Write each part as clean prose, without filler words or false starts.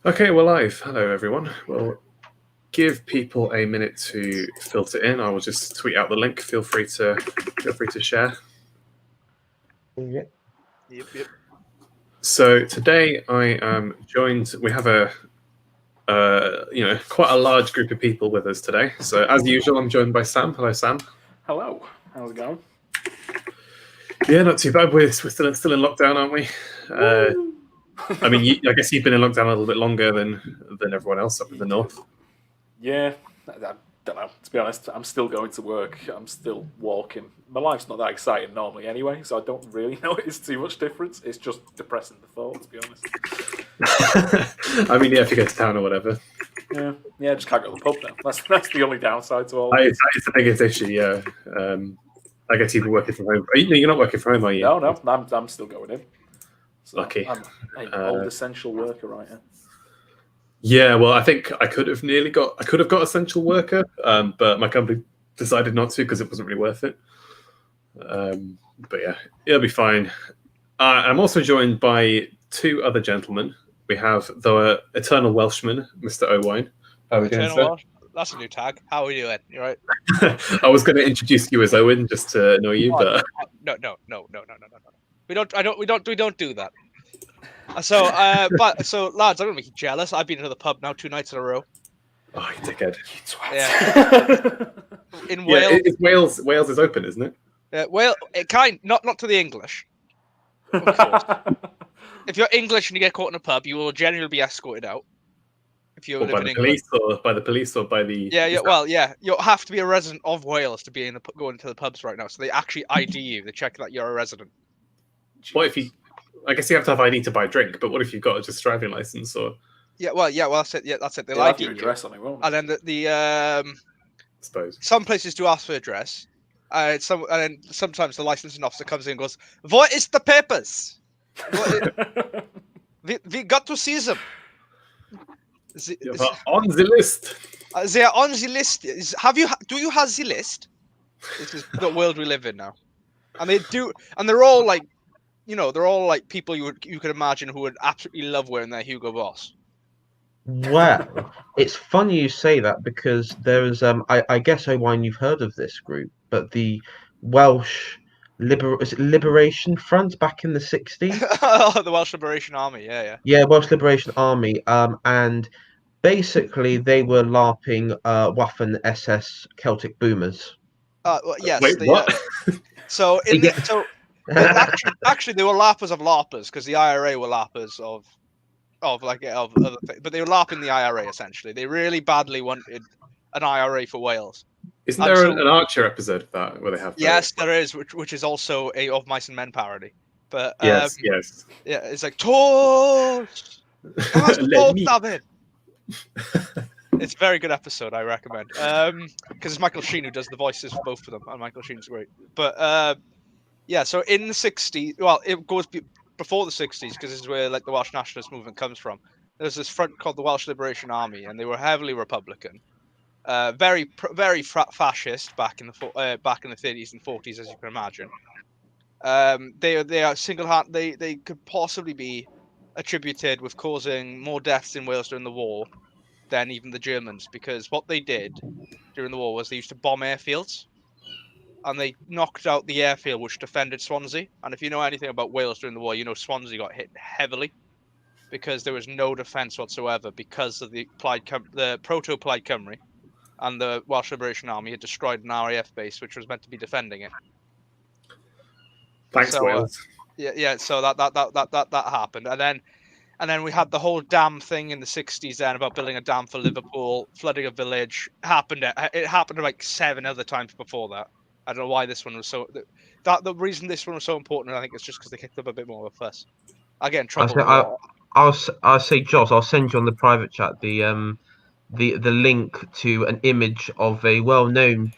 Okay, we're live. Hello, everyone. We'll give people a minute to filter in. I will just tweet out the link. Feel free to share. Yep. So today I am joined. We have quite a large group of people with us today. So as usual, I'm joined by Sam. Hello, Sam. Hello. How's it going? Yeah, not too bad. We're still in lockdown, aren't we? I mean, I guess you've been in lockdown a little bit longer than everyone else up in the north. Yeah, I don't know. To be honest, I'm still going to work. I'm still walking. My life's not that exciting normally anyway, so I don't really notice too much difference. It's just depressing the thought, to be honest. I mean, yeah, if you go to town or whatever. Yeah, I just can't go to the pub now. That's the only downside to all. It's the biggest issue. Yeah, I guess you've been working from home. You're not working from home, are you? No, I'm still going in. So Lucky. I'm an old essential worker right now. Yeah, well, I think I could have got essential worker, but my company decided not to because it wasn't really worth it. But yeah, it'll be fine. I'm also joined by two other gentlemen. We have the eternal Welshman, Mr. Owain. How are we doing, sir? That's a new tag. How are we doing? You right? I was going to introduce you as Owen just to annoy you, but no. We don't do that. So, lads, I'm gonna make you jealous. I've been to the pub now 2 nights in a row. Oh, you dickhead! Yeah. In Wales, Wales is open, isn't it? Not to the English. Of course. If you're English and you get caught in a pub, you will generally be escorted out. If you live in England, by the police or by the you have to be a resident of Wales to be going to the pubs right now. So they actually ID you. They check that you're a resident. What if you? I guess you have to have ID to buy a drink, but what if you've got just a driving license or? That's it. Yeah, that's it. They'll ID your address on it, won't and then I suppose some places do ask for address. And then sometimes the licensing officer comes in and goes, "What is the papers? we got to see them. On the list. They are on the list. Do you have the list? This is the world we live in now, and they do, and they're all like, they're all like people you could imagine who would absolutely love wearing their Hugo Boss. Well, it's funny you say that because there is I guess Owain, you've heard of this group, but the Welsh Liberation Front back in the 60s. Oh, the Welsh Liberation Army, yeah, Welsh Liberation Army, and basically they were LARPing Waffen SS Celtic Boomers. Yes. Wait, what? Actually, they were LARPers of LARPers because the IRA were LARPers of other things, but they were LARPing the IRA essentially. They really badly wanted an IRA for Wales. Isn't there an Archer episode of that where they have? Yes, there is, which is also a Of Mice and Men parody. But yes, yeah, it's like Toast. It's a very good episode. I recommend because it's Michael Sheen who does the voices for both of them, and Michael Sheen's great. But yeah, so in the 60s, well, it goes before the 60s because this is where like the Welsh nationalist movement comes from. There's this front called the Welsh Liberation Army, and they were heavily Republican, very fascist back in the 30s and 40s, as you can imagine. They are single-handed. They could possibly be attributed with causing more deaths in Wales during the war than even the Germans, because what they did during the war was they used to bomb airfields. And they knocked out the airfield which defended Swansea. And if you know anything about Wales during the war, you know Swansea got hit heavily because there was no defence whatsoever because of the proto-Plaid Cymru and the Welsh Liberation Army had destroyed an RAF base which was meant to be defending it. Thanks, Wales. So that happened, and then we had the whole dam thing in the 60s then about building a dam for Liverpool, flooding a village. It happened like 7 other times before that. I don't know why this one was so. The reason this one was so important, I think, is just because they kicked up a bit more of a fuss. I get in trouble. I'll say, Josh, I'll send you on the private chat the link to an image of a well-known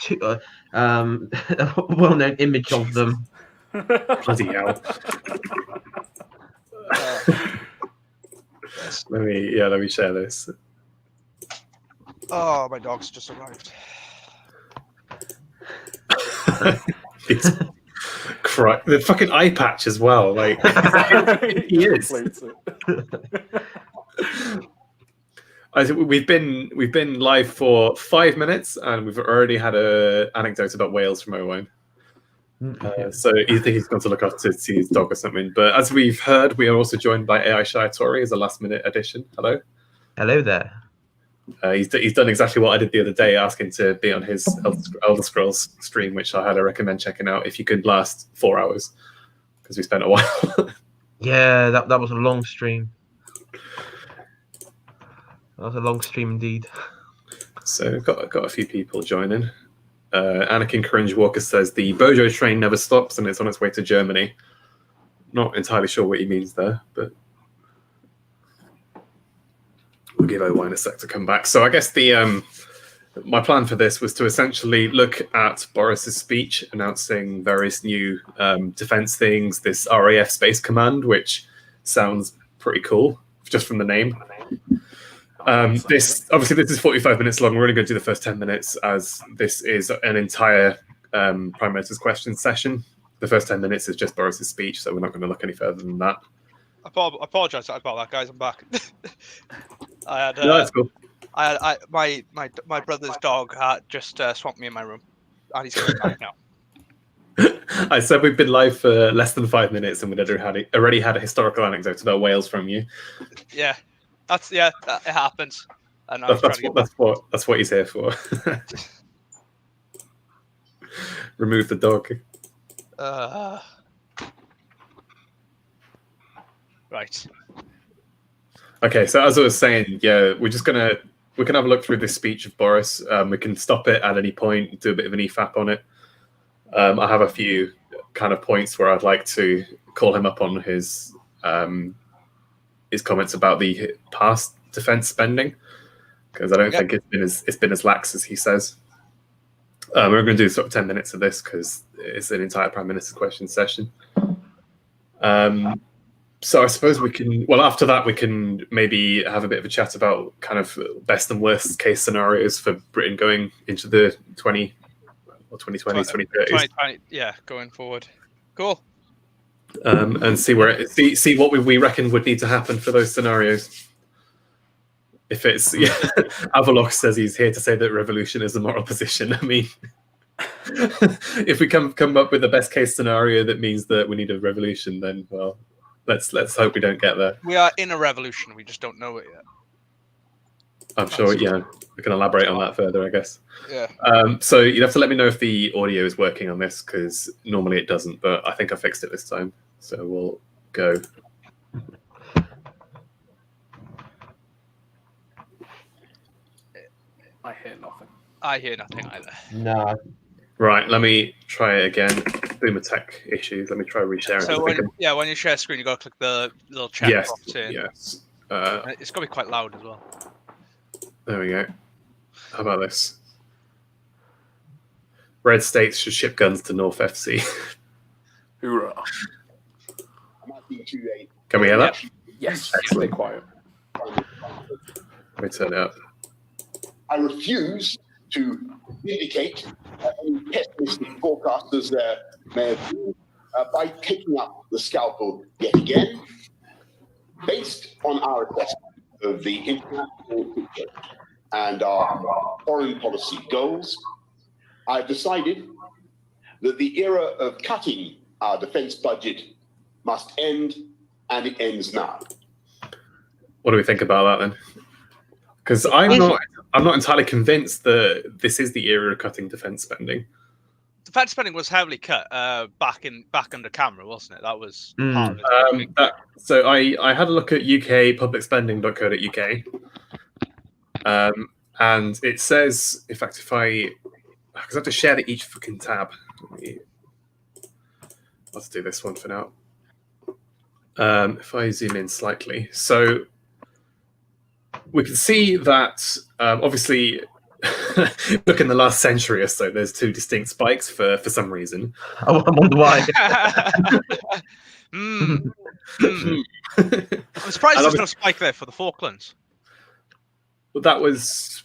image of them. Bloody hell! Let me share this. Oh, my dog's just arrived. It's the fucking eye patch as well. Like he is. We've been live for 5 minutes, and we've already had an anecdote about Wales from Owain. So you think he's gone to look after to see his dog or something. But as we've heard, we are also joined by AIShireTory as a last-minute addition. Hello. Hello there. He's done exactly what I did the other day, asking to be on his Elder Scrolls stream, which I highly recommend checking out if you could last 4 hours, because we spent a while. Yeah, that was a long stream. That was a long stream indeed. So got a few people joining. Anakin Cringe Walker says the Bojo train never stops and it's on its way to Germany. Not entirely sure what he means there, but we'll give Owain a sec to come back. So I guess the my plan for this was to essentially look at Boris's speech announcing various new defense things, this RAF Space Command, which sounds pretty cool just from the name. This is 45 minutes long. We're only going to do the first 10 minutes, as this is an entire Prime Minister's questions session. The first 10 minutes is just Boris's speech, so we're not going to look any further than that. I apologise about that, guys. I'm back. No, that's cool. My brother's dog just swamped me in my room, and he's coming back now. I said we've been live for less than 5 minutes, and we'd already had a historical anecdote about Wales from you. Yeah. It happens. And that's what he's here for. Remove the dog. Right. Okay, so as I was saying, yeah, we can have a look through this speech of Boris. We can stop it at any point, do a bit of an EFAP on it. I have a few kind of points where I'd like to call him up on his comments about the past defense spending, because I don't think it's been as lax as he says. We're going to do sort of 10 minutes of this because it's an entire Prime Minister's question session. So I suppose we can. Well, after that, we can maybe have a bit of a chat about kind of best and worst case scenarios for Britain going into the 2020s, 2030s. 2020, yeah, going forward. Cool. And see what we reckon would need to happen for those scenarios. If it's Avalok says he's here to say that revolution is a moral position. I mean, if we come up with the best case scenario that means that we need a revolution, then well, let's hope we don't get there. We are in a revolution. We just don't know it yet. I'm sure. Yeah, we can elaborate on that further, I guess. Yeah. So you'd have to let me know if the audio is working on this, because normally it doesn't, but I think I fixed it this time. So we'll go. I hear nothing. I hear nothing either. No. Right, let me try it again. Boomer tech issues. Let me try resharing. So when you share screen, you got to click the little chat box in. Yes. It's got to be quite loud as well. There we go. How about this? Red states should ship guns to North FC. Hoorah. Can we hear that? Yes. Excellent. Stay quiet. Let me turn it up. I refuse to indicate any pessimistic forecasters may have been by taking up the scalpel yet again. Based on our assessment of the international picture and our foreign policy goals, I've decided that the era of cutting our defense budget must end, and it ends now. What do we think about that then? Because I'm not entirely convinced that this is the era of cutting defense spending. Defense spending was heavily cut back under camera, wasn't it? That was part of it. So I had a look at ukpublicspending.co.uk, and it says, in fact, because I have to share each fucking tab. Let's do this one for now. If I zoom in slightly, so we can see that obviously, look in the last century or so, there's two distinct spikes for some reason. I wonder why. I'm surprised there's no spike there for the Falklands. That was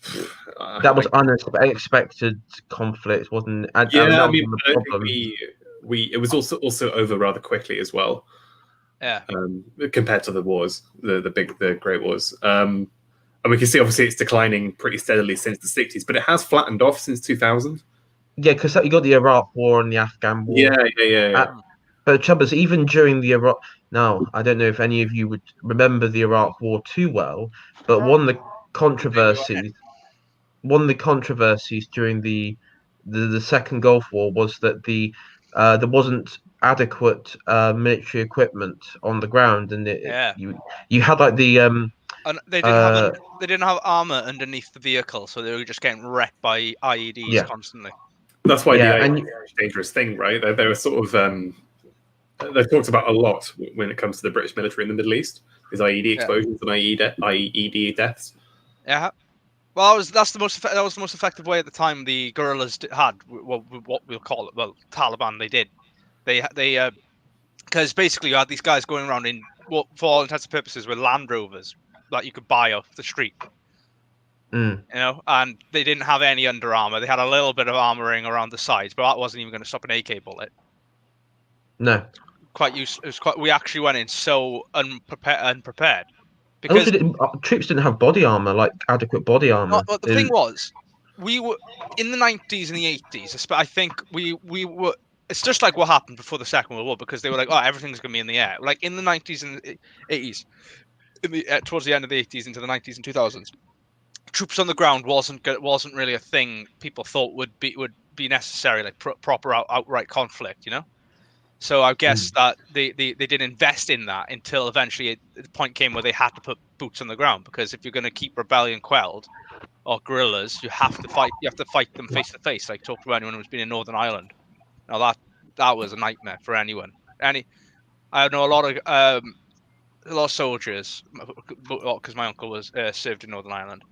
unexpected conflict, wasn't it? And I mean, I don't think it was also over rather quickly as well. Yeah. Compared to the wars, the Great Wars. And we can see, obviously, it's declining pretty steadily since the 60s, but it has flattened off since 2000. Yeah, because you got the Iraq War and the Afghan War. Yeah. But the trouble is, even during the Iraq, now I don't know if any of you would remember the Iraq War too well, but one of the controversies during the Second Gulf War was that there wasn't adequate military equipment on the ground, and you had like the And they didn't have armor underneath the vehicle, so they were just getting wrecked by IEDs constantly. That's why the IED is a dangerous thing, right? They were sort of they've talked about a lot when it comes to the British military in the Middle East, is IED explosions and IED deaths. Yeah. Well, that was the most effective way at the time. The guerrillas had what we'll call it. Well, Taliban. They because basically you had these guys going around in what, for all intents and purposes, were Land Rovers that you could buy off the street. You know, and they didn't have any under armor. They had a little bit of armoring around the sides, but that wasn't even going to stop an AK bullet. No. We actually went in so unprepared because troops didn't have body armor, like adequate body armor. Well, the thing was, we were in the 90s and the 80s. I think we were. It's just like what happened before the Second World War, because they were like, oh, everything's going to be in the air. Like in the 90s and the 80s, towards the end of the 80s into the 90s and 2000s, troops on the ground wasn't really a thing people thought would be necessary, like proper outright conflict, you know. So I guess that they didn't invest in that until eventually the point came where they had to put boots on the ground, because if you're going to keep rebellion quelled or guerrillas, you have to fight them face to face. Like, talk to anyone who's been in Northern Ireland. Now that was a nightmare for anyone. I know a lot of soldiers, because my uncle was served in Northern Ireland.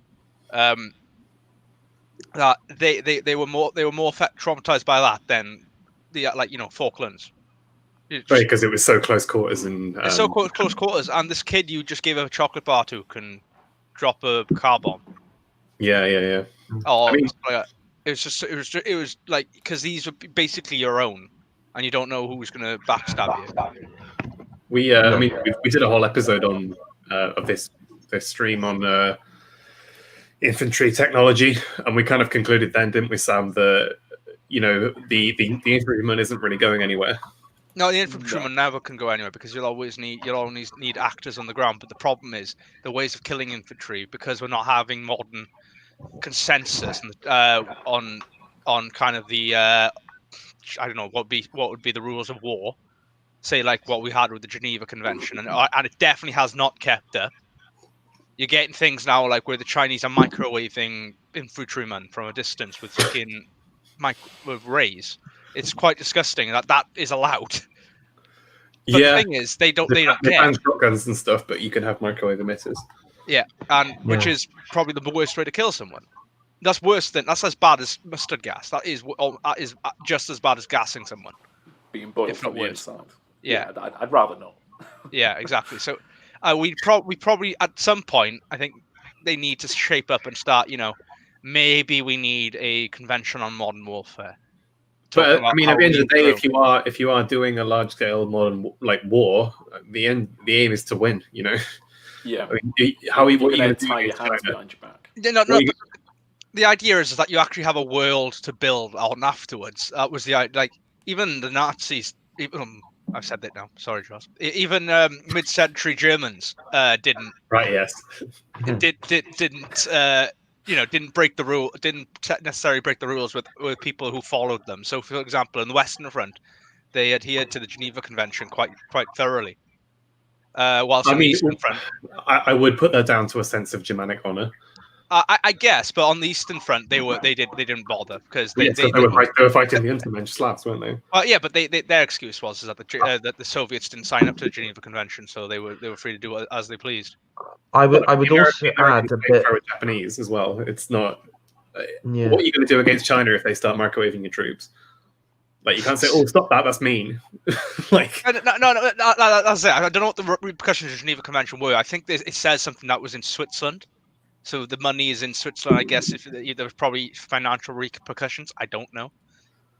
That they were more traumatized by that than the Falklands. Right, because it was so close quarters and so close quarters, and this kid you just gave a chocolate bar to can drop a car bomb. Yeah. Oh, it was like, because these were basically your own, and you don't know who's going to backstab you. We did a whole episode on of this stream on infantry technology, and we kind of concluded then, didn't we, Sam, that the infantryman isn't really going anywhere. No, the infantryman never can go anywhere, because you'll always need actors on the ground. But the problem is the ways of killing infantry, because we're not having modern consensus on kind of the I don't know what would be the rules of war, say like what we had with the Geneva Convention, and it definitely has not kept up. You're getting things now like where the Chinese are microwaving infantrymen from a distance with fucking with rays. It's quite disgusting that is allowed. But the thing is, they don't care. They ban shotguns and stuff, but you can have microwave emitters. Yeah, which is probably the worst way to kill someone. That's as bad as mustard gas. That is just as bad as gassing someone. Being boiled from the inside. Yeah, I'd rather not. Yeah, exactly. So we probably at some point, I think they need to shape up and start. Maybe we need a convention on modern warfare. But I mean, at the end of the day, if you are doing a large scale modern war, the aim is to win. Yeah. I mean, what are you going to tie your hands behind your back? No. The idea is that you actually have a world to build on afterwards. That was even the Nazis. I've said that now. Sorry, Joss. Even mid-century Germans didn't. Right. Yes. Didn't break the rule. Didn't necessarily break the rules with people who followed them. So, for example, in the Western Front, they adhered to the Geneva Convention quite thoroughly. Whilst on the Eastern Front, I would put that down to a sense of Germanic honor. I guess, but on the Eastern Front, they didn't bother, because they were fighting the Untermensch Slavs, weren't they? Yeah, but their excuse was that the Soviets didn't sign up to the Geneva Convention, so they were free to do as they pleased. I would also add a bit Japanese as well. It's not. Yeah. What are you going to do against China if they start microwaving your troops? Like, you can't say, "Oh, stop that! That's mean." Like, no, that's it. I don't know what the repercussions of the Geneva Convention were. I think it says something that was in Switzerland. So the money is in Switzerland, I guess. If there was probably financial repercussions, I don't know.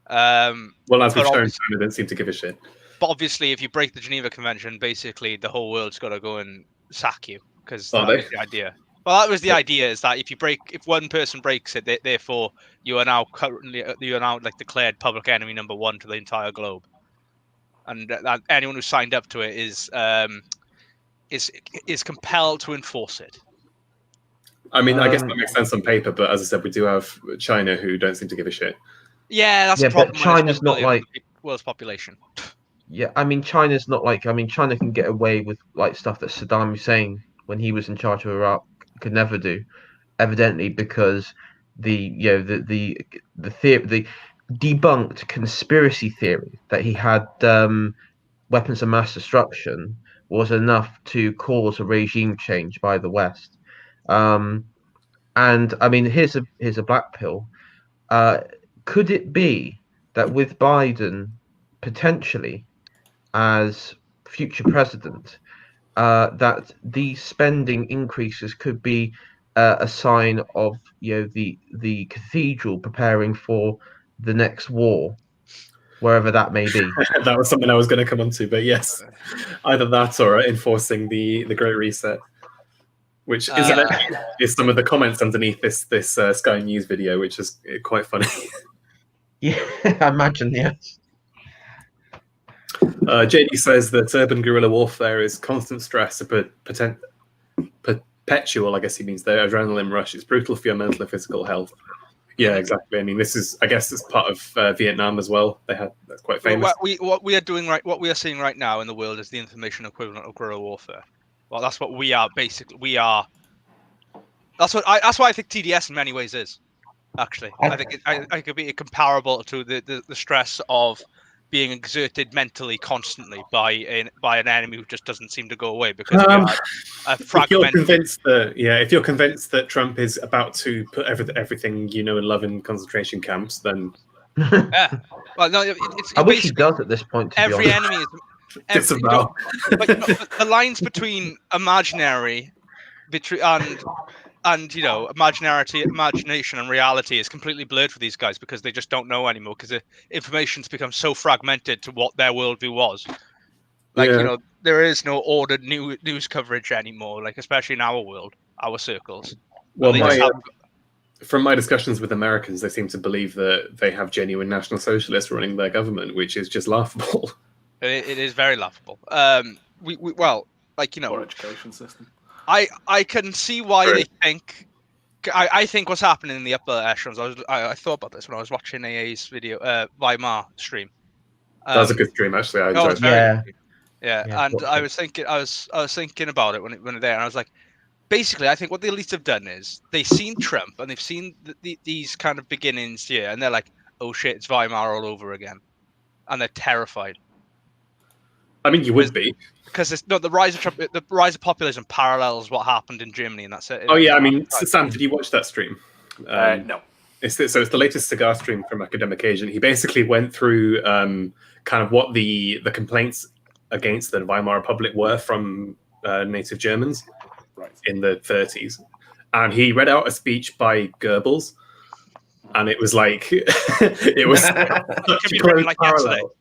Well, as we've shown, China didn't seem to give a shit. But obviously, if you break the Geneva Convention, basically the whole world's got to go and sack you, because that's the idea. Well, that was the idea: is that if one person breaks it, therefore you are now like declared public enemy number 1 to the entire globe, and that anyone who signed up to it is compelled to enforce it. I mean, I guess that makes sense on paper, but as I said, we do have China who don't seem to give a shit. Yeah, that's the but problem. China's not like world's population. Yeah, I mean, China's not like, I mean, China can get away with like stuff that Saddam Hussein, when he was in charge of Iraq, could never do, evidently because the debunked conspiracy theory that he had weapons of mass destruction was enough to cause a regime change by the West. And I mean, here's a black pill. Could it be that with Biden potentially as future president, that these spending increases could be a sign of the cathedral preparing for the next war, wherever that may be? That was something I was going to come on to, but yes, either that or enforcing the Great Reset, which is some of the comments underneath this Sky News video, which is quite funny. Yeah, I imagine, yes. JD says that urban guerrilla warfare is constant stress, perpetual, I guess he means the adrenaline rush. It's brutal for your mental and physical health. Yeah, exactly. I mean, this is, I guess, it's part of Vietnam as well. That's quite famous. What we are seeing right now in the world is the information equivalent of guerrilla warfare. Well, that's what we are basically. That's what I think TDS in many ways is. Actually, I think it could be comparable to the stress of being exerted mentally constantly by an enemy who just doesn't seem to go away because we are a fragmented. If you're convinced that Trump is about to put everything you know and love in concentration camps, then yeah. Well, no, I wish he does at this point. Every enemy is the lines between imaginary and imagination and reality is completely blurred for these guys because they just don't know anymore because the information's become so fragmented to what their worldview was. There is no ordered news coverage anymore, like especially in our world, our circles. Well, from my discussions with Americans, they seem to believe that they have genuine National Socialists running their government, which is just laughable. It is very laughable. Our education system. I can see why they think. I think what's happening in the upper echelons. I thought about this when I was watching AA's video, Weimar stream. That was a good stream, actually. I enjoyed it. Yeah, and I was thinking about it when they're there, and I was like, basically, I think what the elites have done is they've seen Trump and they've seen these kind of beginnings here, and they're like, oh shit, it's Weimar all over again, and they're terrified. I mean, you would be. Because the rise of populism parallels what happened in Germany, and that's it. Oh yeah, I mean, Sam, did you watch that stream? No. It's the latest cigar stream from Academic Agent. He basically went through kind of what the complaints against the Weimar Republic were from native Germans in the 30s, and he read out a speech by Goebbels, and it was like it was such a close parallel.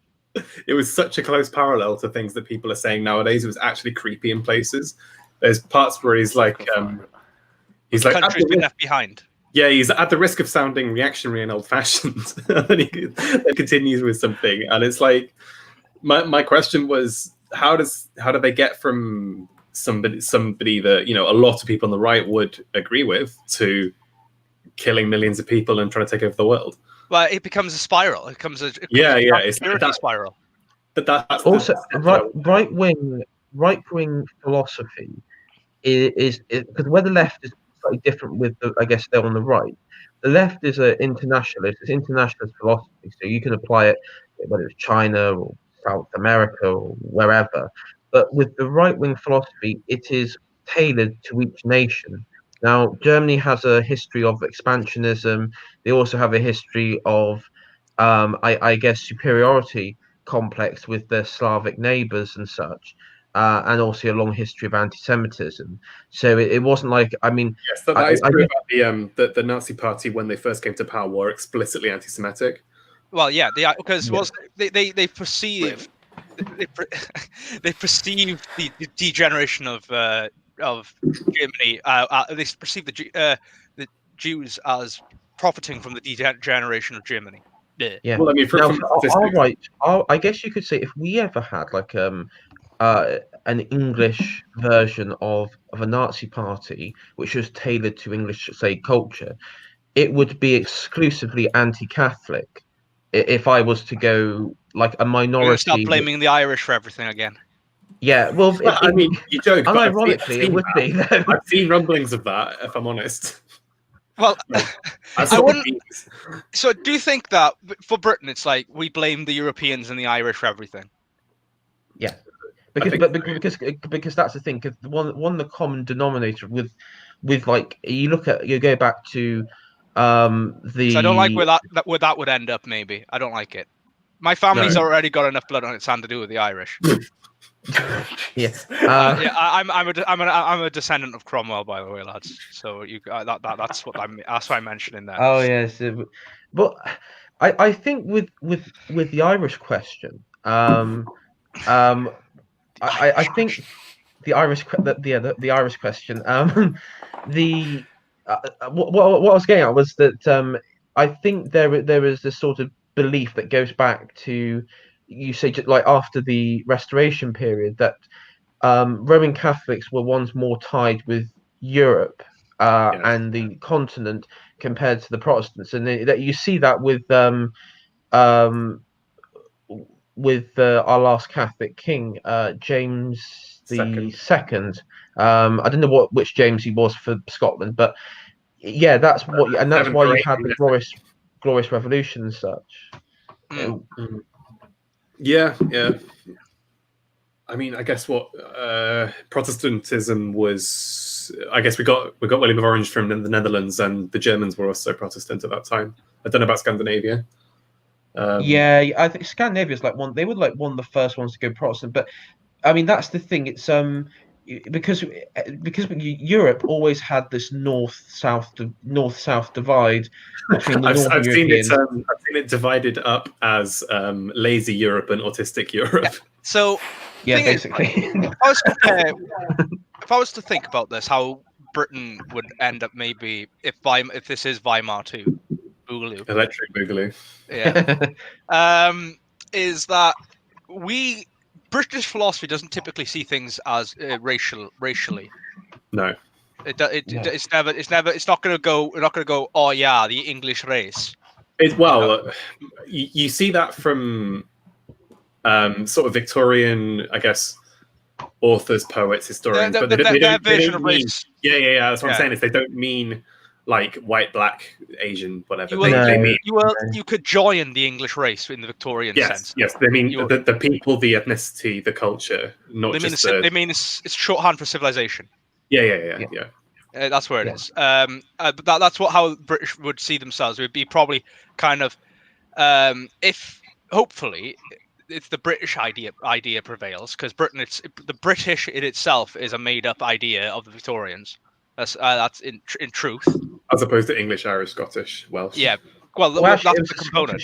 It was such a close parallel to things that people are saying nowadays. It was actually creepy in places. There's parts where he's like, country's been left behind. Yeah, he's at the risk of sounding reactionary and old-fashioned. And then he continues with something, and it's like, my question was, how do they get from somebody that a lot of people on the right would agree with to killing millions of people and trying to take over the world? Well, it becomes a spiral. It becomes a it's that spiral. But that's also right wing philosophy is because where the left is slightly different with I guess they're on the right. The left is an internationalist. It's internationalist philosophy, so you can apply it whether it's China or South America or wherever. But with the right wing philosophy, it is tailored to each nation. Now, Germany has a history of expansionism. They also have a history of, I guess, superiority complex with their Slavic neighbors and such, and also a long history of anti-Semitism. So it wasn't like, I mean... Yes, that is true about the Nazi Party when they first came to power were explicitly anti-Semitic. Well, yeah, because they perceive... They perceive the degeneration of Germany. They perceive the Jews as profiting from the degeneration of Germany. Yeah. Well, I mean, Now, from I guess you could say if we ever had like an English version of a Nazi party which was tailored to English, say, culture, it would be exclusively anti-Catholic. If I was to go like a We're going to start minority, blaming the Irish for everything again. yeah. Well, I mean, you joke, but unironically, it would be. Though. I've seen rumblings of that, if I'm honest. Well, I wouldn't. So, do you think that for Britain, it's like we blame the Europeans and the Irish for everything? Yeah, because that's the thing. Because one of the common denominator with like you go back to the. So I don't like where that would end up. Maybe I don't like it. My family's already got enough blood on its hand to do with the Irish. Yeah. I'm a descendant of Cromwell, by the way, lads. So that's why I'm mentioning that. Oh yes, but I think with the Irish question, I think the Irish question. The what I was getting at was that I think there is this sort of belief that goes back to, you say, like after the Restoration period, that Roman Catholics were once more tied with Europe and the continent compared to the Protestants, and that you see that with our last Catholic king, James the Second. I don't know which James he was for Scotland, but yeah, that's why you had the glorious revolution and such. Yeah. I mean, I guess what Protestantism was. I guess we got William of Orange from the Netherlands, and the Germans were also Protestant at that time. I don't know about Scandinavia. Yeah, I think Scandinavia is like they were like one of the first ones to go Protestant. But I mean, that's the thing. It's because Europe always had this north-south divide between the Northern Europeans. I've seen it divided up as lazy Europe and autistic Europe. Yeah. So yeah, basically. If I was to think about this, how Britain would end up maybe if this is Weimar too, Boogaloo. Electric Boogaloo. Yeah. Is that British philosophy doesn't typically see things as racially. No. It's not going to go. We're not going to go. Oh yeah, the English race. You see that from sort of Victorian, I guess, authors, poets, historians, but they don't mean. Yeah. That's what I'm saying. Is they don't mean like white, black, Asian, whatever. You could join the English race in the Victorian sense. Yes, they mean the people, the ethnicity, the culture, not just They mean it's shorthand for civilization. Yeah. That's where it is. But that's how British would see themselves. It would be probably kind of if hopefully the British idea prevails, because the British in itself is a made up idea of the Victorians. That's in truth. As opposed to English, Irish, Scottish, Welsh. Yeah. Well, that's the component.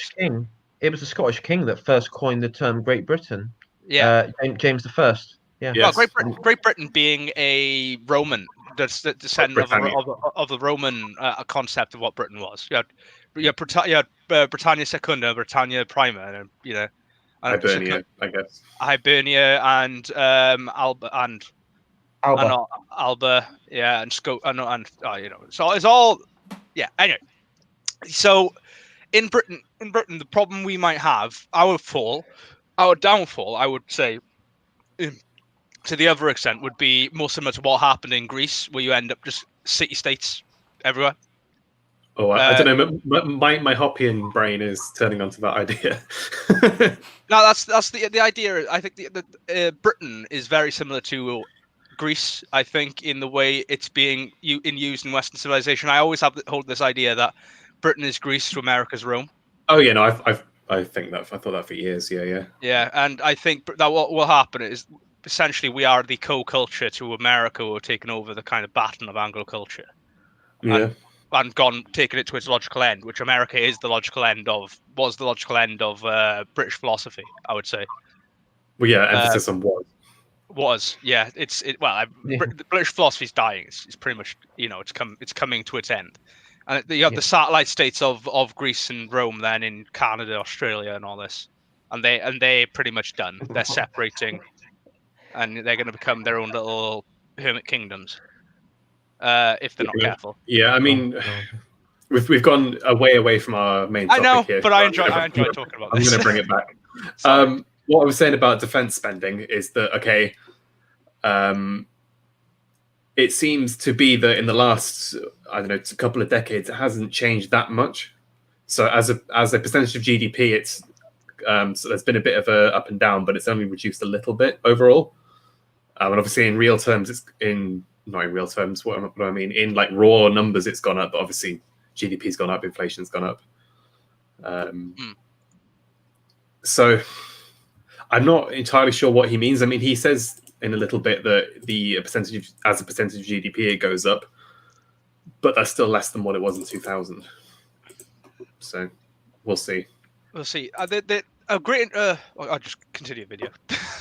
It was the Scottish king that first coined the term Great Britain. Yeah. James I. Yeah. Yes. Well, Great Britain being a Roman, the descendant of the Roman concept of what Britain was. You had Britannia Secunda, Britannia Prima, Hibernia, I guess. Hibernia and Alba, and yeah, and so it's all, yeah. Anyway, so in Britain, the problem we might have, our downfall, I would say, to the other extent, would be more similar to what happened in Greece, where you end up just city-states everywhere. Oh, I don't know. My Hoppian brain is turning onto that idea. No, that's the idea. I think Britain is very similar to Greece. I think in the way it's being used in Western civilization. I always hold this idea that Britain is Greece to America's Rome. Oh yeah, no, I think that. I thought that for years. Yeah. Yeah, and I think that what will happen is essentially we are the co-culture to America, who are taking over the kind of baton of Anglo culture. Yeah. And taking it to its logical end, which America was the logical end of British philosophy, I would say. Well, yeah, emphasis on what. Yeah, the British philosophy's dying. It's pretty much, it's coming to its end. And you have the satellite states of Greece and Rome, then in Canada, Australia, and all this, and they're pretty much done. They're separating, and they're going to become their own little hermit kingdoms, if they're not careful. Yeah, I mean, we've gone away from our main topic. I know, here, but I enjoy talking about this. I'm going to bring it back. What I was saying about defense spending is that it seems to be that in the last, a couple of decades, it hasn't changed that much. So as a percentage of GDP, it's so there's been a bit of a up and down, but it's only reduced a little bit overall. And obviously, in real terms, not in real terms. What I mean, in like raw numbers, it's gone up. But obviously, GDP's gone up, inflation's gone up. So I'm not entirely sure what he means. I mean, he says in a little bit that as a percentage of GDP, it goes up, but that's still less than what it was in 2000. So we'll see. We'll see. I'll just continue the video.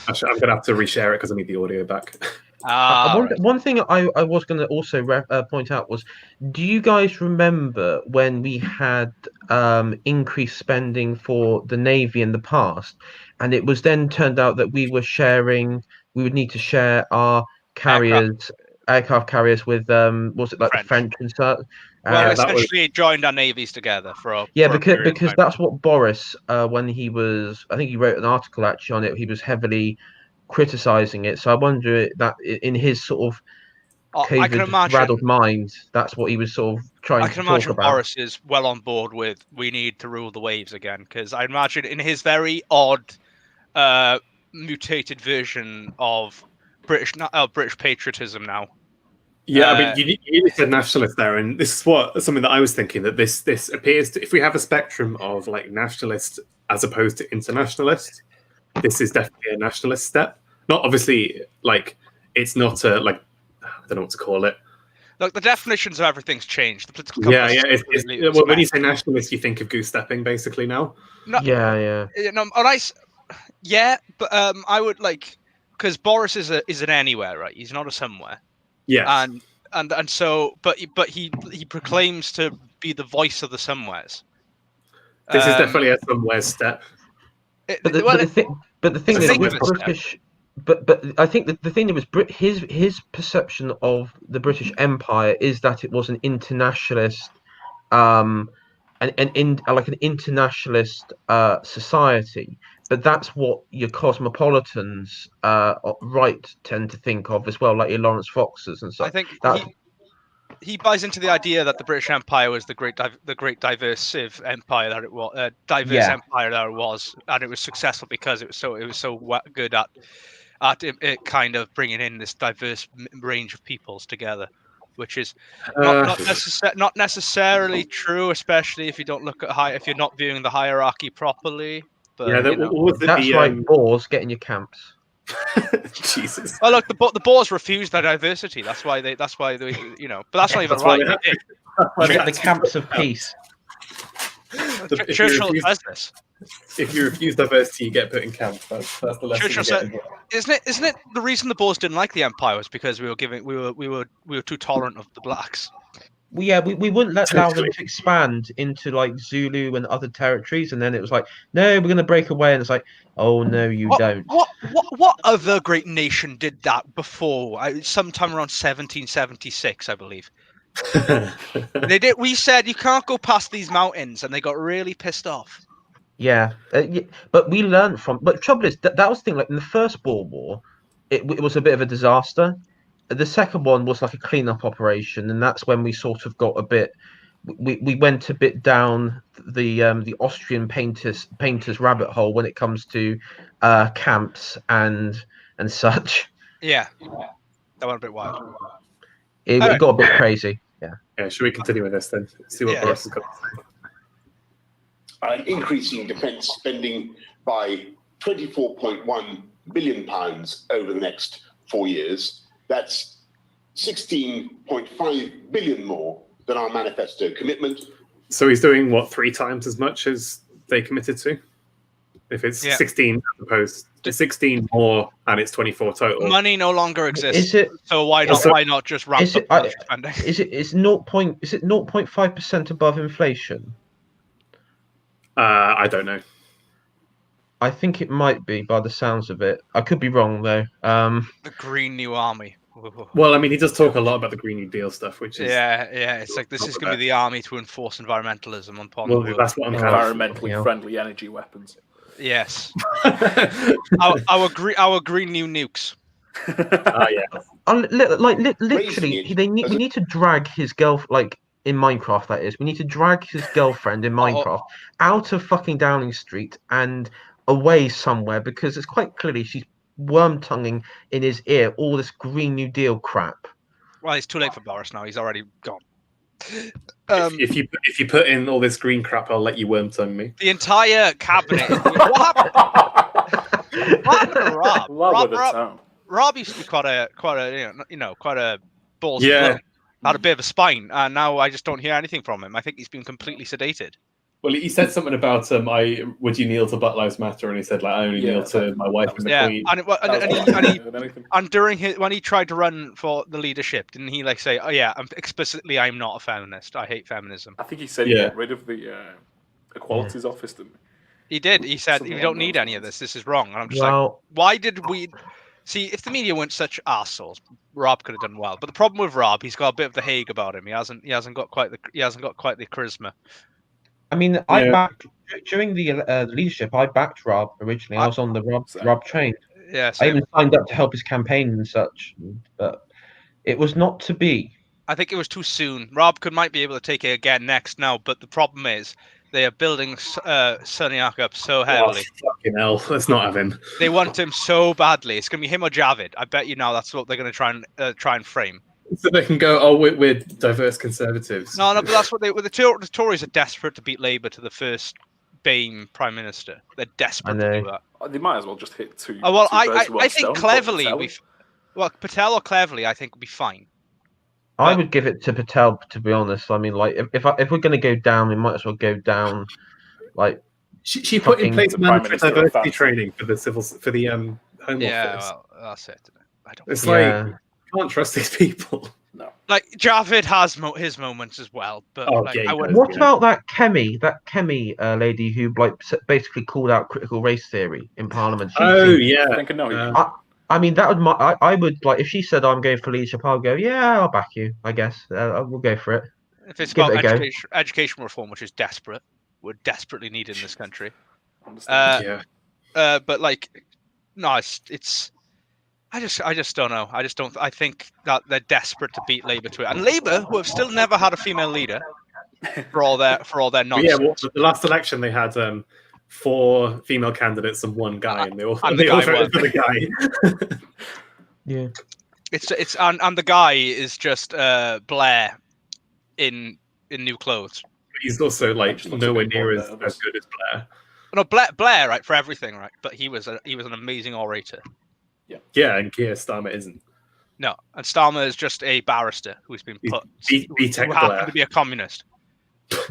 Actually, I'm going to have to reshare it because I need the audio back. One thing I was going to also point out was, do you guys remember when we had increased spending for the Navy in the past, and it was then turned out that we would need to share our aircraft carriers with was it like French. the French and stuff? Essentially joined our navies together because that's what Boris, when he was, I think he wrote an article actually on it. He was heavily criticizing it. So I wonder that in his sort of rattled mind, that's what he was sort of trying to talk about. I can imagine Boris is well on board with we need to rule the waves again, because I imagine in his very odd, mutated version of British patriotism now. Yeah, I mean, you said nationalist there, and this is something that I was thinking, that this appears to, if we have a spectrum of like nationalist as opposed to internationalist, this is definitely a nationalist step. Not obviously, like, it's not I don't know what to call it. Look, the definitions of everything's changed. The political compass. When you say nationalist, you think of goose stepping basically now. No, but I would because Boris is an anywhere, right? He's not a somewhere. Yeah, and so, but he proclaims to be the voice of the somewheres. This is definitely a somewhere step. But the thing is with British. But I think that the thing that was his perception of the British Empire is that it was an internationalist, an internationalist society. But that's what your cosmopolitans tend to think of as well, like your Lawrence Foxes and stuff. I think he buys into the idea that the British Empire was the great diversive empire that it was, empire that it was, and it was successful because it was so good at it kind of bringing in this diverse range of peoples together, which is not necessarily true, especially if you don't look at if you're not viewing the hierarchy properly. But, that's like Boers getting your camps. Jesus. Oh look, the Boers refused their diversity. That's why they. But that's not even right. The camps of peace. Churchill says this. If you refuse diversity, you get put in camp. That's the lesson. Churchill said, isn't it the reason the Boers didn't like the Empire was because we were too tolerant of the blacks. We wouldn't allow them to expand into like Zulu and other territories, and then it was like, no, we're going to break away, and it's like, oh no, you don't. What other great nation did that before? Sometime around 1776, I believe. They did. We said you can't go past these mountains, and they got really pissed off. Yeah, but we learned from. But the trouble is that was the thing. Like in the First World War, it was a bit of a disaster. The second one was like a cleanup operation, and that's when we sort of got a bit. We went a bit down the Austrian painters rabbit hole when it comes to camps and such. Yeah, that went a bit wild. It got a bit crazy. Yeah. Yeah. Should we continue with this then? See what Boris has got to say. Increasing defence spending by £24.1 billion over the next 4 years. That's 16.5 billion more than our manifesto commitment. So he's doing what, 3 times as much as they committed to? If it's Yeah. 16 as opposed to 16 more and it's 24 total. Money no longer exists. Is it? So why not? Also- Why not just ramp Is up it? military spending? Is it? Is 0.5% above inflation? I don't know. I think it might be by the sounds of it. I could be wrong though. The Green New Army. Well, I mean, he does talk a lot about the Green New Deal stuff, which is Yeah. It's like this is going to be the army to enforce environmentalism upon well, the world. that's what I'm kind of. Environmentally Yeah. friendly energy weapons. Yes. our Green New nukes. Literally, Raising it we as a- need to drag his girl in Minecraft. That is, we need to drag his girlfriend in Minecraft out of fucking Downing Street and away somewhere because it's quite clearly she's worm tonguing in his ear all this Green New Deal crap. Well, it's too late for Boris now. He's already gone. If you put in all this green crap, I'll let you worm tongue me. The entire cabinet. What happened? What happened to Rob? Love of the town. Rob used to be quite a quite a balls. Yeah. Had a bit of a spine, and now I just don't hear anything from him. I think he's been completely sedated. Well, he said something about would you kneel to Black Lives Matter, and he said like I only kneel to my wife and the Yeah, Queen. And when he tried to run for the leadership, didn't he like say, "Oh yeah, I'm not a feminist. I hate feminism." I think he said he got rid of the Equalities Office, didn't he? He did. He said, Something "You don't along need those any of lines. this. This is wrong." And I'm just like, why did we? See, if the media weren't such arseholes, Rob could have done well. But the problem with Rob, he's got a bit of the Hague about him. He hasn't got quite the charisma. I mean, I backed during the leadership. I backed Rob originally. I was on the Rob train. Yeah, I even signed up to help his campaign and such, but it was not to be. I think it was too soon. Rob might be able to take it again next now, but the problem is they are building Sunyak up so heavily. Oh, fucking hell, let's not have him. They want him so badly. It's going to be him or Javid. I bet you now that's what they're going to try and frame. So they can go, oh, we're diverse conservatives. No, but that's what the Tories are desperate to beat Labour to the first BAME Prime Minister. They're desperate to do that. They might as well just hit two. Oh, well, two birds with one I think stone, cleverly Patel. Patel or cleverly, I think would be fine. I would give it to Patel, to be honest. I mean, like, if we're going to go down, we might as well go down, like. She put in place mandatory diversity training for the Home Office. Well, that's it. I don't. It's like you can't trust these people. No. Like Javid has his moments as well, but what about that Kemi lady who basically called out critical race theory in Parliament? I mean, that would I would like if she said I'm going for leadership, I'll go. Yeah, I'll back you. I guess we'll go for it. If it's about education reform, which is desperate, we're desperately needed in this country. But like, no, it's. I just don't know. I think that they're desperate to beat Labour to it, and Labour, who have still never had a female leader, for all their nonsense. Yeah, well, the last election they had 4 female candidates and 1 guy, and they all voted for the guy. Yeah, it's and the guy is just Blair in new clothes. He's also like nowhere near as good as Blair. No, Blair, right, for everything, right? But he was an amazing orator. Yeah, and Keir Starmer isn't. No, and Starmer is just a barrister who's been put who happened to be a communist.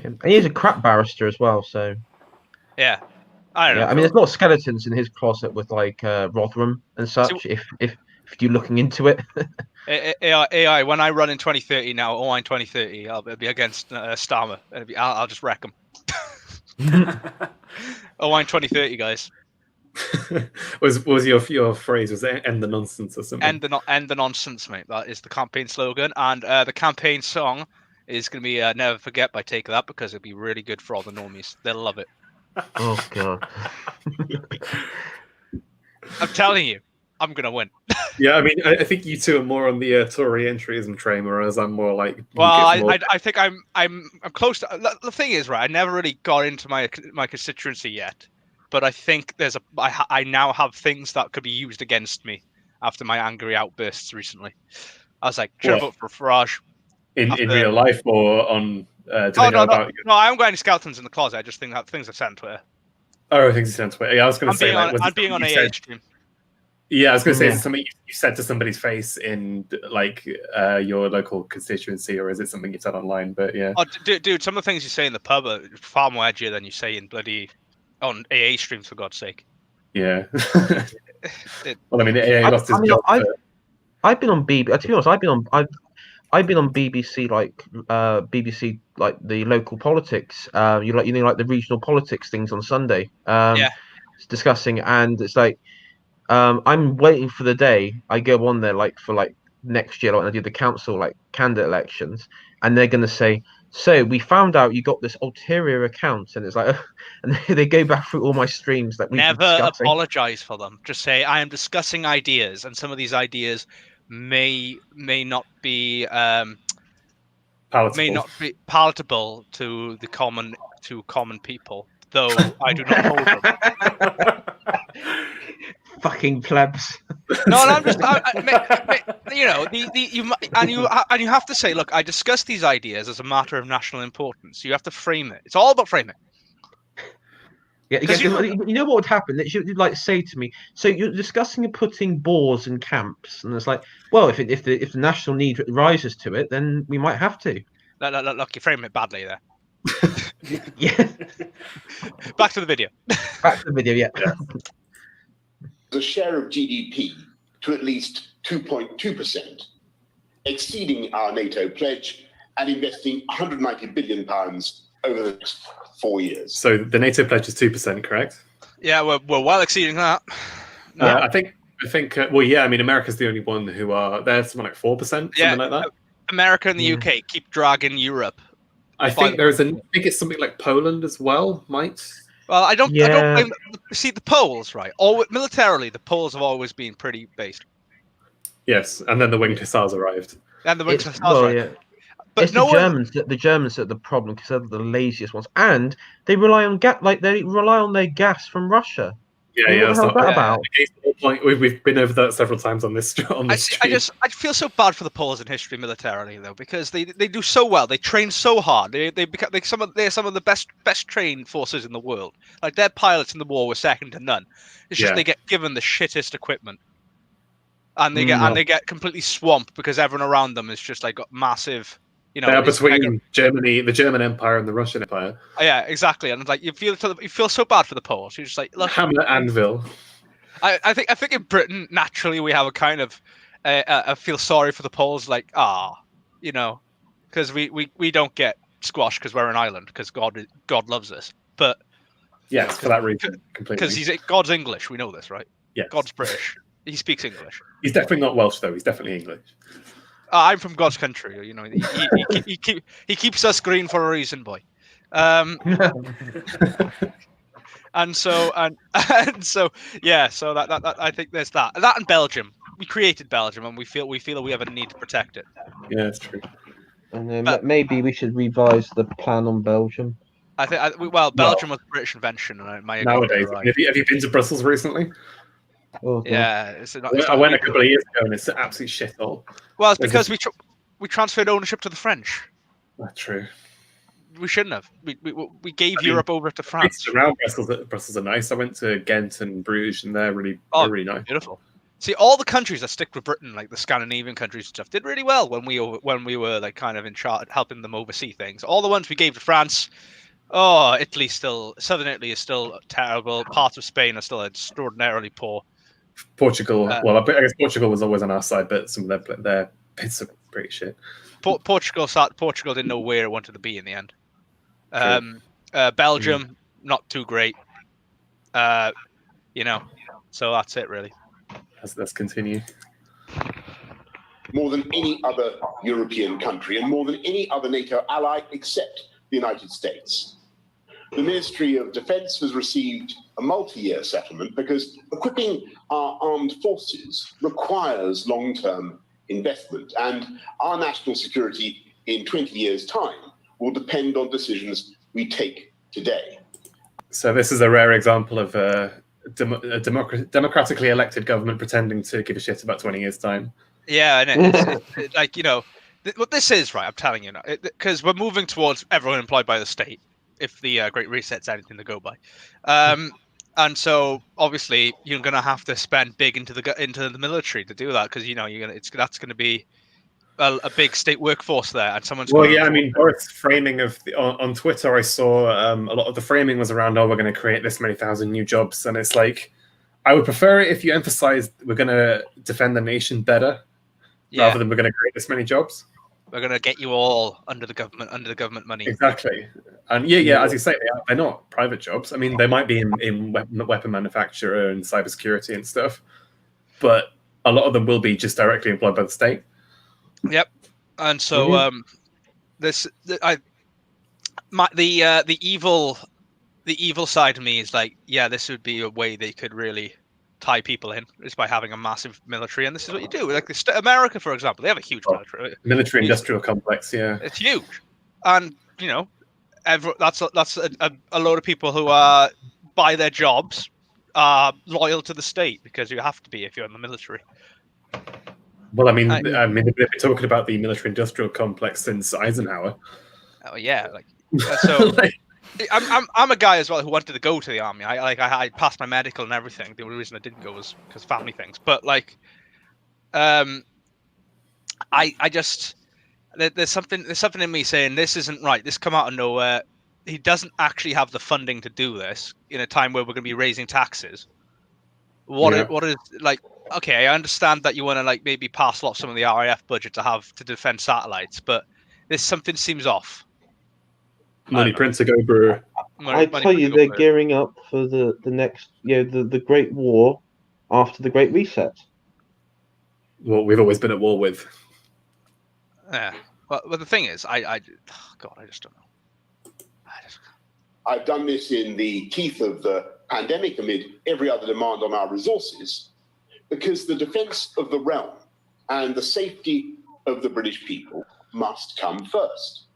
And he's a crap barrister as well. So yeah, I don't know. I mean, there's not skeletons in his closet with like Rotherham and such. If you're looking into it. AI, when I run in 2030 now, Owain 2030, I'll be against Starmer. I'll just wreck him. Owain 2030, guys. was your phrase? Was it end the nonsense or something? End the nonsense, mate. That is the campaign slogan, and the campaign song is going to be "Never Forget" by Take That, because it'll be really good for all the normies. They'll love it. Oh god! I'm telling you, I'm going to win. Yeah, I mean, I think you two are more on the Tory entryism train, whereas I'm more like. Well, I think I'm close to. The thing is, right, I never really got into my constituency yet. But I think I now have things that could be used against me after my angry outbursts recently. I was like, should I vote for Farage? In real life or on? No, I haven't got any skeletons in the closet. I just think that things I've said on Twitter. Oh, things I've said on Twitter. Yeah, I was going to say I'm being on AA stream. Yeah, I was going to say, is it something you said to somebody's face in like your local constituency, or is it something you said online? But yeah. Oh, dude, some of the things you say in the pub are far more edgier than you say in bloody on AA streams, for God's sake. Yeah. It- Well, I mean, the AA I lost his mean, job. I've been on BBC. To be honest, I've been on BBC BBC like the local politics. Like the regional politics things on Sunday. Yeah. Discussing, and it's like I'm waiting for the day I go on there like for like next year, like when I do the council like candidate elections, and they're gonna say, so we found out you got this ulterior account, and it's like, and they go back through all my streams that we've been Never discussing. apologize for them. Just say I am discussing ideas, and some of these ideas may not be palatable to the common people, though I do not hold them. Fucking plebs. No, and I'm just, you know, you have to say, look, I discuss these ideas as a matter of national importance. You have to frame it. It's all about framing. Yeah, you know what would happen? That you'd like say to me, so you're discussing putting Boers in camps, and it's like, well, if the national need rises to it, then we might have to. Look, you frame it badly there. Yeah. Back to the video. Back to the video, yeah. The share of GDP to at least 2.2%, exceeding our NATO pledge and investing £190 billion over the next 4 years. So the NATO pledge is 2%, correct? Yeah, we're well exceeding that. I think. Well, yeah. I mean, America's the only one who are. They're something like 4%, something like that. America and the UK keep dragging Europe. I think there's I think it's something like Poland as well. Might. Well, I don't blame, see the Poles, right? Militarily, the Poles have always been pretty based. Yes, and then the winged hussars arrived. And the winged hussars arrived. Yeah. But it's the Germans are the problem because they're the laziest ones, and they rely on their gas from Russia. Yeah, That's not that about. We've been over that several times on this stream. I feel so bad for the Poles in history militarily though, because they do so well. They train so hard. They're some of the best trained forces in the world. Like their pilots in the war were second to none. It's just they get given the shittest equipment, and they get completely swamped because everyone around them is just like got massive. You know, between Germany, the German Empire, and the Russian Empire. Yeah, exactly. And like you feel so bad for the Poles. You're just like, look, Hamlet, Anvil. I think in Britain naturally we have a kind of I feel sorry for the Poles, like you know, because we don't get squashed because we're an island because God loves us. But yes, for that reason, completely. Because God's English, we know this, right? Yeah, God's British. He speaks English. He's definitely not Welsh though. He's definitely English. I'm from God's country, you know. He keeps us green for a reason, boy. And so yeah. So that I think there's that and Belgium. We created Belgium, and we feel we have a need to protect it. Yeah, that's true. And then maybe we should revise the plan on Belgium. I think Belgium was a British invention, and nowadays. Right. Have you been to Brussels recently? Oh, yeah, I went a couple of years ago, and it's an absolute shithole. Well, it's because we transferred ownership to the French. That's true. We shouldn't have. We gave Europe over to France. Around Brussels are nice. I went to Ghent and Bruges, and they're really nice. Beautiful. See, all the countries that stick with Britain, like the Scandinavian countries and stuff, did really well when we were like kind of in charge, helping them oversee things. All the ones we gave to France, Southern Italy is still terrible. Parts of Spain are still extraordinarily poor. Portugal, I guess Portugal was always on our side, but some of their bits are pretty shit. Portugal didn't know where it wanted to be in the end. Belgium, not too great. You know, so that's it really. Let's continue. More than any other European country and more than any other NATO ally except the United States. The Ministry of Defense has received a multi-year settlement because equipping our armed forces requires long-term investment, and our national security in 20 years' time will depend on decisions we take today. So this is a rare example of a democratically elected government pretending to give a shit about 20 years' time. Yeah, and it's like, you know, what this is, right, I'm telling you now, because we're moving towards everyone employed by the state, if the Great Reset's anything to go by. And so obviously you're going to have to spend big into the military to do that, because you know that's going to be a big state workforce there, and someone's Well, gonna yeah, I mean, Boris' framing of on Twitter, I saw a lot of the framing was around, we're going to create this many thousand new jobs, and it's like, I would prefer it if you emphasized we're going to defend the nation better, rather than we're going to create this many jobs. We're going to get you all under the government money. Exactly. And yeah, as you say, they're not private jobs. I mean, they might be in weapon manufacturer and cybersecurity and stuff, but a lot of them will be just directly employed by the state. Yep. And so the evil side of me is like, yeah, this would be a way they could really tie people in, is by having a massive military, and this is what you do. Like America, for example, they have a huge military industrial complex. Yeah, it's huge, and you know, that's a load of people who are by their jobs are loyal to the state, because you have to be if you're in the military. Well, I mean, they've been talking about the military industrial complex since Eisenhower. Oh yeah, like so. I'm a guy as well who wanted to go to the army. I passed my medical and everything. The only reason I didn't go was because of family things. But like, I just there's something in me saying this isn't right. This come out of nowhere. He doesn't actually have the funding to do this in a time where we're going to be raising taxes. What is like? Okay, I understand that you want to like maybe pass off some of the RAF budget to defend satellites, but something seems off. Money printer go brewer. I tell you, they're gearing up for the next, the Great War after the Great Reset. Well, we've always been at war with. Yeah, but the thing is, I just don't know. I've done this in the teeth of the pandemic amid every other demand on our resources, because the defence of the realm and the safety of the British people must come first.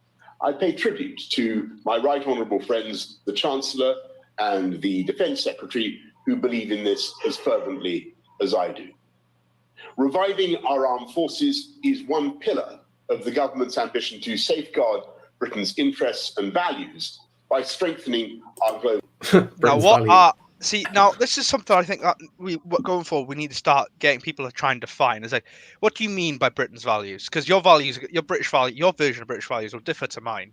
I pay tribute to my right honourable friends, the Chancellor and the Defence Secretary, who believe in this as fervently as I do. Reviving our armed forces is one pillar of the government's ambition to safeguard Britain's interests and values by strengthening our global... Now this is something I think that going forward we need to start getting people to try and define. Is like, what do you mean by Britain's values? Because your values, your British value, your version of British values will differ to mine.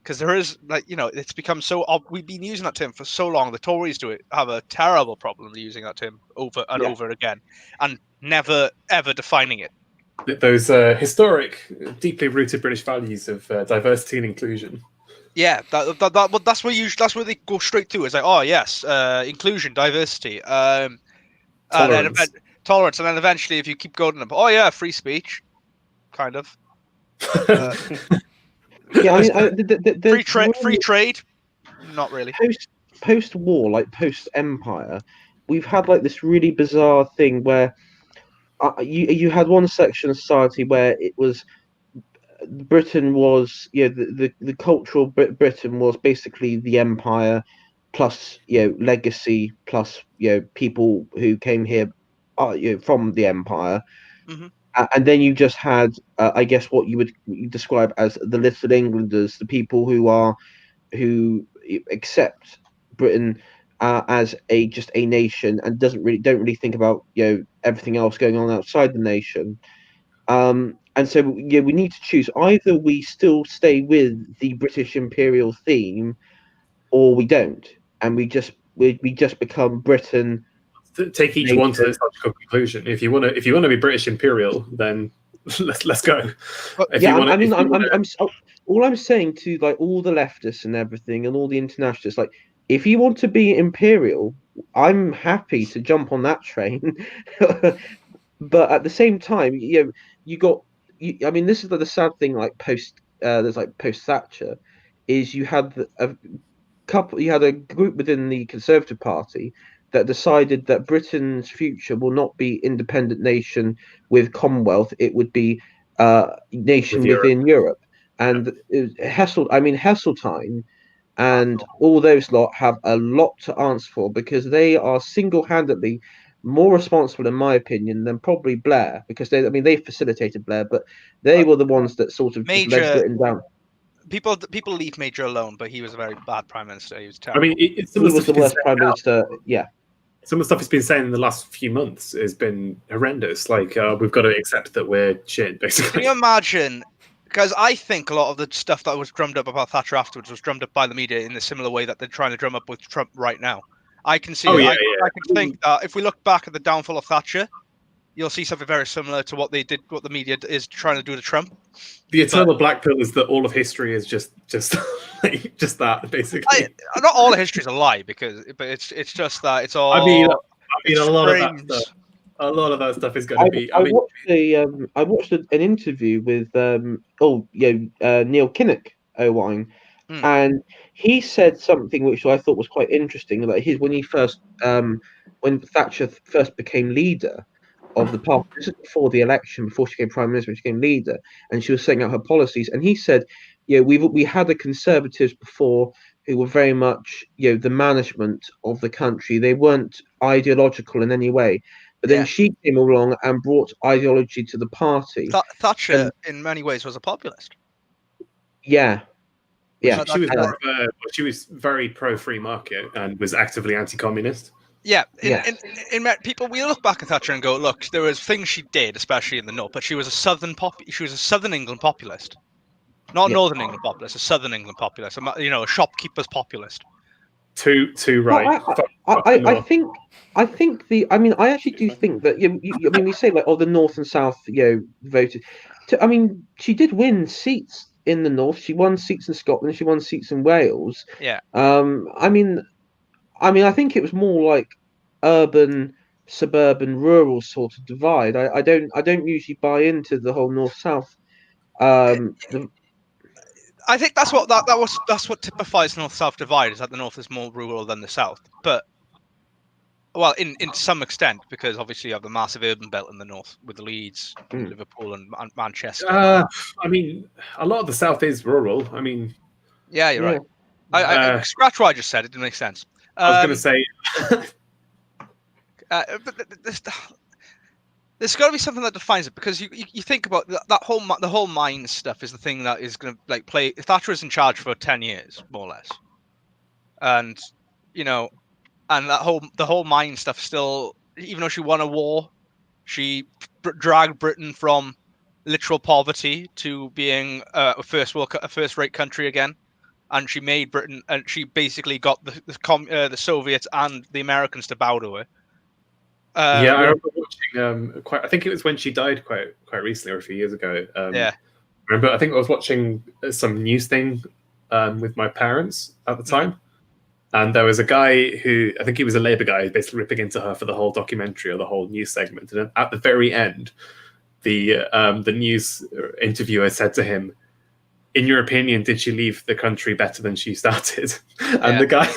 Because there is, like, it's become so we've been using that term for so long. The Tories have a terrible problem using that term over and over again, and never ever defining it. Those historic, deeply rooted British values of diversity and inclusion. Yeah, that's where they go straight to. It's like, oh yes, inclusion, diversity, tolerance. And then eventually, if you keep going, oh yeah, free speech, kind of. Free trade, not really. Post-war, like post-empire, we've had like this really bizarre thing where you had one section of society where it was. Britain was, the cultural Britain was basically the empire, plus legacy, plus people who came here, from the empire, and then you just had, I guess, what you would describe as the Little Englanders, the people who accept Britain as just a nation and don't really think about everything else going on outside the nation. And so, we need to choose. Either we still stay with the British imperial theme, or we don't, and we just become Britain. Take each one to its logical conclusion. If you want to be British imperial, then let's go. All I'm saying to like all the leftists and everything, and all the internationalists, like, if you want to be imperial, I'm happy to jump on that train. But at the same time, you got. I mean, this is the sad thing. Like post Thatcher, is you had a group within the Conservative Party that decided that Britain's future will not be independent nation with Commonwealth. It would be nation within Europe. And Heseltine and all those lot have a lot to answer for, because they are single-handedly more responsible, in my opinion, than probably Blair, because they facilitated Blair, but they were the ones that sort of led Britain down. People leave Major alone, but he was a very bad prime minister. He was terrible. I mean, he was the worst prime minister. Yeah, some of the stuff he's been saying in the last few months has been horrendous. Like, we've got to accept that we're shit, basically. Can you imagine? Because I think a lot of the stuff that was drummed up about Thatcher afterwards was drummed up by the media in the similar way that they're trying to drum up with Trump right now. I can see. I can think that if we look back at the downfall of Thatcher, you'll see something very similar to what they did, what the media is trying to do to Trump. The eternal black pill is that all of history is just like, just that, basically. Not all of history is a lie, but it's just that it's all. I mean, a lot of that stuff is going to be. I watched an interview with Neil Kinnock, Owain, and he said something which I thought was quite interesting. Like when Thatcher first became leader of the party, this is before the election, before she became prime minister, she became leader, and she was setting out her policies. And he said, we had the Conservatives before who were very much, the management of the country. They weren't ideological in any way. But then she came along and brought ideology to the party. Thatcher, in many ways, was a populist. Yeah. She was very pro free market and was actively anti-communist. Yeah, in people, we look back at Thatcher and go, look, there was things she did, especially in the north, but she was a southern England populist, not Northern England populist, a Southern England populist, a shopkeeper's populist. Too right. I actually do think that we say like, the North and South, voted. She did win seats in the North. She won seats in Scotland. She won seats in Wales. Yeah. I think it was more like urban, suburban, rural sort of divide. I don't usually buy into the whole North-South. I think that's what typifies North-South divide, is that the North is more rural than the South. But in some extent, because obviously you have the massive urban belt in the North with Leeds, Liverpool, and Manchester. A lot of the South is rural. Yeah, you're right. I scratch what I just said. It didn't make sense. I was going to say. But there's got to be something that defines it, because you think about the whole mine stuff is the thing that is going to play. Thatcher was in charge for 10 years, more or less, and and the whole mine stuff still, even though she won a war, she dragged Britain from literal poverty to being a first-rate country again. And she made Britain, and she basically got the Soviets and the Americans to bow to her. I remember watching. I think it was when she died quite recently, or a few years ago. I think I was watching some news thing with my parents at the time, and there was a guy who, I think he was a Labour guy, basically ripping into her for the whole documentary or the whole news segment. And at the very end, the news interviewer said to him, "In your opinion, did she leave the country better than she started?" And the guy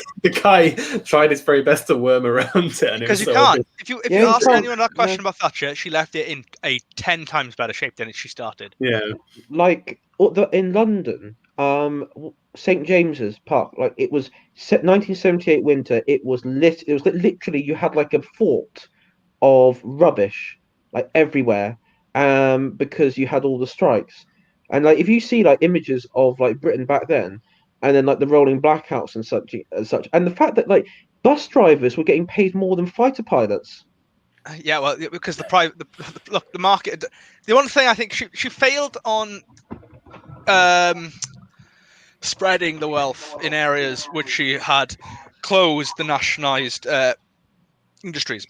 tried his very best to worm around it. Because you can't. If you ask anyone that question about Thatcher, she left it in a 10 times better shape than she started. Yeah. Like in London, St James's Park, like it was 1978 winter. It was literally, you had like a fort of rubbish like everywhere, because you had all the strikes. And like, if you see like images of like Britain back then, and then like the rolling blackouts and such, and the fact that like bus drivers were getting paid more than fighter pilots. Yeah, well, because the market. The one thing I think she failed on spreading the wealth in areas which she had closed the nationalised industries.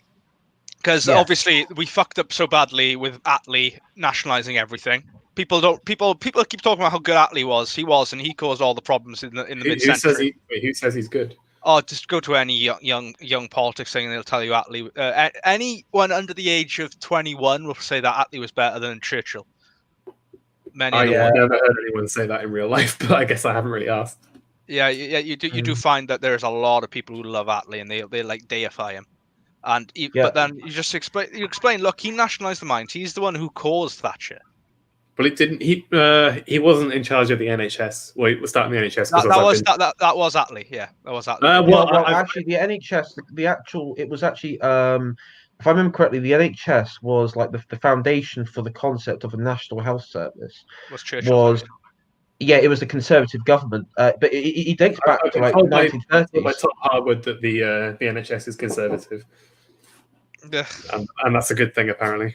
Because obviously we fucked up so badly with Attlee nationalising everything. People keep talking about how good Attlee was. He was, and he caused all the problems in the mid-century. Who says he's good? Oh, just go to any young politics thing and they'll tell you Attlee. Anyone under the age of 21 will say that Attlee was better than Churchill. I've never heard anyone say that in real life, but I guess I haven't really asked. Yeah, you do find that there's a lot of people who love Attlee and they like deify him. And but then you just explain. Look, he nationalised the mines. He's the one who caused Thatcher. Well, it didn't. He wasn't in charge of the NHS. Well, he was starting the NHS. That was Attlee. Yeah, that was Attlee. Actually, the NHS, it was actually, if I remember correctly, the NHS was like the foundation for the concept of a national health service. It was the Conservative government, but it dates back to like 1930s. By Tom Harwood that the NHS is Conservative. Yeah. And that's a good thing, apparently.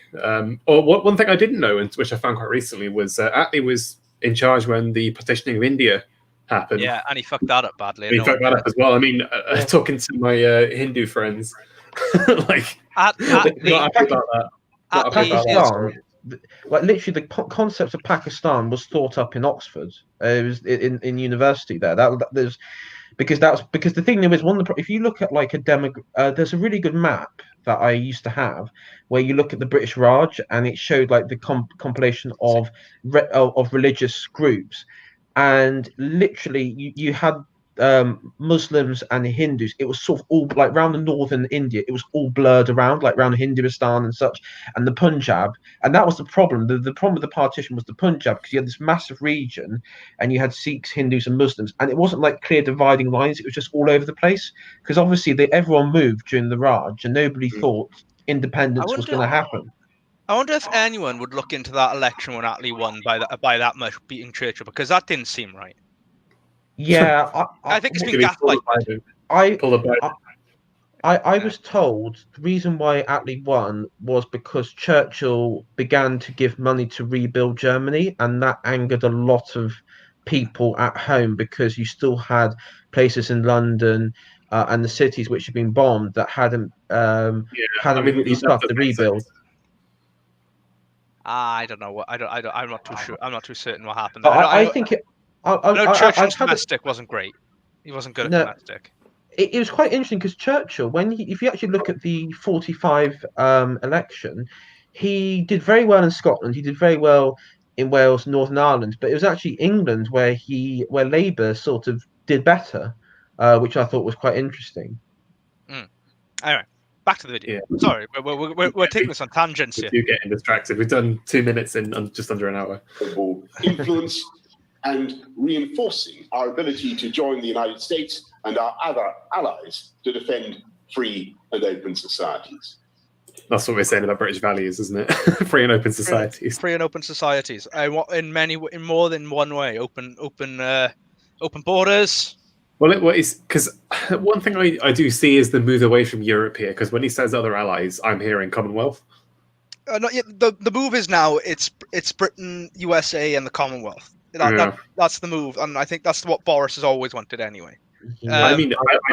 Or one thing I didn't know, and which I found quite recently, was Attlee was in charge when the partitioning of India happened. Yeah, and he fucked that up badly. He fucked that up as well. I mean, talking to my Hindu friends, like, not happy about that. Not happy about that. Like literally, the concept of Pakistan was thought up in Oxford. It was in university there. There's because the thing there is if you look at like there's a really good map that I used to have where you look at the British Raj and it showed like the compilation of religious groups, and literally you had Muslims and Hindus. It was sort of all like around the northern India. It was all blurred around, like around Hindustan and such, and the Punjab. And that was the problem. The problem with the partition was the Punjab, because you had this massive region, and you had Sikhs, Hindus, and Muslims, and it wasn't like clear dividing lines. It was just all over the place, because obviously everyone moved during the Raj, and nobody thought independence was going to happen. I wonder if anyone would look into that election when Attlee won by that much, beating Churchill, because that didn't seem right. Yeah, I think it's been gaslighted. I was told the reason why Attlee won was because Churchill began to give money to rebuild Germany, and that angered a lot of people at home, because you still had places in London and the cities which had been bombed that hadn't really started the rebuild. I don't know what I'm not too sure. I'm not too certain what happened. I think it. Churchill's domestic wasn't great. He wasn't good at domestic. It was quite interesting because Churchill, if you actually look at the 45 election, he did very well in Scotland. He did very well in Wales, Northern Ireland, but it was actually England where Labour sort of did better, which I thought was quite interesting. Anyway, back to the video. Yeah. Sorry, we're taking this on tangents here. You're getting distracted. We've done 2 minutes in just under an hour. Influence and reinforcing our ability to join the United States and our other allies to defend free and open societies. That's what we're saying about British values, isn't it? Free and open societies. Free and open societies. In more than one way. Open borders. Well, it is because one thing I do see is the move away from Europe here. Because when he says other allies, I'm hearing Commonwealth. Not yet. The move is now it's Britain, USA, and the Commonwealth. That's the move, and I think that's what Boris has always wanted anyway. I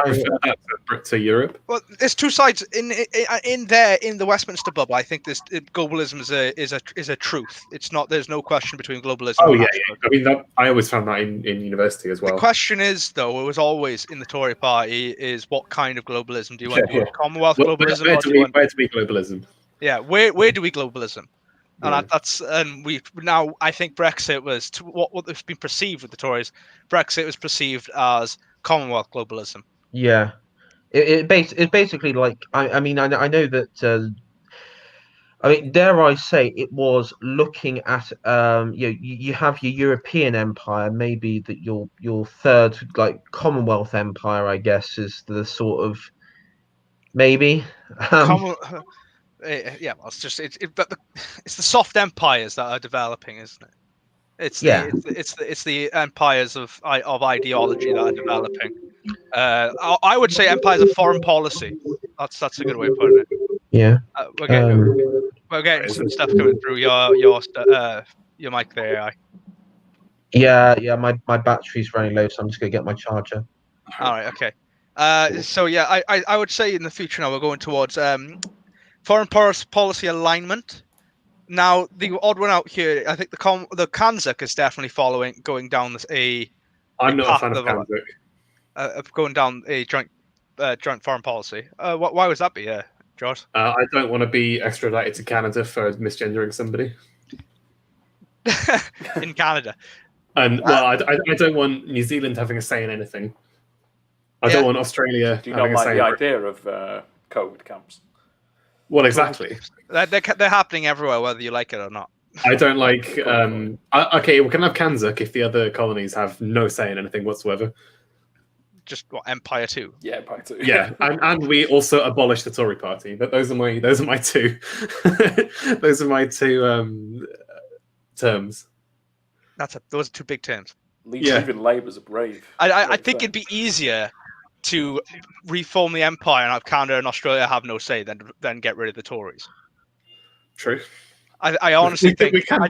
prefer that to Europe. Well, there's two sides in the Westminster bubble. I think this globalism is a truth. It's not. There's no question between globalism. Oh yeah. I mean, I always found that in university as well. The question is, though, it was always in the Tory party, is what kind of globalism do you want? Yeah. Commonwealth globalism. Where do we globalism? Yeah, where do we globalism? And we now, I think Brexit was what has been perceived with the Tories. Brexit was perceived as Commonwealth globalism. Yeah, it's basically like I know that. Dare I say, it was looking at you have your European empire, maybe that your third like Commonwealth empire, I guess, is the sort of maybe. Yeah, well, it's the soft empires that are developing, isn't it? It's the empires of ideology that are developing. I would say empires of foreign policy. That's a good way of putting it. Yeah. We're getting some stuff coming through your mic there. Yeah. My battery's running low, so I'm just gonna get my charger. All right. Okay. So yeah, I would say in the future now we're going towards foreign policy alignment. Now, the odd one out here, I think the Kanzuk is definitely going down this I'm not a fan of Kanzuk. Going down a joint foreign policy. Why would that be, George? I don't want to be extradited to Canada for misgendering somebody. In Canada. And I don't want New Zealand having a say in anything. I don't want Australia. Do you not like the idea of code camps? Well, exactly. They're happening everywhere, whether you like it or not. I don't like. Okay, we can have Kanzuk if the other colonies have no say in anything whatsoever. Just what, Empire 2? Yeah, Empire 2. Yeah, and we also abolish the Tory party. But those are my two. Those are my two terms. Those are two big terms. Leaving Labour's a brave. I think it'd be easier to reform the empire and have Canada and Australia have no say, then get rid of the Tories. True. I honestly think we can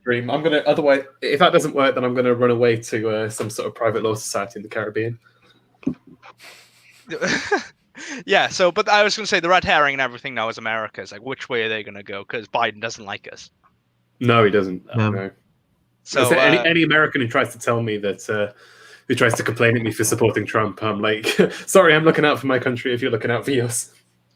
dream. I'm gonna. Otherwise, if that doesn't work, then I'm gonna run away to some sort of private law society in the Caribbean. Yeah. So, but I was going to say the red herring and everything now is America. It's like, which way are they going to go? Because Biden doesn't like us. No, he doesn't. No. So any American who tries to tell me that, who tries to complain at me for supporting Trump, I'm like, sorry, I'm looking out for my country if you're looking out for yours.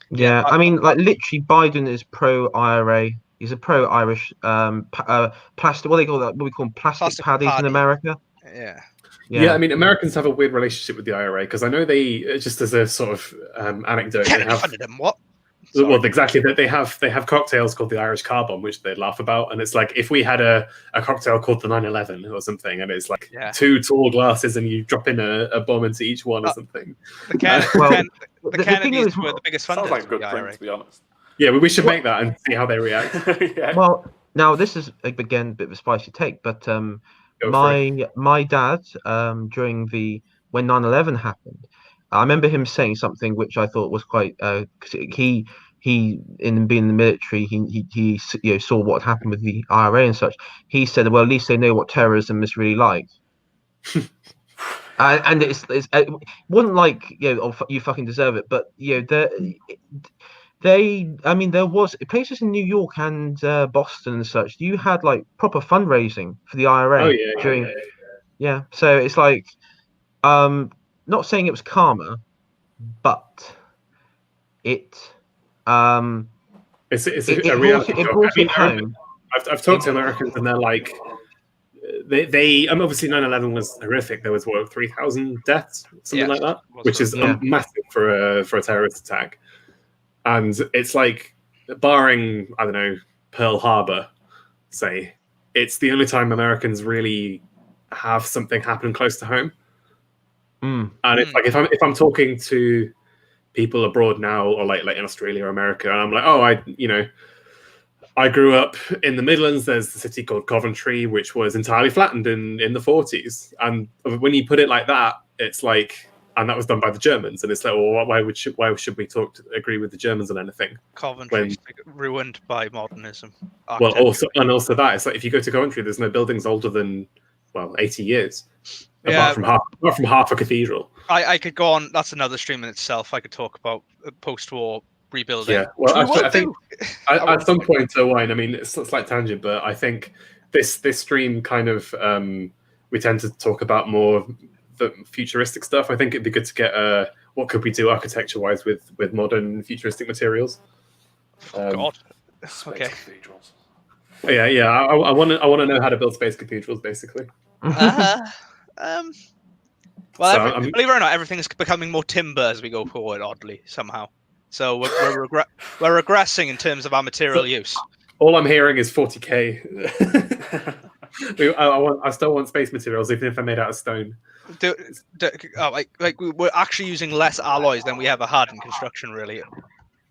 Yeah, I mean, like literally, Biden is pro-IRA. He's a pro-Irish plastic. What do they call that? What we call them, plastic paddies in America. Yeah. I mean, Americans have a weird relationship with the IRA because I know they, just as a sort of anecdote, they have funded them. What? Sorry. Well, exactly. That they have cocktails called the Irish Car Bomb, which they laugh about, and it's like if we had a cocktail called the 9/11 or something, and it's like 2 tall glasses, and you drop in a bomb into each one or something. The Kennedys were the biggest funders. Sounds like a good thing, to be honest. Yeah, we should make that and see how they react. Yeah. Well, now this is again a bit of a spicy take, but my dad during when 9/11 happened, I remember him saying something which I thought was quite he in being in the military he saw what happened with the IRA and such. He said, well, at least they know what terrorism is really like. And it wasn't like oh, you fucking deserve it, but I mean, there was places in New York and Boston and such. You had like proper fundraising for the IRA during. Yeah, so it's like, not saying it was karma, but it's a reality. It brought it home. I've talked to Americans and they're like, they obviously 9/11 was horrific. There was 3,000 deaths, something like that, which is massive for a terrorist attack. And it's like, barring, I don't know, Pearl Harbor, say, it's the only time Americans really have something happen close to home. And it's like, if I'm talking to people abroad now, or like in Australia or America, and I'm like, oh, I grew up in the Midlands. There's a city called Coventry, which was entirely flattened in the 40s. And when you put it like that, it's like, and that was done by the Germans. And it's like, well, why should we agree with the Germans on anything? Coventry's ruined by modernism. Well, also that it's like, if you go to Coventry, there's no buildings older than 80 years, apart from half a cathedral. I could go on. That's another stream in itself. I could talk about post-war rebuilding. Yeah, well, I think at some point, Owain, I mean, it's a slight tangent, but I think this stream kind of we tend to talk about more the futuristic stuff. I think it'd be good to get what could we do architecture-wise with modern futuristic materials. God, okay. Cathedrals. Yeah. I want to know how to build space cathedrals, basically. Well, believe it or not, everything is becoming more timber as we go forward. Oddly, somehow. So we're regressing in terms of our material use. All I'm hearing is 40k. I still want space materials, even if they're made out of stone. We're actually using less alloys than we ever had in construction. Really,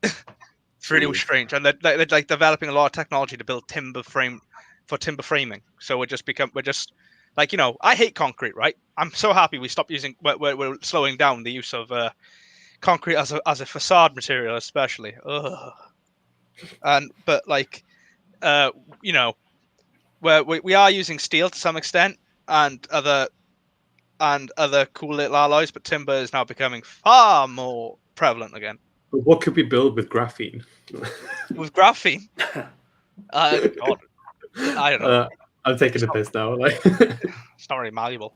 it's really strange. And they're like developing a lot of technology to build timber framing. So we're just like, I hate concrete, right? I'm so happy we stopped using. We're slowing down the use of concrete as a facade material, especially. Ugh. But like, where we are using steel to some extent and other cool little alloys, but timber is now becoming far more prevalent again. But what could we build with graphene? With graphene? God, I don't know. I'm taking a piss now. It's not really malleable.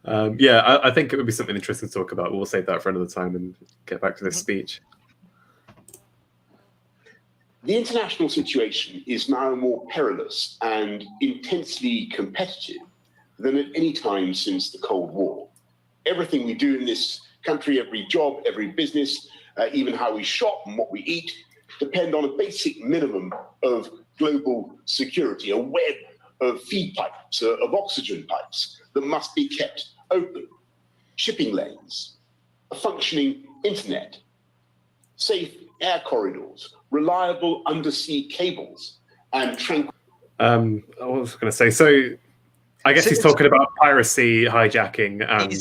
I think it would be something interesting to talk about. We'll save that for another time and get back to this speech. The international situation is now more perilous and intensely competitive than at any time since the Cold War. Everything we do in this country, every job, every business, even how we shop and what we eat, depend on a basic minimum of global security, a web of feed pipes, of oxygen pipes that must be kept open, shipping lanes, a functioning internet, safe air corridors, reliable undersea cables, and tranquil. I was going to say, so I guess he's talking about piracy, hijacking, and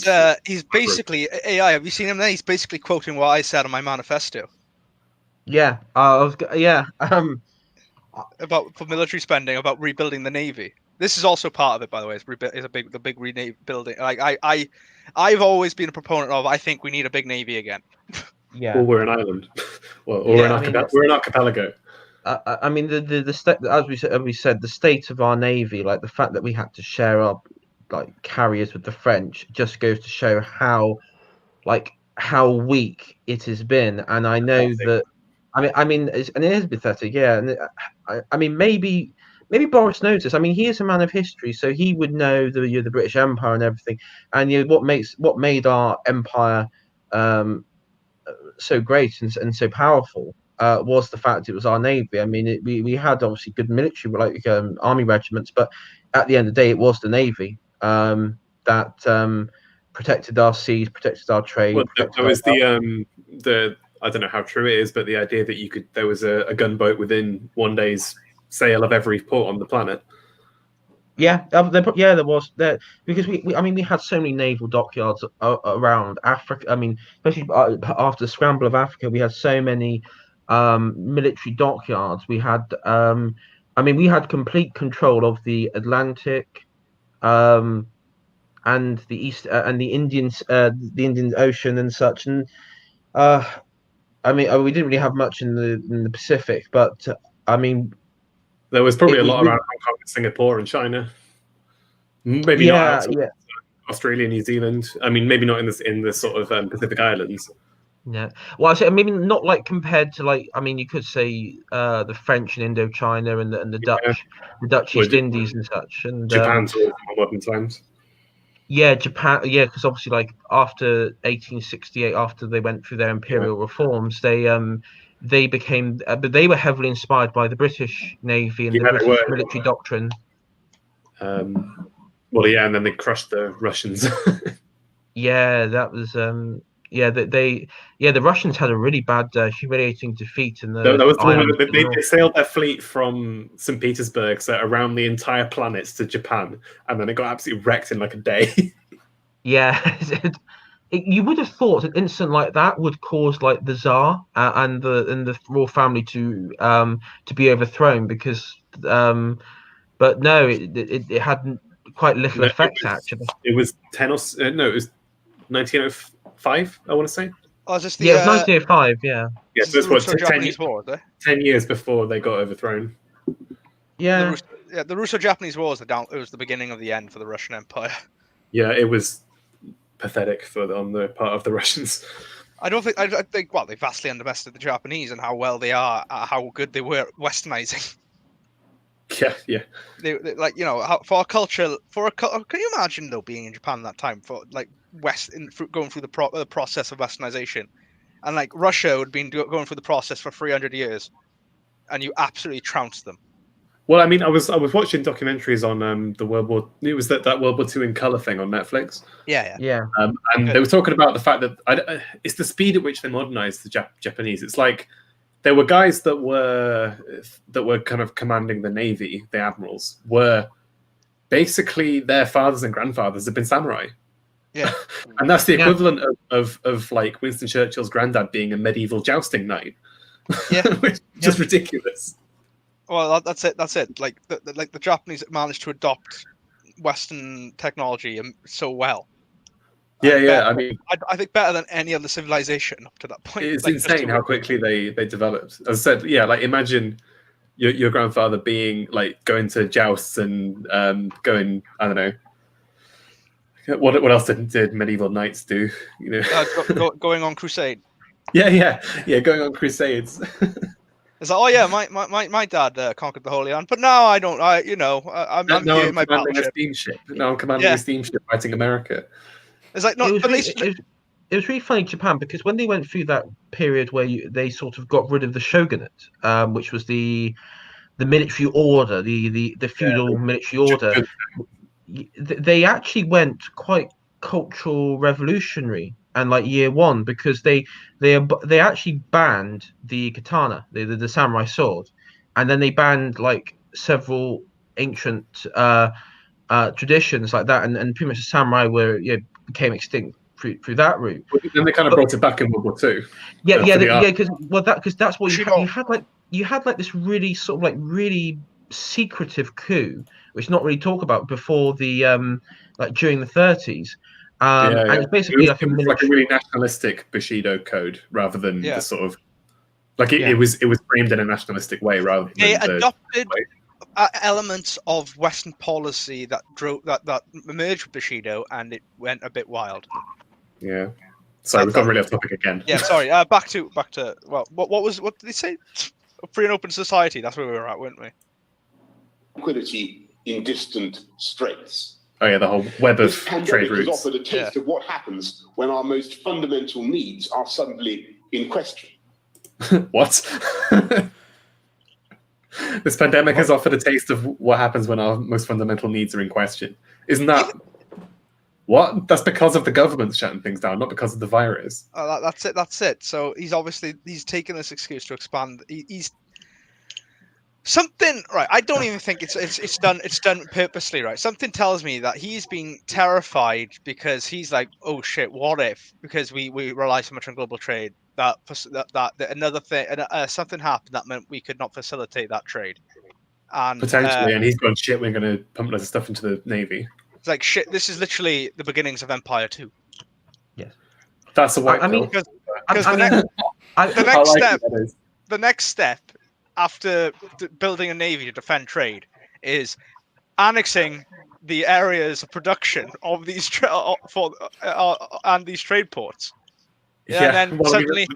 He's basically AI. Have you seen him there? He's basically quoting what I said in my manifesto Yeah, about for military spending, about rebuilding the navy. This is also part of it, by the way. It's the big rebuilding. Like I've always been a proponent of. I think we need a big navy again. yeah. or we're an island, well, or Yeah, an I mean, we're an archipelago. I mean, the state, as we said, the state of our navy, like the fact that we had to share our like carriers with the French, just goes to show how weak it has been. And I know that, and it is pathetic, yeah. And I mean, maybe Boris knows this. I mean, he is a man of history, so he would know the British Empire and everything, and what made our empire so great and so powerful. Was the fact it was our navy. I mean, we had obviously good military, like army regiments, but at the end of the day, it was the navy that protected our seas, protected our trade. Well, there was the I don't know how true it is, but the idea that there was a gunboat within one day's sail of every port on the planet. Yeah, there was there because we had so many naval dockyards around Africa. I mean, especially after the scramble of Africa, we had so many military dockyards. We had we had complete control of the Atlantic, and the East and the Indian Ocean and such. And we didn't really have much in the Pacific, but I mean. There was probably a lot around Hong Kong, Singapore, and China. Maybe not outside Australia, New Zealand. I mean, maybe not in the sort of Pacific Islands. Yeah. Well, I say maybe not like compared to you could say the French and Indochina and the Dutch East Indies and such, and Japan to modern times. Yeah, Japan. Yeah, because obviously, after 1868, after they went through their imperial reforms, they became, but they were heavily inspired by the British Navy and the British military doctrine. Well, yeah, and then they crushed the Russians. Yeah, that was the Russians had a really bad, humiliating defeat in the. That was the one they sailed their fleet from St. Petersburg, so around the entire planet to Japan, and then it got absolutely wrecked in like a day. Yeah. You would have thought an incident like that would cause the Tsar and the royal family to be overthrown because, but no, it had quite little effect actually. It was it was 1905. I want to say. Oh, is this it was 1905. Yeah. Yeah, so it's 10 War, 10 years before they got overthrown. Yeah. The Russo-Japanese War it was the beginning of the end for the Russian Empire. Yeah, it was pathetic on the part of the Russians. I think they vastly underestimated the Japanese and how well they are, how good they were at westernizing. Yeah. They for a culture, can you imagine though being in Japan at that time for going through the process of westernization, and Russia had been going through the process for 300 years, and you absolutely trounced them. Well, I mean, I was watching documentaries on the World War. It was that World War II in color thing on Netflix. Yeah. And they were talking about the fact that it's the speed at which they modernized the Japanese. It's like there were guys that were kind of commanding the navy. The admirals were basically their fathers and grandfathers had been samurai. Yeah, and that's the equivalent of Winston Churchill's granddad being a medieval jousting knight. Yeah, which is just ridiculous. Well, that's it. The Japanese managed to adopt Western technology so well. Yeah. I mean, I think better than any other civilization up to that point. It's insane how quickly they developed. As I said, imagine your grandfather being going to jousts and going. I don't know. What else did medieval knights do? Going on crusade. Yeah. Going on crusades. It's my dad conquered the Holy Land, but now I don't. I'm commanding a steamship. Now I'm commanding a steamship fighting America. It's like it was really funny, Japan, because when they went through that period where they sort of got rid of the shogunate, which was the military order, the feudal military order, they actually went quite cultural revolutionary. And year one, because they actually banned the katana, the samurai sword, and then they banned several ancient traditions like that, and pretty much the samurai became extinct through that route. Then they kind of brought it back in World War II. Because that's what you Bushido. had. You had like this really sort of like really secretive coup, which not really talked about before the like during the 30s. And it's basically it was like a really nationalistic Bushido code rather than the sort of like it was framed in a nationalistic way rather than they adopted elements of Western policy that emerged with Bushido, and it went a bit wild. Yeah. Sorry, we've gone really off topic again. Yeah, sorry. Back to well, what did they say? A free and open society. That's where we were at, weren't we? Liquidity in distant straits. Oh yeah, the whole web of This pandemic trade has routes. offered a taste of what happens when our most fundamental needs are suddenly in question. What? This pandemic has offered a taste of what happens when our most fundamental needs are in question. Isn't that what? That's because of the government shutting things down, not because of the virus. That's it. That's it. So he's taken this excuse to expand. He's something right. I don't even think it's done. It's done purposely, right? Something tells me that he's being terrified because he's like, oh shit, what if? Because we rely so much on global trade that another thing, something happened that meant we could not facilitate that trade. And Potentially, and he's gone shit. We're going to pump loads of stuff into the navy. It's like shit. This is literally the beginnings of Empire 2. Yes, that's a white. I mean, because the next step after building a navy to defend trade is annexing the areas of production of these and these trade ports. Yeah, and then suddenly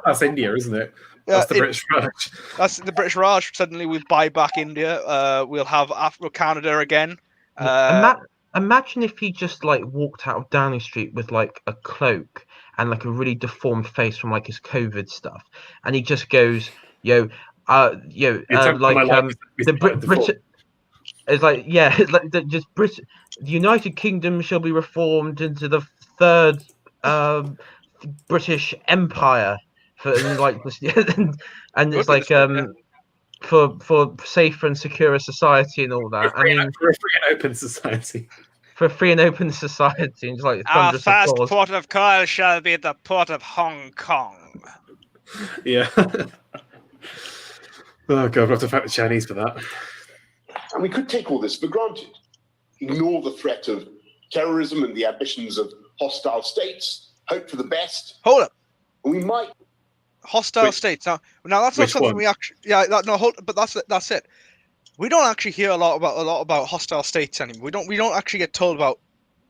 that's India, isn't it? That's the British Raj. That's the British Raj. Suddenly we buy back India. We'll have Canada again. Imagine if he just like walked out of Downing Street with like a cloak and like a really deformed face from like his COVID stuff, and he just goes, the Britain. It's like it's like the United Kingdom shall be reformed into the third British Empire for and it's like for safer and secure society and all that. For a free and open society. For a free and open society, and like our first port of call shall be the port of Hong Kong. Yeah. Oh god, we'll have to fight the Chinese for that. And we could take all this for granted, ignore the threat of terrorism and the ambitions of hostile states, hope for the best. Hold up. And we might. Hostile states. Now that's not something we actually. Yeah, but that's it. We don't actually hear a lot about hostile states anymore. We don't actually get told about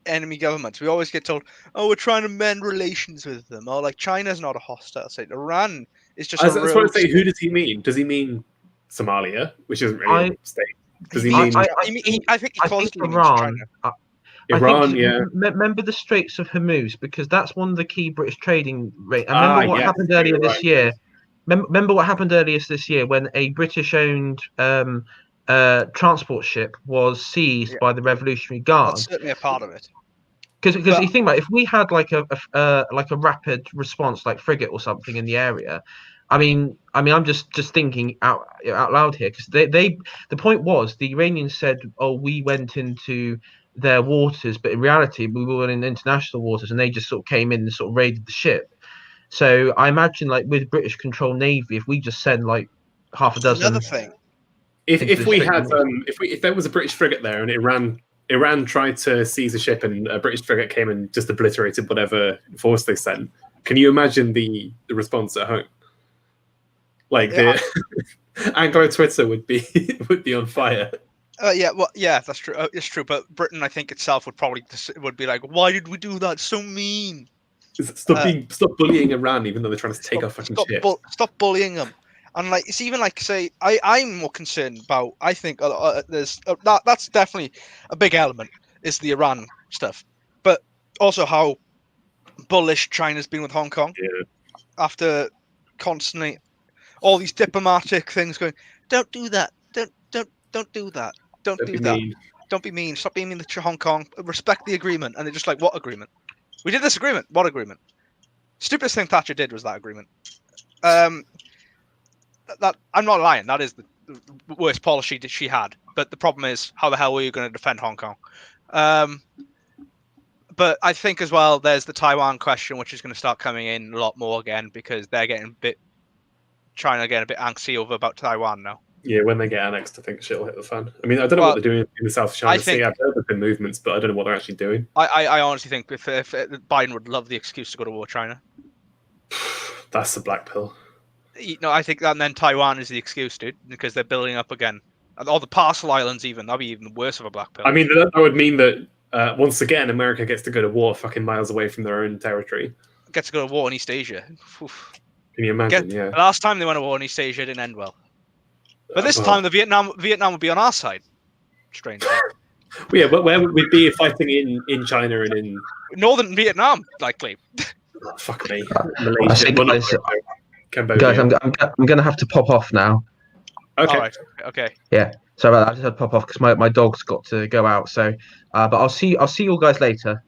enemy governments. We always get told, oh, we're trying to mend relations with them. Or like China's not a hostile state. Iran is just. I was going to say, who does he mean? Does he mean Somalia, which isn't really a state? Does he mean? I think he calls it Iran. Iran, yeah. Remember the Straits of Hormuz, because that's one of the key British trading rates. Remember what happened earlier this year? Remember what happened earlier this year when a British-owned transport ship was seized by the Revolutionary Guard? That's certainly a part of it. Because you think about it, if we had like a rapid response, like frigate or something in the area. I mean, I'm just thinking out loud here, because the point was the Iranians said, "Oh, we went into their waters," but in reality, we were in international waters, and they just sort of came in and sort of raided the ship. So I imagine, like with British-controlled navy, if we just send like half a dozen. Another thing, if we had if there was a British frigate there and Iran tried to seize a ship and a British frigate came and just obliterated whatever force they sent, can you imagine the response at home? Like the Anglo Twitter would be on fire. That's true. It's true, but Britain, I think itself would be like, why did we do that? So mean. Stop bullying Iran, even though they're trying to take our fucking shit. Stop bullying them. And like, it's even like, say, I'm more concerned about. I think that's definitely a big element is the Iran stuff, but also how bullish China's been with Hong Kong after constantly all these diplomatic things going. Don't do that. Don't do that. Don't do that. Mean. Don't be mean. Stop being mean to Hong Kong. Respect the agreement. And they're just like, what agreement? We did this agreement. What agreement? Stupidest thing Thatcher did was that agreement. That I'm not lying. That is the worst policy that she had. But the problem is, how the hell were you going to defend Hong Kong? But I think as well, there's the Taiwan question, which is going to start coming in a lot more again because they're getting China getting a bit angsty about Taiwan now. Yeah, when they get annexed, I think shit will hit the fan. I mean, I don't know what they're doing in the South China Sea. I've heard there's been movements, but I don't know what they're actually doing. I honestly think if Biden would love the excuse to go to war with China. That's the black pill. No, I think that, and then Taiwan is the excuse, dude, because they're building up again. And all the parcel islands, that'd be even worse of a black pill. I mean, that would mean that once again, America gets to go to war fucking miles away from their own territory. Gets to go to war in East Asia. Oof. Can you imagine? The last time they went to war in East Asia didn't end well. But this time, the Vietnam would be on our side. Strange. Well, yeah, but where would we be fighting in China and in northern Vietnam, likely? Oh, fuck me, Malaysia. Cambodia. Guys, I'm gonna have to pop off now. Okay. All right. Okay. Yeah. So I just had to pop off because my dog's got to go out. So, but I'll see you all guys later.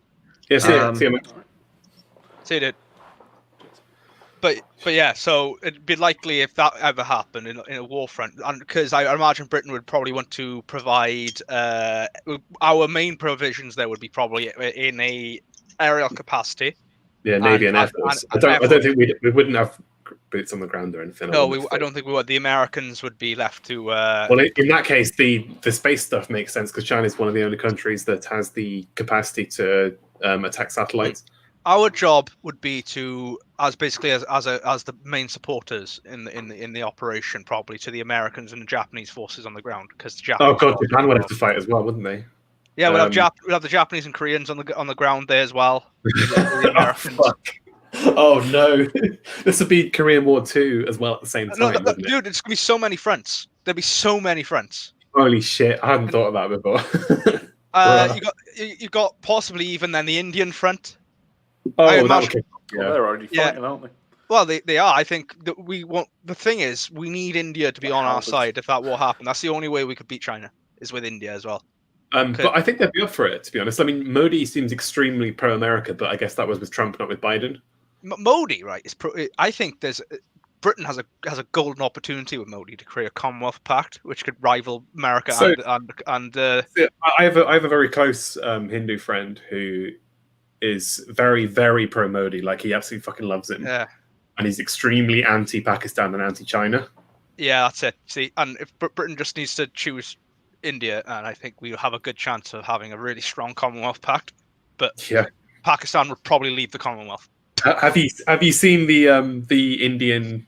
Yeah. See you, mate. See you, dude. But yeah, so it'd be likely if that ever happened in a war front, because I imagine Britain would probably want to provide our main provisions. There would be probably in a aerial capacity. Yeah, Navy and Air Force. I don't think we wouldn't have boots on the ground or anything. No, I don't think we would. The Americans would be left to. Well, in that case, the space stuff makes sense because China is one of the only countries that has the capacity to attack satellites. Our job would be to, as the main supporters in the operation, probably to the Americans and the Japanese forces on the ground, because the Japanese. Oh god, Japan would have to fight as well, wouldn't they? Yeah, we'll have the Japanese and Koreans on the ground there as well. The Americans. Oh no, this would be Korean War 2 as well at the same time. No, dude, it's gonna be so many fronts. There'll be so many fronts. Holy shit, I hadn't thought of that before. You got possibly even then the Indian front. Oh, they're already fighting, aren't they? Well, they are. I think that we want. The thing is, we need India to be on our side if that war happened. That's the only way we could beat China is with India as well. But I think they'd be up for it, to be honest. I mean, Modi seems extremely pro-America, but I guess that was with Trump, not with Biden. Modi, right? I think Britain has a golden opportunity with Modi to create a Commonwealth Pact, which could rival America. I have a very close Hindu friend who is very, very pro-Modi. Like, he absolutely fucking loves him. Yeah. And he's extremely anti-Pakistan and anti-China. Yeah, that's it. See, and if Britain just needs to choose India, and I think we have a good chance of having a really strong Commonwealth Pact. But yeah, Pakistan would probably leave the Commonwealth. Have you seen the Indian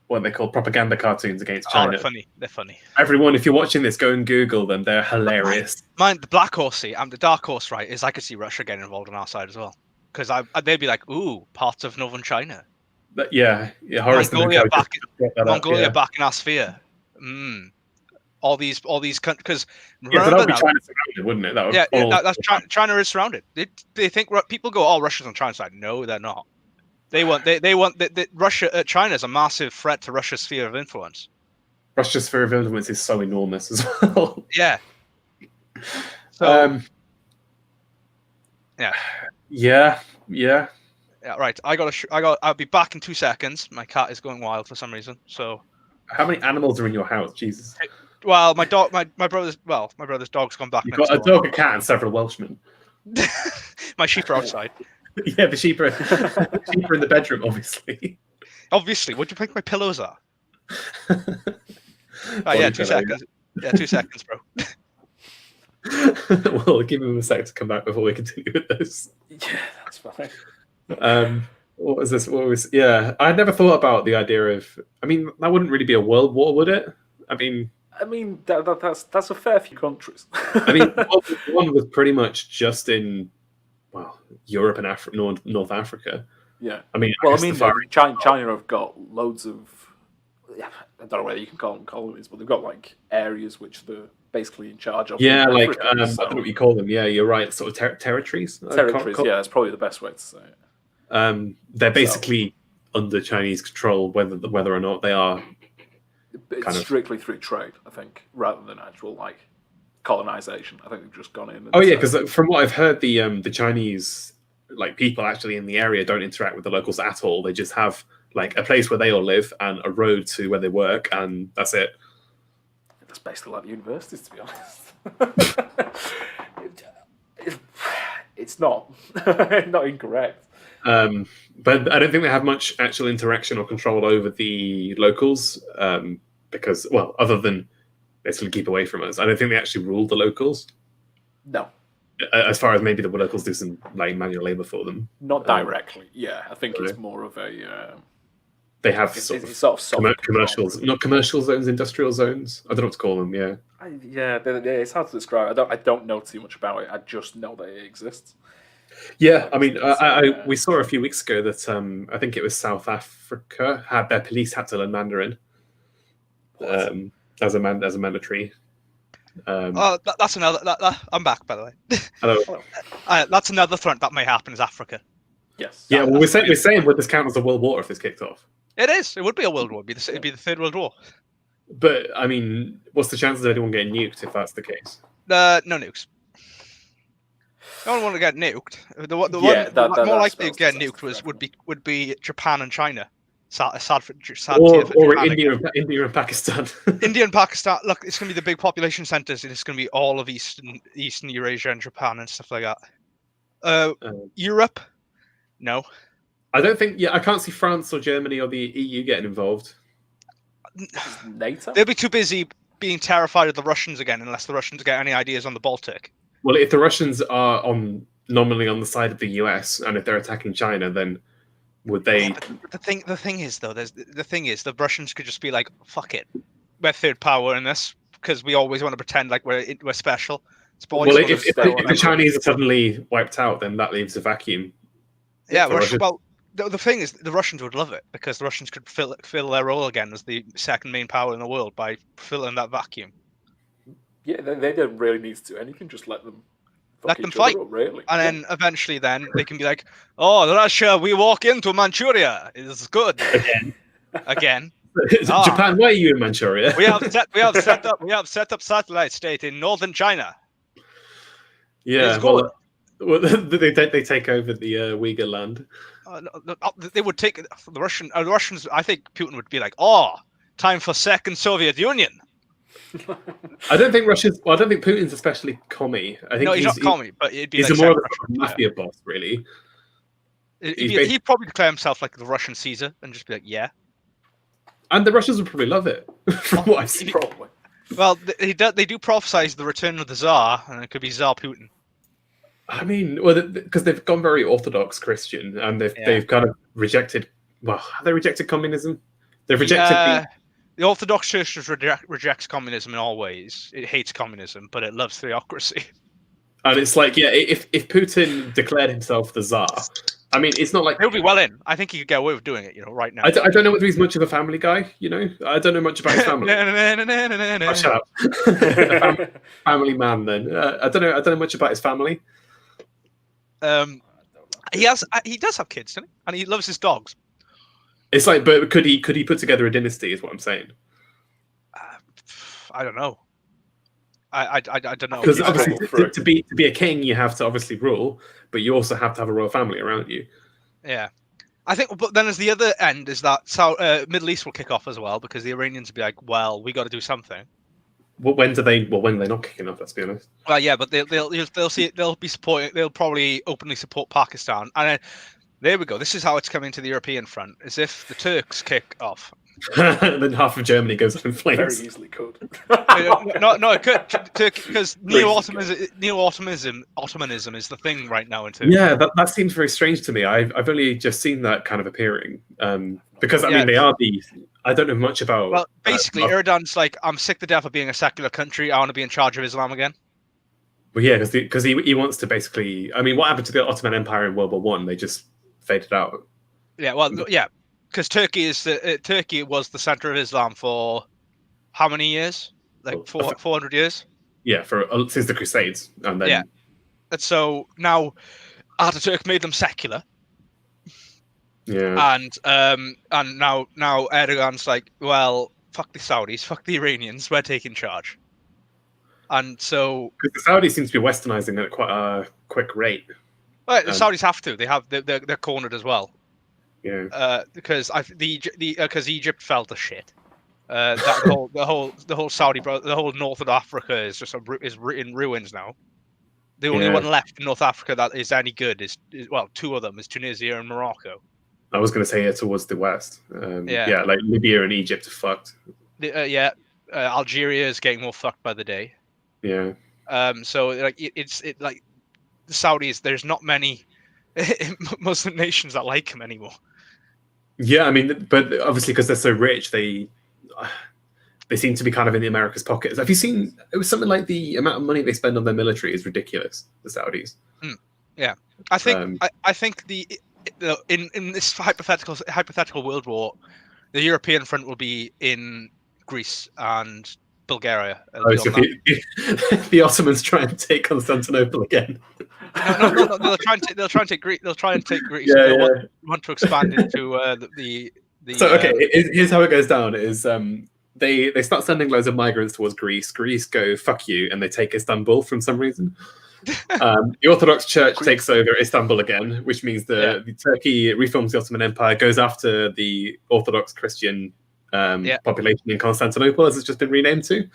what they call propaganda cartoons against China? Oh, they're funny. Everyone, if you're watching this, go and Google them. They're hilarious. Mine, the black horse, the dark horse, right? Is I could see Russia getting involved on our side as well, because they'd be like, "Ooh, parts of northern China." But yeah, Mongolia back in our sphere. All these countries, because that would be China surrounded, wouldn't it? That's China is surrounded. They think people go, "Oh, Russia's on China's side." No, they're not. They want Russia. China is a massive threat to Russia's sphere of influence. Russia's sphere of influence is so enormous as well. Yeah. So. Yeah. Right. I'll be back in 2 seconds. My cat is going wild for some reason. So. How many animals are in your house? Jesus. Well, my brother's dog's gone back. You've got a dog, a cat, and several Welshmen. My sheep are outside. Yeah, the sheep are in the bedroom, obviously. Obviously, what do you think my pillows are? Yeah, 2 seconds. Yeah, 2 seconds, bro. Well, give him a sec to come back before we continue with this. Yeah, that's fine. What was this? Yeah, I had never thought about the idea of. I mean, that wouldn't really be a world war, would it? I mean, that's a fair few countries. I mean, World War I was pretty much just in Europe and North Africa. Yeah. I mean, China have got loads of. Yeah, I don't know whether you can call them colonies, but they've got like areas which they're basically in charge of. Yeah, I don't know what you call them. Yeah, you're right. Sort of territories. Territories. Yeah, that's probably the best way to say it. They're basically under Chinese control, whether or not they are. It's strictly through trade, I think, rather than actual colonization. I think they've just gone in. Oh yeah, because from what I've heard, the Chinese people actually in the area don't interact with the locals at all. They just have like a place where they all live and a road to where they work, and that's it. That's basically like the universities, to be honest. It's not not incorrect. But I don't think they have much actual interaction or control over the locals, because, well, other than basically keep away from us, I don't think they actually rule the locals. No, as far as maybe the locals do some like manual labor for them. not directly. Yeah, I think it's more of a. They have It's sort of sort of soft commercials, control. not commercial zones, industrial zones. I don't know what to call them. Yeah. It's hard to describe. I don't know too much about it. I just know that it exists. Yeah, I mean, we saw a few weeks ago that I think it was South Africa had their police had to learn Mandarin as a mandatory. That's another. I'm back, by the way. Hello. That's another front that may happen is Africa. Yes. Yeah, well, we're saying would this count as a world war if this kicked off? It is. It would be a world war. It'd be the Third World War. But I mean, what's the chances of anyone getting nuked if that's the case? No nukes. No one want to get nuked. More likely to get nuked would be Japan and China. Sad Or India and Pakistan. India and Pakistan. Look, it's going to be the big population centers, and it's going to be all of Eastern Eurasia and Japan and stuff like that. Europe, no. I don't think. Yeah, I can't see France or Germany or the EU getting involved. NATO. They'll be too busy being terrified of the Russians again, unless the Russians get any ideas on the Baltic. Well, if the Russians are nominally on the side of the US, and if they're attacking China, then would they? Yeah, but the thing is though, the Russians could just be like, "Fuck it, we're third power in this," because we always want to pretend like we're special. Well, if the Chinese are suddenly wiped out, then that leaves a vacuum. Yeah, well, the thing is, the Russians would love it because the Russians could fill their role again as the second main power in the world by filling that vacuum. Yeah, they don't really need to do anything. Just let them fight, up, really. And then eventually, then they can be like, "Oh, Russia, we walk into Manchuria. It's good again." Japan, why are you in Manchuria? we have set up satellite state in northern China. Yeah, well, they take over the Uyghur land. They would take the Russians. I think Putin would be like, "Oh, time for second Soviet Union." I don't think Putin's especially commie. I think he's not commie, but it'd be he's like more of a mafia boss, really. He'd probably declare himself like the Russian Caesar and just be like, "Yeah." And the Russians would probably love it, from what I've seen. Probably. Well, they do prophesize the return of the Tsar, and it could be Tsar Putin. I mean, well, because they've gone very Orthodox Christian, and they've kind of rejected. Well, have they rejected communism? They've rejected the Orthodox Church rejects communism in all ways. It hates communism, but it loves theocracy. And it's like, yeah, if Putin declared himself the Tsar, I mean, it's not like he'll be well in. I think he could get away with doing it, right now. I don't know whether he's much of a family guy, I don't know much about his family. Oh, shut up. Family man, then. I don't know much about his family. He does have kids, doesn't he? And he loves his dogs. It's like, but could he put together a dynasty? Is what I'm saying. I don't know. I don't know. Because obviously, to be a king, you have to obviously rule, but you also have to have a royal family around you. Yeah, I think. But then, as the other end is that Middle East will kick off as well because the Iranians will be like, "Well, we got to do something." Well, when are they not kicking off? Let's be honest. Well, yeah, but they'll be supporting. They'll probably openly support Pakistan, and then, there we go. This is how it's coming to the European front, as if the Turks kick off. Then half of Germany goes up in flames. Very easily could. No, it could, because Ottomanism is the thing right now in Turkey. Yeah, that seems very strange to me. I've only just seen that kind of appearing because I mean they are the. I don't know much about. Well, basically, Erdogan's like, I'm sick to death of being a secular country. I want to be in charge of Islam again. Well, yeah, because he wants to basically. I mean, what happened to the Ottoman Empire in World War One? They just faded out. Yeah, well, yeah, because Turkey was the center of Islam for how many years? Like 400 years. Yeah, since the Crusades, and then yeah, and so now Ataturk made them secular. Yeah, and now Erdogan's like, well, fuck the Saudis, fuck the Iranians, we're taking charge. And so because the Saudis seem to be westernizing at quite a quick rate. Well, the Saudis have to. They're cornered as well. Yeah. Because Egypt fell to shit. That the whole the whole north of Africa is just in ruins now. The only one left in North Africa that is any good is well, two of them is Tunisia and Morocco. I was going to say towards the west. Like Libya and Egypt are fucked. Algeria is getting more fucked by the day. Yeah. So like it's like the Saudis. There's not many Muslim nations that like them anymore. Yeah, I mean, but obviously because they're so rich, they seem to be kind of in the America's pockets. Have you seen? It was something like the amount of money they spend on their military is ridiculous. The Saudis. Yeah, I think I think in this hypothetical world war, the European front will be in Greece and Bulgaria. So the Ottomans try and take Constantinople again. No. They'll try and take Greece. They'll try and take Greece. Yeah, want to expand into the. So okay, here's how it goes down: is they start sending loads of migrants towards Greece. Greece go fuck you, and they take Istanbul for some reason. The Orthodox Church takes over Istanbul again, which means the Turkey reforms the Ottoman Empire, goes after the Orthodox Christian population in Constantinople, as it's just been renamed to.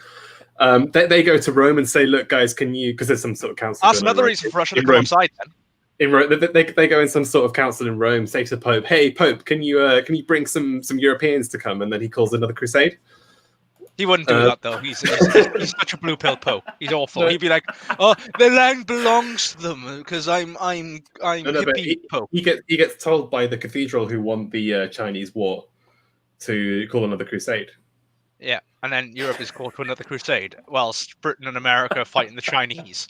They go to Rome and say, "Look, guys, can you?" Because there's some sort of council. That's another reason for Russia to come on side. Then in Rome, they go in some sort of council in Rome, say to the Pope, "Hey, Pope, can you bring some Europeans to come?" And then he calls another crusade. He wouldn't do that though. He's such a blue pill pope. He's awful. No. He'd be like, "Oh, the land belongs to them because I'm hippie pope." He gets told by the cathedral who won the Chinese war to call another crusade. Yeah, and then Europe is called to another crusade, whilst Britain and America are fighting the Chinese.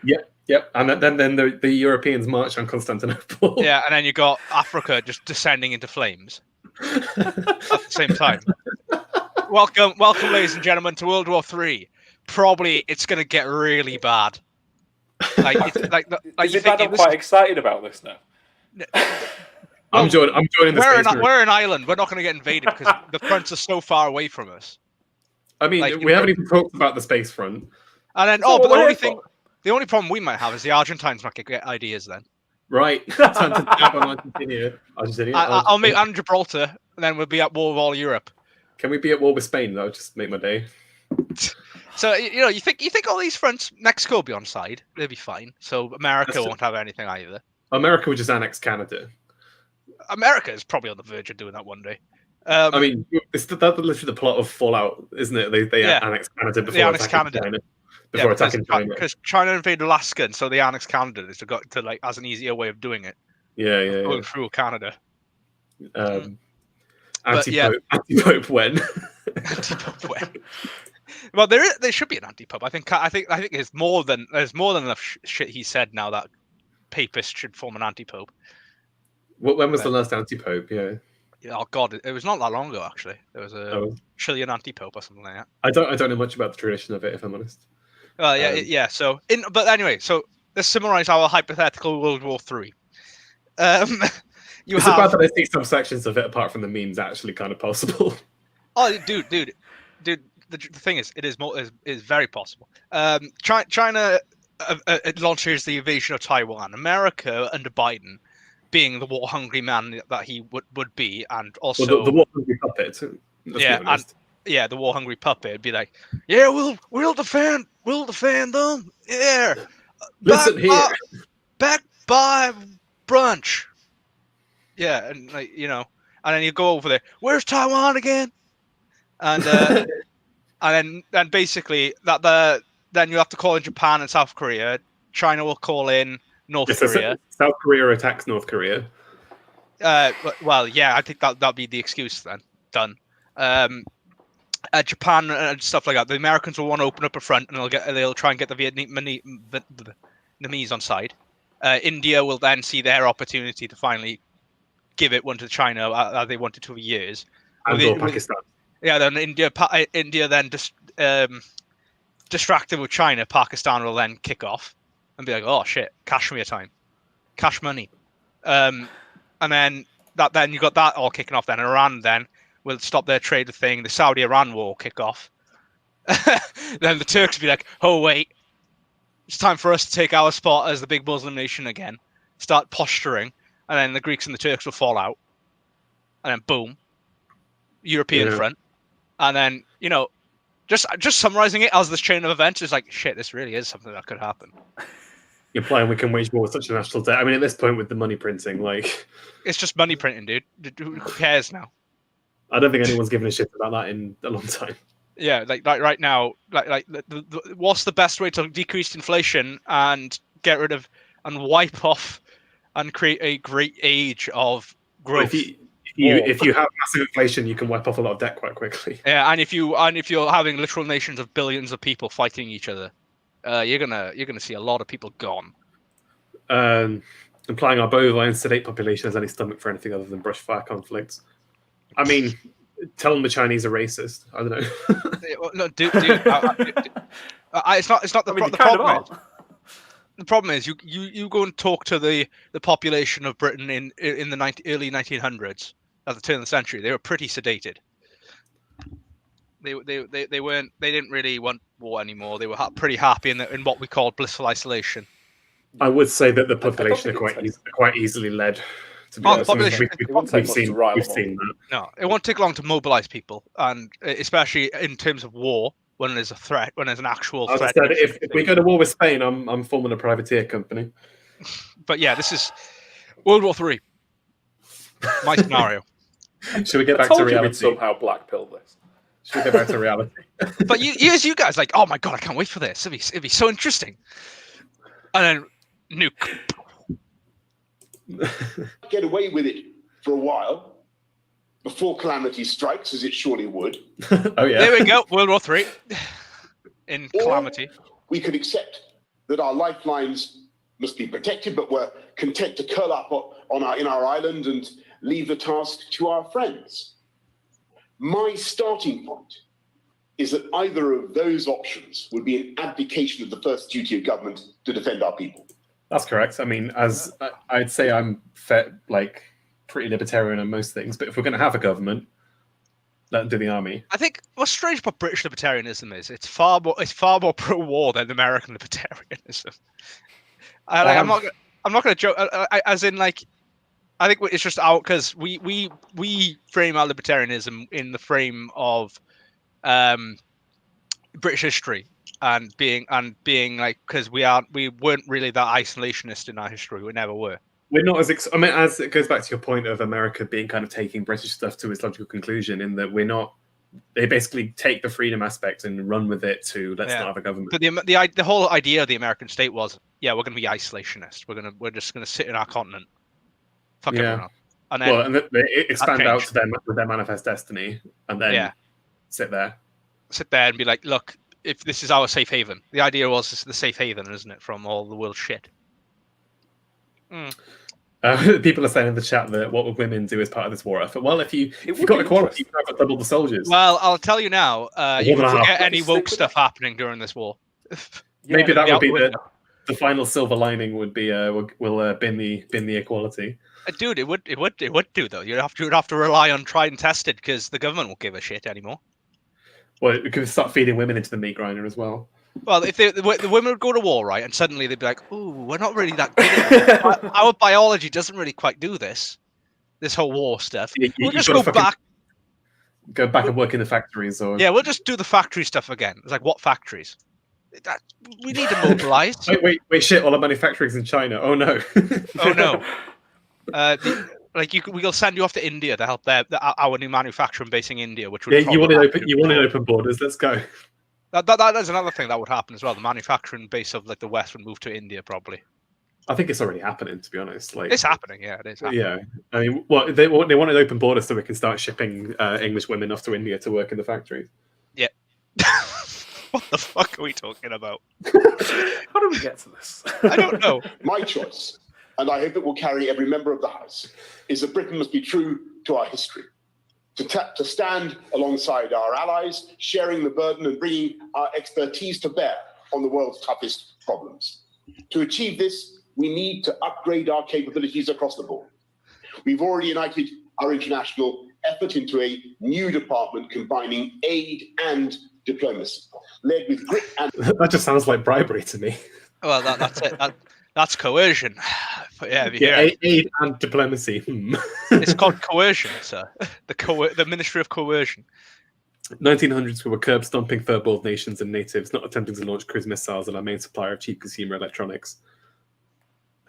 Yep. And then the Europeans march on Constantinople. Yeah, and then you got Africa just descending into flames at the same time. Welcome, ladies and gentlemen, to World War III. Probably it's going to get really bad. I'm quite excited about this now. I'm joining the we're an island. We're not going to get invaded because the fronts are so far away from us. I mean, we haven't even talked about the space front. And then, the only problem we might have is the Argentines might get ideas then. Right. Time to tap on Argentina. I'll make Gibraltar, and then we'll be at war with all Europe. Can we be at war with Spain? That would just make my day. So you think all these fronts, Mexico will be on side? They'll be fine. So America won't have anything either. America would just annex Canada. America is probably on the verge of doing that one day. I mean, that's literally the plot of Fallout, isn't it? They annex Canada before attacking China. Because China invaded Alaska, and so they annexed Canada. They got to like as an easier way of doing it. Going through Canada. Anti-Pope when? Anti-Pope when? Well, there should be an anti-Pope. I think there's more than enough shit he said now that papists should form an anti-Pope. When was the last anti-Pope? Yeah. Oh God, it was not that long ago actually. There was a Chilean anti-Pope or something like that. I don't know much about the tradition of it, if I'm honest. But anyway, so let's summarize our hypothetical World War III. It's bad that I see some sections of it apart from the memes actually kind of possible. Oh, dude. The thing is, it is very possible. China launches the invasion of Taiwan. America under Biden, being the war-hungry man that he would be, and also the war-hungry puppet. The war-hungry puppet would be like, yeah, we'll defend them. Yeah, listen here, back by brunch. Yeah, and and then you go over there. Where's Taiwan again? And and basically then you have to call in Japan and South Korea. China will call in North Korea. South Korea attacks North Korea. Well, yeah, I think that'll be the excuse then. Done. Japan and stuff like that. The Americans will want to open up a front, and they'll try and get the Vietnamese on side. India will then see their opportunity to finally give it one to China as they wanted to for years. And Pakistan. Yeah, then India then just distracted with China. Pakistan will then kick off and be like, oh shit, Kashmir time, cash money, and then you got that all kicking off. Then Iran then will stop their trade thing. The Saudi-Iran war will kick off. Then the Turks will be like, oh wait, it's time for us to take our spot as the big Muslim nation again. Start posturing. And then the Greeks and the Turks will fall out. and then boom, European front, and then just summarizing it as this chain of events is like shit. This really is something that could happen. Implying we can wage war with such a national debt. I mean, at this point with the money printing, like it's just money printing, dude. Who cares now? I don't think anyone's given a shit about that in a long time. Yeah, like right now, what's the best way to decrease inflation and get rid of and wipe off and create a great age of growth? If you have massive inflation, you can wipe off a lot of debt quite quickly. Yeah, and if you're having literal nations of billions of people fighting each other, you're gonna see a lot of people gone. Implying our bovine sedate population has any stomach for anything other than brush fire conflicts. I mean, tell them the Chinese are racist. I don't know. No, dude, it's not the problem. The problem is you go and talk to the population of Britain in the early 1900s at the turn of the century. They were pretty sedated. They didn't really want war anymore. They were pretty happy in what we call blissful isolation. I would say that the population are quite easily led. To be honest, we've seen that. No, it won't take long to mobilize people, and especially in terms of war, when there's a threat, when there's an actual threat. If we go to war with Spain, I'm forming a privateer company. But yeah, this is World War III. My scenario. Should we get back to reality? Somehow blackpill this. Should we get back to reality? But you guys like, oh my god, I can't wait for this. It'd be so interesting. And then nuke. Get away with it for a while before calamity strikes, as it surely would. Oh yeah. There we go. World War III. In calamity. Or we could accept that our lifelines must be protected, but we're content to curl up in our island and leave the task to our friends. My starting point is that either of those options would be an abdication of the first duty of government to defend our people. That's correct. I mean, as I'd say, I'm pretty libertarian on most things. But if we're going to have a government, let them do the army. I think what's strange about British libertarianism is it's far more pro-war than American libertarianism. I'm not going to joke. As in, like, I think it's just out because we frame our libertarianism in the frame of British history. And being like, because we weren't really that isolationist in our history. We never were. We're not as as it goes back to your point of America being kind of taking British stuff to its logical conclusion, in that we're not. They basically take the freedom aspect and run with it to let's not have a government. But the whole idea of the American state was, we're going to be isolationist. We're just going to sit in our continent. Fuck everyone else. And then they expand out to them with their manifest destiny, and then sit there and be like, look. If this is our safe haven, the idea was it's the safe haven, isn't it, from all the world shit? People are saying in the chat that what would women do as part of this war effort? Well, if you've got equality, you can have double the soldiers. Well, I'll tell you now, you can forget any woke stuff happening during this war. Maybe that would be the final silver lining. Would be we'll bin the equality. Dude, it would do though. You'd have to rely on tried and tested because the government won't give a shit anymore. Well, we could start feeding women into the meat grinder as well. Well, if the women would go to war, right, and suddenly they'd be like, "Ooh, we're not really that good at it. Our biology doesn't really quite do this whole war stuff. We'll just go back and work in the factories, or we'll just do the factory stuff again." It's like, what factories? We need to mobilize. wait, shit! All our manufacturing's in China. Oh no! Oh no! We'll send you off to India to help our new manufacturing base in India, which would you wanted open borders. Let's go. That's another thing that would happen as well. The manufacturing base of the West would move to India probably. I think it's already happening, to be honest. It's happening, yeah. It is happening. Yeah, I mean, they wanted open borders so we can start shipping English women off to India to work in the factories. Yeah. What the fuck are we talking about? How did we get to this? I don't know. My choice, and I hope it will carry every member of the House, is that Britain must be true to our history, to stand alongside our allies, sharing the burden and bringing our expertise to bear on the world's toughest problems. To achieve this, we need to upgrade our capabilities across the board. We've already united our international effort into a new department combining aid and diplomacy, led with grit and... That just sounds like bribery to me. Well, that's it. That's coercion. But yeah, aid and diplomacy. It's called coercion, sir. The Ministry of Coercion. 1900s, we were curb stomping fur-balled nations and natives, not attempting to launch cruise missiles and our main supplier of cheap consumer electronics.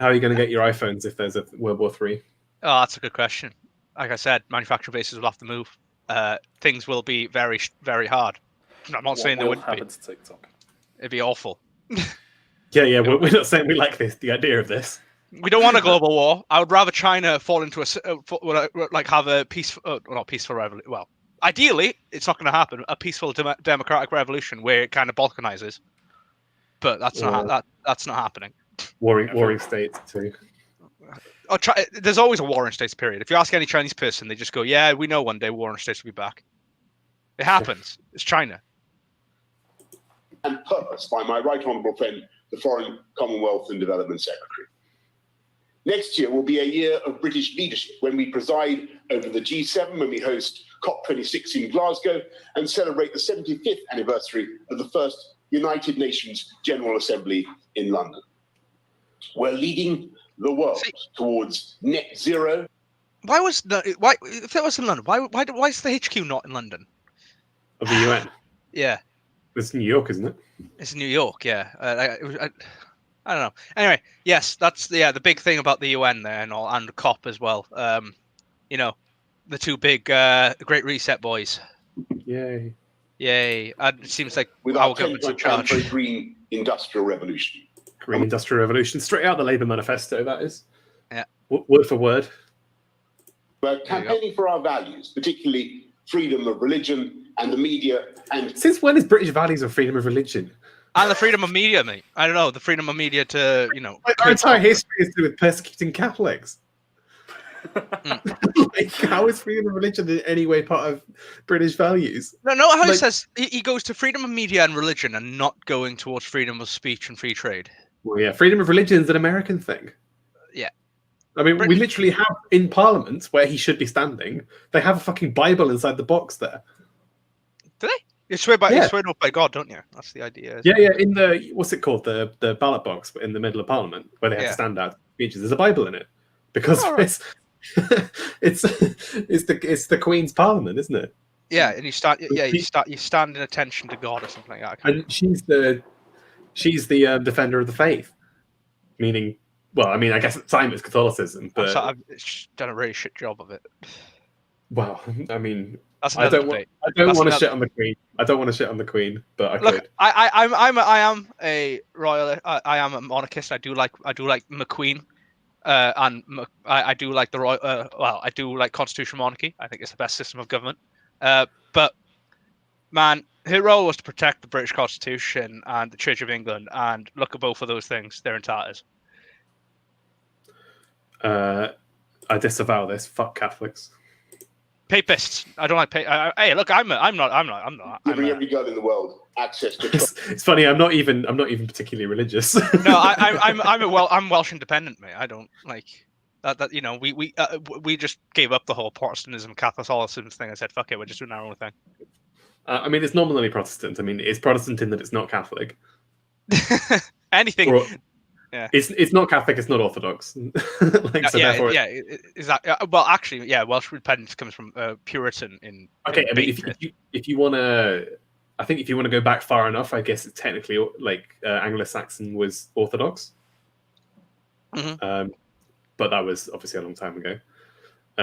How are you going to get your iPhones if there's a World War III? Oh, that's a good question. Like I said, manufacturing bases will have to move. Things will be very, very hard. I'm not saying they wouldn't be. To TikTok? It'd be awful. Yeah, we're not saying we like the idea of this. We don't want a global war. I would rather China fall into have a peaceful, not peaceful revolution. Well, ideally, it's not going to happen. A peaceful democratic revolution where it kind of balkanizes, but that's not happening. Warring states too. There's always a warring states period. If you ask any Chinese person, they just go, "Yeah, we know one day warring states will be back." It happens. It's China. And purpose by my right honourable friend, the Foreign, Commonwealth and Development Secretary. Next year will be a year of British leadership when we preside over the G7, when we host COP26 in Glasgow and celebrate the 75th anniversary of the first United Nations General Assembly in London. We're leading the world towards net zero. If that was in London, why is the HQ not in London? Of the UN? Yeah. It's New York, isn't it? It's New York, yeah. I don't know. Anyway, yes, that's the big thing about the UN there and all, and COP as well. The two big Great Reset boys. Yay! And it seems like with our government's in charge for a green industrial revolution. Green industrial revolution, straight out the Labour manifesto. That is. Yeah. Word for word. We're campaigning for our values, particularly freedom of religion and the media. And since when is British values of freedom of religion? And the freedom of media, mate. I don't know, the freedom of media to, our entire history is to do with persecuting Catholics. How is freedom of religion in any way part of British values? No, how he says he goes to freedom of media and religion and not going towards freedom of speech and free trade. Well, yeah, freedom of religion is an American thing. Yeah. I mean, we literally have in Parliament where he should be standing, they have a fucking Bible inside the box there. Do they? You swear off by God, don't you? That's the idea. Yeah. In the what's it called, the ballot box in the middle of Parliament where they have to stand out speeches. There's a Bible in it because it's the Queen's Parliament, isn't it? Yeah, and you stand in attention to God or something like that. And she's the defender of the faith, meaning. Well, I mean, I guess at the time it's Catholicism, but I've done a really shit job of it. Well, I mean. I don't want to shit on the Queen. I don't want to shit on the Queen, but I could. I am a royal. I am a monarchist. I do like McQueen, and I do like the royal. I do like constitutional monarchy. I think it's the best system of government. But man, her role was to protect the British Constitution and the Church of England. And look at both of those things; they're in tatters. I disavow this. Fuck Catholics. Papists. I don't like hey, look, I'm not. Giving every girl in the world access to. It's funny. I'm not even particularly religious. No, I'm Welsh independent, mate. I don't like that. We just gave up the whole Protestantism, Catholicism thing. I said, fuck it, we're just doing our own thing. I mean, it's nominally Protestant. I mean, it's Protestant in that it's not Catholic. Anything. Yeah. It's not Catholic. It's not Orthodox. Well, actually, Welsh independence comes from Puritan in. Okay, I mean, if you want to, I think if you want to go back far enough, I guess it's technically Anglo-Saxon was Orthodox. Mm-hmm. But that was obviously a long time ago.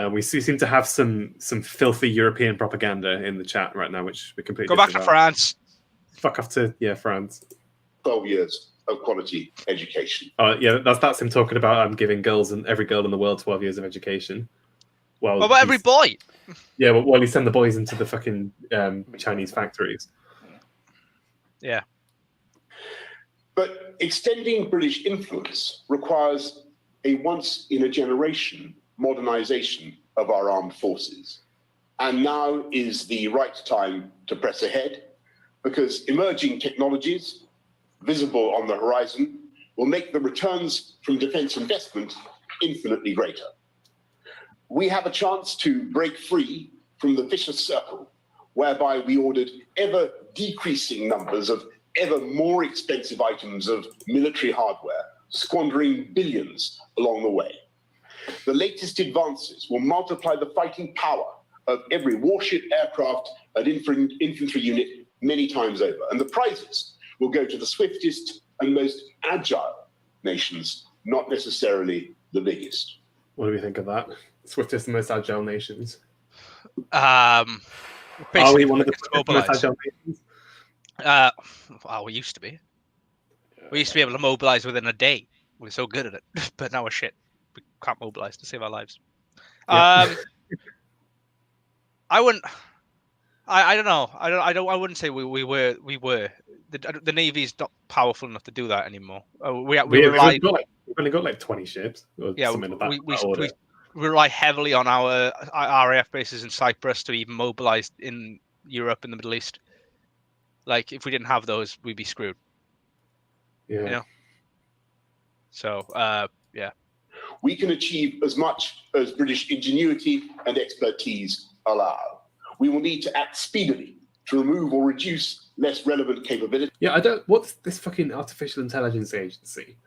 We seem to have some filthy European propaganda in the chat right now, which we completely go back to France. Fuck off to France. 12 years. Of quality education. That's him talking about giving every girl in the world 12 years of education. Well, what about every boy? Yeah, well, he sent the boys into the fucking Chinese factories. Yeah. But extending British influence requires a once-in-a-generation modernization of our armed forces. And now is the right time to press ahead, because emerging technologies visible on the horizon will make the returns from defense investment infinitely greater. We have a chance to break free from the vicious circle whereby we ordered ever decreasing numbers of ever more expensive items of military hardware squandering billions along the way. The latest advances will multiply the fighting power of every warship, aircraft, and infantry unit many times over. And the prizes will go to the swiftest and most agile nations, not necessarily the biggest. What do we think of that? Swiftest and most agile nations. Are we one of the most agile nations? Well, we used to be. We used to be able to mobilize within a day. We're so good at it, but now we're shit. We can't mobilize to save our lives. Yeah. I wouldn't. I don't know. I wouldn't say we were. The Navy's not powerful enough to do that anymore. We've only got like 20 ships. Or yeah, something of that we rely heavily on our RAF bases in Cyprus to even mobilize in Europe and the Middle East. Like, if we didn't have those, we'd be screwed. Yeah. You know? So, yeah. We can achieve as much as British ingenuity and expertise allow. We will need to act speedily to remove or reduce less relevant capability. Yeah, what's this fucking artificial intelligence agency?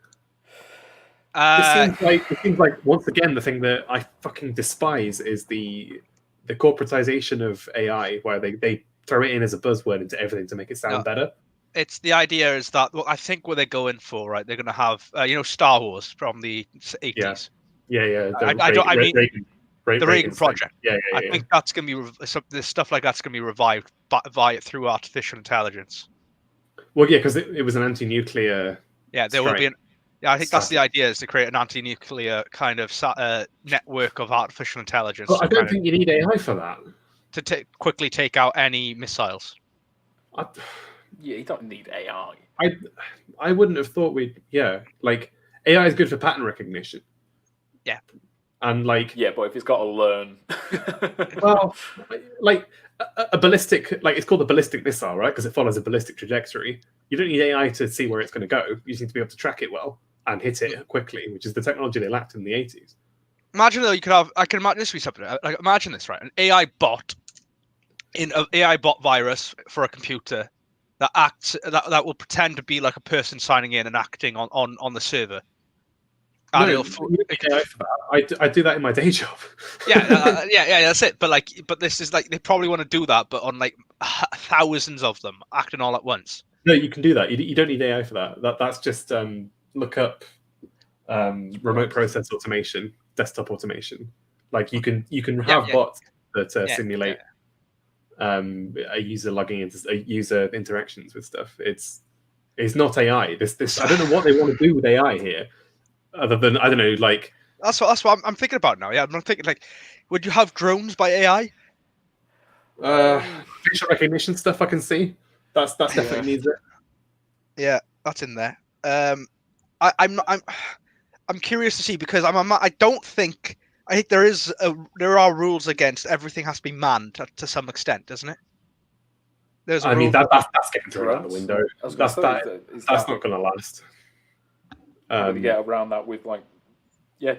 It seems like once again the thing that I fucking despise is the corporatization of AI, where they throw it in as a buzzword into everything to make it sound better. It's the idea is that I think what they're going for, right? They're going to have Star Wars from the 80s. Yeah. The Reagan project. Yeah. I think that's going to be stuff like that's going to be revived through artificial intelligence. Well, yeah, because it was an anti-nuclear. Yeah, there will be I think that's the idea, is to create an anti-nuclear kind of network of artificial intelligence. But I don't think you need AI for that. To quickly take out any missiles. Yeah, you don't need AI. I wouldn't have thought like AI is good for pattern recognition. Yeah. And like but if it's got to learn, well, like a ballistic, like it's called a ballistic missile, right? Because it follows a ballistic trajectory. You don't need AI to see where it's going to go. You just need to be able to track it well and hit it quickly, which is the technology they lacked in the 80s. Imagine though, I can imagine this be something. Like, imagine this, right? An AI bot virus for a computer that acts that will pretend to be like a person signing in and acting on the server. And AI for that. I do that in my day job. yeah, that's it. But this is like they probably want to do that, but on like thousands of them acting all at once. No, you can do that. You don't need AI for that. That's just look up remote process automation, desktop automation. Like you can have bots that simulate a user logging into user interactions with stuff. It's not AI. This I don't know what they want to do with AI here, other than I don't know. Like that's what I'm thinking about now. Yeah, I'm thinking like, would you have drones by AI? Facial recognition stuff I can see. That's definitely needs it. Yeah, that's in there. I'm curious to see, because I think there are rules against everything has to be manned to some extent, doesn't it? That's getting thrown out the window. That's not going to last. How do you get around that with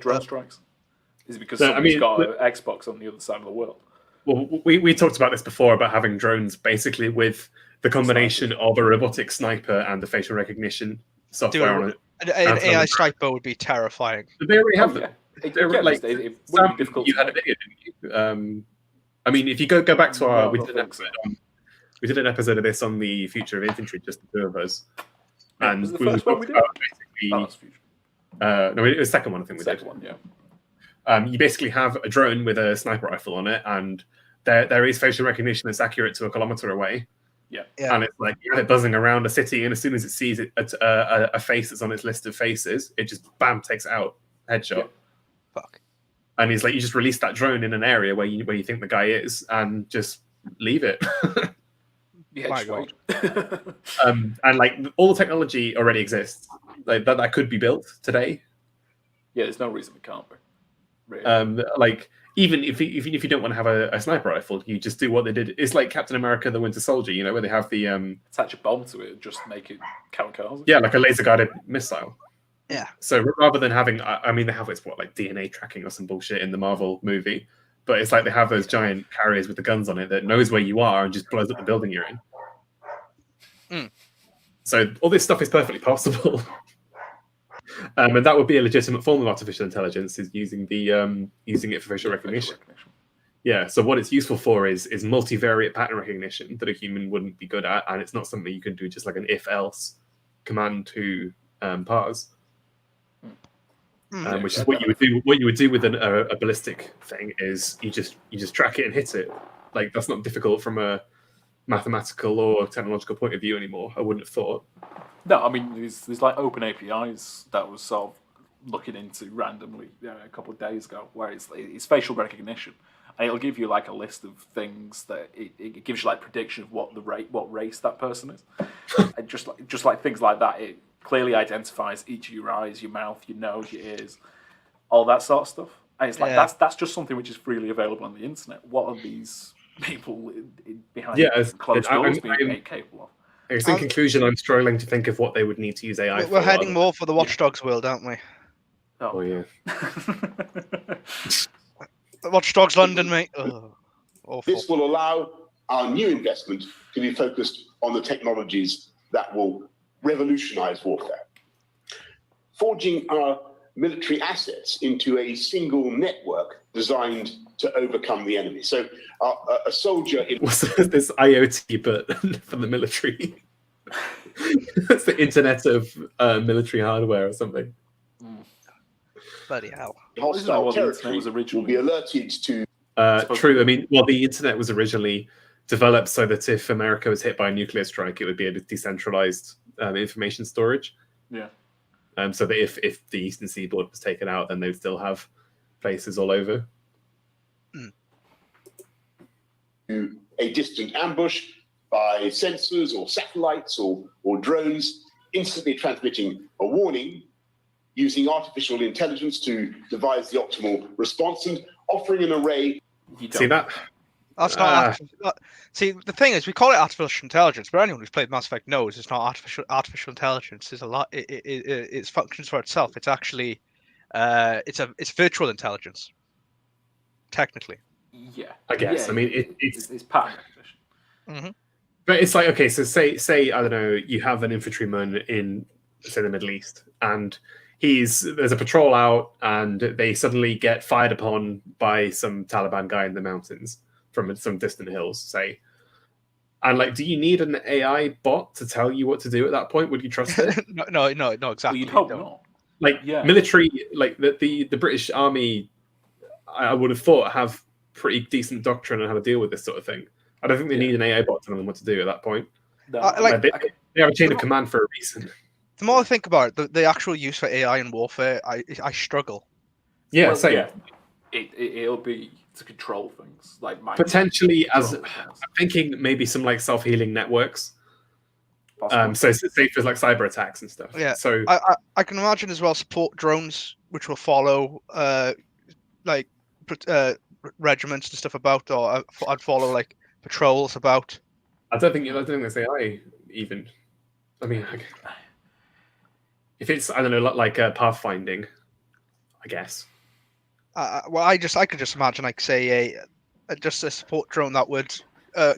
drone strikes? Is it because somebody's got an Xbox on the other side of the world? Well, we talked about this before about having drones basically with the combination of a robotic sniper and the facial recognition software on it. An AI sniper would be terrifying. They already have them. It wouldn't be difficult. You had a video, didn't you? I mean, if you go back to we did an episode of this on the future of infantry, just the two of us, and was the first one we did? No, it was the second one. I think we did. Second one, yeah. You basically have a drone with a sniper rifle on it, and there is facial recognition that's accurate to a kilometer away. Yeah. And it's like you have it buzzing around a city, and as soon as it sees a face that's on its list of faces, it just bam takes it out, headshot. Yeah. Fuck. And he's like, you just release that drone in an area where you think the guy is, and just leave it. Yeah, my God. And like all the technology already exists. Like that could be built today. Yeah, there's no reason it can't be. Really. Like even if you don't want to have a sniper rifle, you just do what they did. It's like Captain America: The Winter Soldier, where they have the attach a bomb to it and just make it kamikaze. Yeah, like a laser guided missile. Yeah. So rather than having, they have like DNA tracking or some bullshit in the Marvel movie, but it's like they have those giant carriers with the guns on it that knows where you are and just blows up the building you're in. So all this stuff is perfectly possible. And that would be a legitimate form of artificial intelligence, is using it for facial recognition. Yeah. So what it's useful for is multivariate pattern recognition that a human wouldn't be good at, and it's not something you can do just like an if-else command to parse. Which is what you would do. What you would do with a ballistic thing is you just track it and hit it. Like, that's not difficult from a mathematical or technological point of view anymore. I wouldn't have thought. No, I mean there's like open APIs that was sort of looking into randomly a couple of days ago, where it's facial recognition, and it'll give you like a list of things that it gives you like prediction of what race that person is, and just like things like that. It clearly identifies each of your eyes, your mouth, your nose, your ears, all that sort of stuff. And it's like that's just something which is freely available on the internet. What are these people behind closed doors being capable of? I guess in conclusion, I'm struggling to think of what they would need to use AI for. We're heading more for the Watch Dogs world, aren't we? Oh yeah. Watch Dogs London, mate. Oh, awful. This will allow our new investment to be focused on the technologies that will revolutionize warfare. Forging our military assets into a single network designed to overcome the enemy. So a soldier in... What's this IoT, but for the military? It's the internet of military hardware or something. Bloody hell. Hostile territory will be alerted to... True. I mean, well, the internet was originally developed so that if America was hit by a nuclear strike, it would be a decentralized information storage. Yeah. So that if the Eastern Seaboard was taken out, then they'd still have places all over. A distant ambush by sensors or satellites or drones, instantly transmitting a warning, using artificial intelligence to devise the optimal response, and offering an array. See that? That's not. See, the thing is, we call it artificial intelligence, but anyone who's played Mass Effect knows it's not artificial intelligence. It's a lot. It functions for itself. It's actually, it's virtual intelligence. Technically. Yeah. I guess. Yeah, I mean, it's pattern recognition. Mm-hmm. But it's like, okay, so say I don't know, you have an infantryman in, say, the Middle East, and there's a patrol out, and they suddenly get fired upon by some Taliban guy in the mountains from some distant hills, say. And like, do you need an AI bot to tell you what to do at that point? Would you trust it? no, exactly. Well, you'd hope not. Like, military, like the British Army, I would have thought have pretty decent doctrine on how to deal with this sort of thing. I don't think they need an AI bot to tell them what to do at that point. No, they have a chain of command for a reason. The more I think about it, the actual use for AI in warfare, I struggle. Yeah, well, same. Yeah. It'll be to control things, like potentially as I'm thinking maybe some like self-healing networks. So safe as like cyber attacks and stuff. Yeah. So I can imagine as well support drones which will follow regiments and stuff about, or I'd follow like patrols about. I don't think that's AI even. I mean, if it's, I don't know, like pathfinding, I guess. Well, I could just imagine, like, say just a support drone that would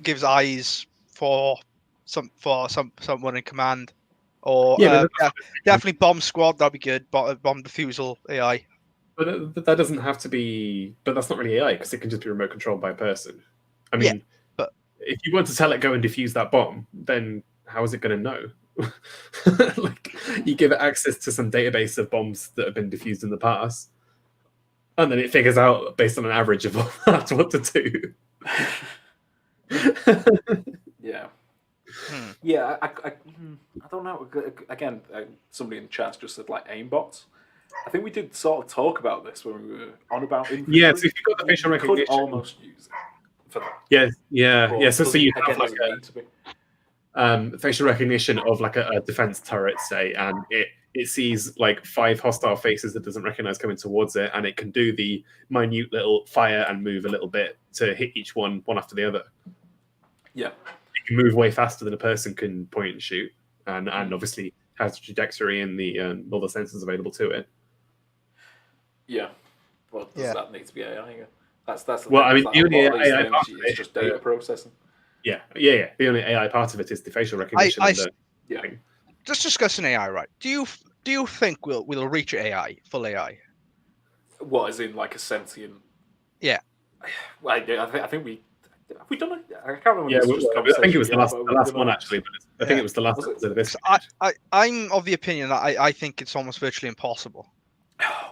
gives eyes for someone in command, or definitely bomb squad. That'd be good. Bomb defusal AI. But that doesn't have to be. But that's not really AI, because it can just be remote controlled by a person. I mean, but if you want to tell it go and defuse that bomb, then how is it going to know? Like, you give it access to some database of bombs that have been defused in the past, and then it figures out based on an average of what to do. Yeah. Yeah, I don't know. Again, somebody in the chat just said like aimbots. I think we did sort of talk about this when we were on about infantry. Yeah, so if you've got the facial recognition, could almost use it for that. Yeah. So you have like need to be. Facial recognition of like a defense turret, say, and it sees like 5 hostile faces that doesn't recognize coming towards it, and it can do the minute little fire and move a little bit to hit each one after the other. Yeah. It can move way faster than a person can point and shoot, and obviously has the trajectory and the all the sensors available to it. Yeah. Well, does that need to be AI? That's well, I mean, the only AI part of it's just data processing. Yeah. The only AI part of it is the facial recognition. Just discussing AI, right? Do you do you think we'll reach AI, full AI? What, as in like a sentient? Yeah. Well, I think we have we done it. I can't remember. Yeah, This was just a I think it was conversation the last one actually, but I think it was the last Was it? episode of this. I'm of the opinion that I think it's almost virtually impossible.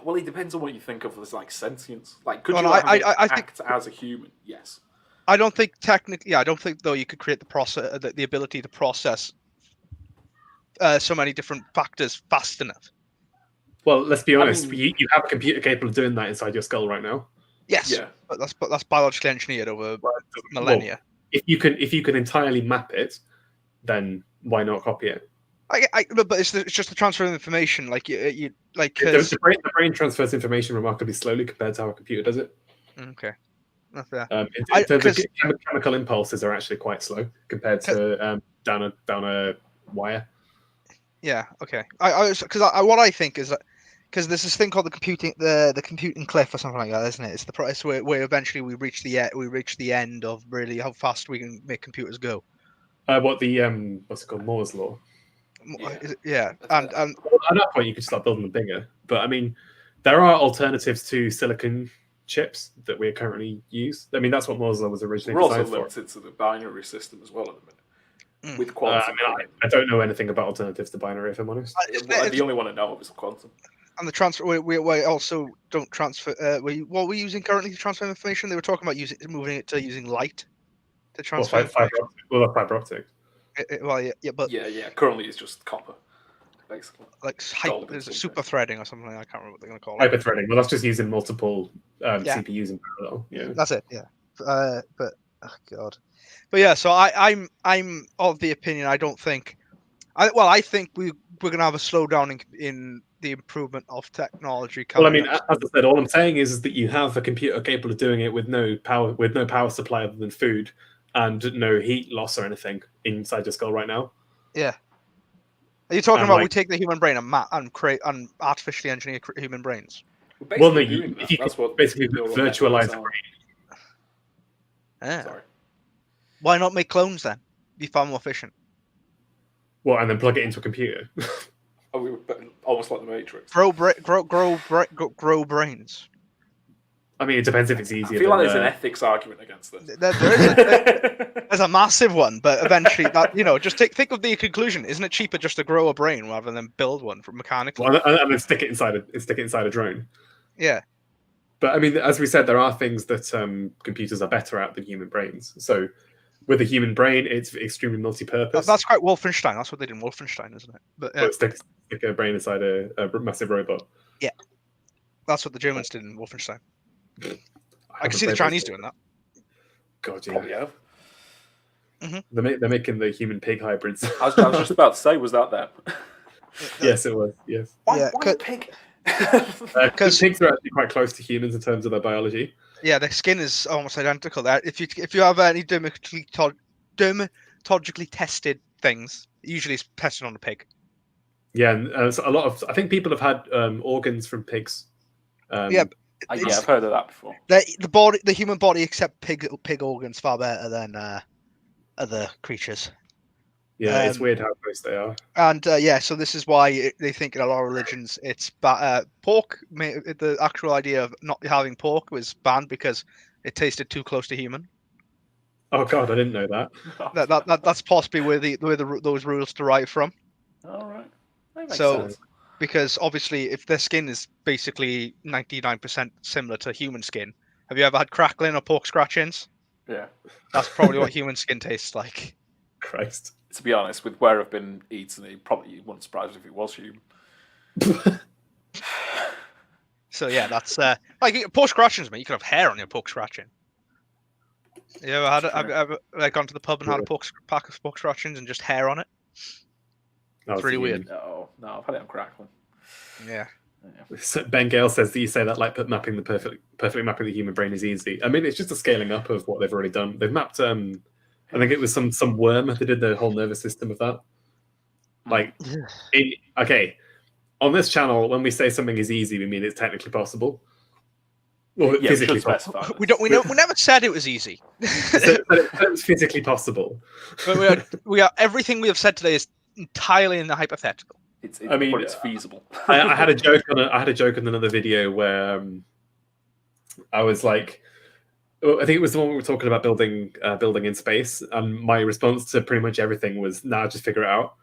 Well, it depends on what you think of as like sentience. Like, could Well, you no, let I him think- act as a human? Yes. I don't think technically. Yeah, I don't think though you could create the process, the ability to process so many different factors fast enough. Well, let's be honest. mean- you have a computer capable of doing that inside your skull right now. Yes, Yeah. but that's biologically engineered over millennia. If you can entirely map it, then why not copy it? But it's just the transfer of information. Like you like. The brain transfers information remarkably slowly compared to how a computer does it. Okay, that's fair. In terms of chemical impulses are actually quite slow compared to down a wire. Yeah. Okay. What I think is that because there's this thing called the computing cliff or something like that, isn't it? It's the process where eventually we reach the end of really how fast we can make computers go. What's it called? Moore's law. Yeah. And at that point you could start building them bigger. But I mean, there are alternatives to silicon chips that we currently use. I mean, that's what Moore's law was originally We're also designed for. limited to the binary system as well at the minute. With quantum. I don't know anything about alternatives to binary, if I'm honest. The only one I know of is quantum. And the transfer, we also don't transfer. What we're using currently to transfer information, they were talking about moving it to using light to transfer. Fiber optic. But Yeah. Currently, it's just copper, basically. like there's super threading or something. I can't remember what they're going to call it. Hyper threading. Well, that's just using multiple CPUs in parallel. Yeah, that's it. Yeah, but oh god. But yeah, so I'm of the opinion. I don't think. I think we're going to have a slowdown in the improvement of technology. Well, I mean, as I said, all I'm saying is that you have a computer capable of doing it with no power supply other than food and no heat loss or anything inside your skull right now. Yeah. Are you talking about we take the human brain and create and artificially engineer human brains? Well, no, if you could basically virtualize a brain. Yeah. Sorry. Why not make clones then? Be far more efficient. Well, and then plug it into a computer. We were almost like the Matrix. Grow brains. I mean, it depends if it's easier. I feel like there's an ethics argument against this. There's a massive one, but eventually, just think of the conclusion. Isn't it cheaper just to grow a brain rather than build one mechanically? Well, and then stick it inside a drone. Yeah. But I mean, as we said, there are things that computers are better at than human brains. So with a human brain, it's extremely multi-purpose. That's quite Wolfenstein. That's what they did in Wolfenstein, isn't it? But stick a brain inside a massive robot. Yeah. That's what the Germans did in Wolfenstein. I can see the Chinese doing that. God, yeah. Probably have. Mm-hmm. They're making the human pig hybrids. I was just about to say, was that them? Yes, it was. Yes. Why pig? Because pigs are actually quite close to humans in terms of their biology. Yeah, their skin is almost identical. If you have any dermatologically tested things, usually it's tested on a pig. Yeah, and so I think people have had organs from pigs. I've heard of that before. The human body accepts pig organs far better than other creatures. Yeah, it's weird how close they are. And so this is why they think in a lot of religions it's pork. The actual idea of not having pork was banned because it tasted too close to human. Oh God, I didn't know that. That's possibly where those rules derive from. All right. That makes So, sense. because obviously, if their skin is basically 99% similar to human skin, have you ever had crackling or pork scratchings? Yeah. That's probably what human skin tastes like. Christ. To be honest, with where I've been eating, it probably wouldn't surprise me if it was human. So yeah, that's like pork scratchings, mate. You could have hair on your pork scratching. You ever had have you ever gone to the pub and had a pack of pork scratchings and just hair on it? It's really weird. No, I've had it on crackling. Yeah. So Ben Gale says that you say that like mapping perfectly mapping the human brain is easy. I mean, it's just a scaling up of what they've already done. They've mapped. I think it was some worm. They did the whole nervous system of that. Like, on this channel, when we say something is easy, we mean it's technically possible. Or physically possible. We never said it was easy. It's physically possible. But we are everything we have said today is entirely in the hypothetical. it's feasible. I had a joke on another video where I was like, I think it was the one we were talking about building in space, and my response to pretty much everything was, "Nah, just figure it out."